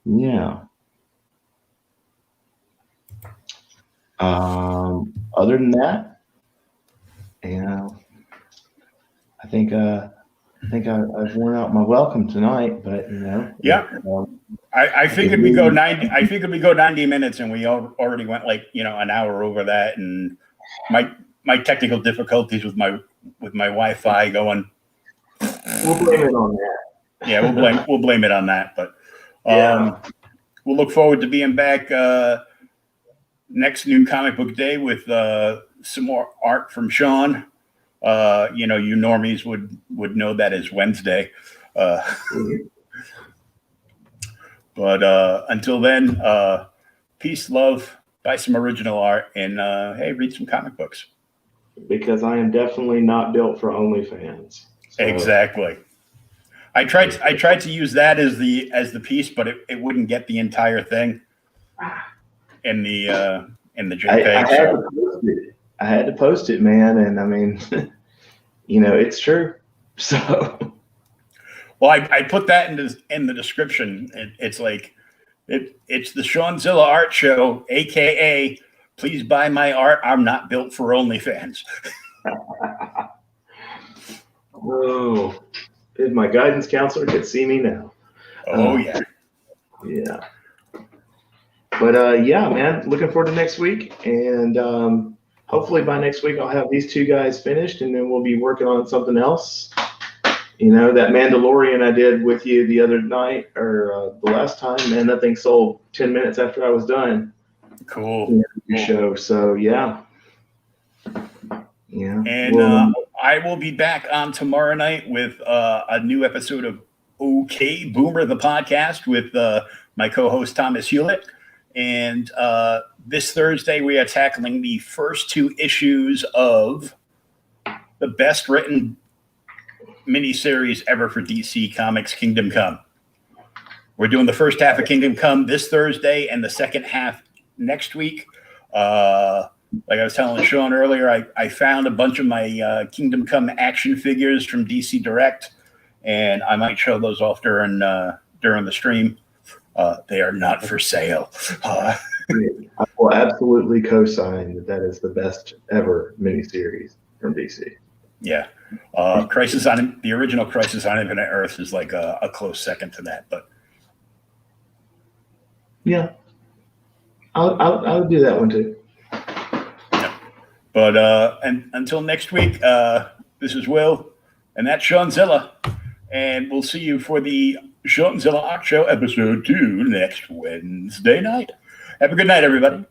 yeah. Other than that, I think I've worn out my welcome tonight, but Yeah. I figured we go 90. I figured we go 90 minutes, and we already went like an hour over that. And my technical difficulties with my Wi-Fi going. We'll blame it on that. Yeah, we'll blame it on that. But we'll look forward to being back next New Comic Book Day with some more art from Sean. You normies would know that as Wednesday. But until then, peace, love, buy some original art, and hey, read some comic books. Because I am definitely not built for OnlyFans. So. Exactly. I tried to use that as the piece, but it wouldn't get the entire thing in the JPEG. I had to post it, man, and I mean, it's true. So. Well, I put that in the description. It's like it's the Shawn-Zilla Art Show, aka please buy my art. I'm not built for OnlyFans. Oh, if my guidance counselor could see me now. Oh, yeah. Yeah. But yeah, man, looking forward to next week. And hopefully by next week, I'll have these two guys finished and then we'll be working on something else. You know, that Mandalorian I did with you the other night or the last time, man, that thing sold 10 minutes after I was done. Cool. Your show. So, yeah. Yeah. And I will be back on tomorrow night with a new episode of OK Boomer, the podcast with my co-host Thomas Hewlett. And this Thursday, we are tackling the first 2 issues of the best written miniseries ever for DC Comics, Kingdom Come. We're doing the first half of Kingdom Come this Thursday and the second half next week. Like I was telling Sean earlier, I found a bunch of my Kingdom Come action figures from DC Direct, and I might show those off during the stream. They are not for sale. I will absolutely co-sign that is the best ever miniseries from DC. Yeah. The original Crisis on Infinite Earth is like a close second to that, but yeah, I'll do that one too. Yeah. But and until next week, this is Will, and that's Shawn-Zilla, and we'll see you for the Shawn-Zilla Art Show episode 2 next Wednesday night. Have a good night, everybody.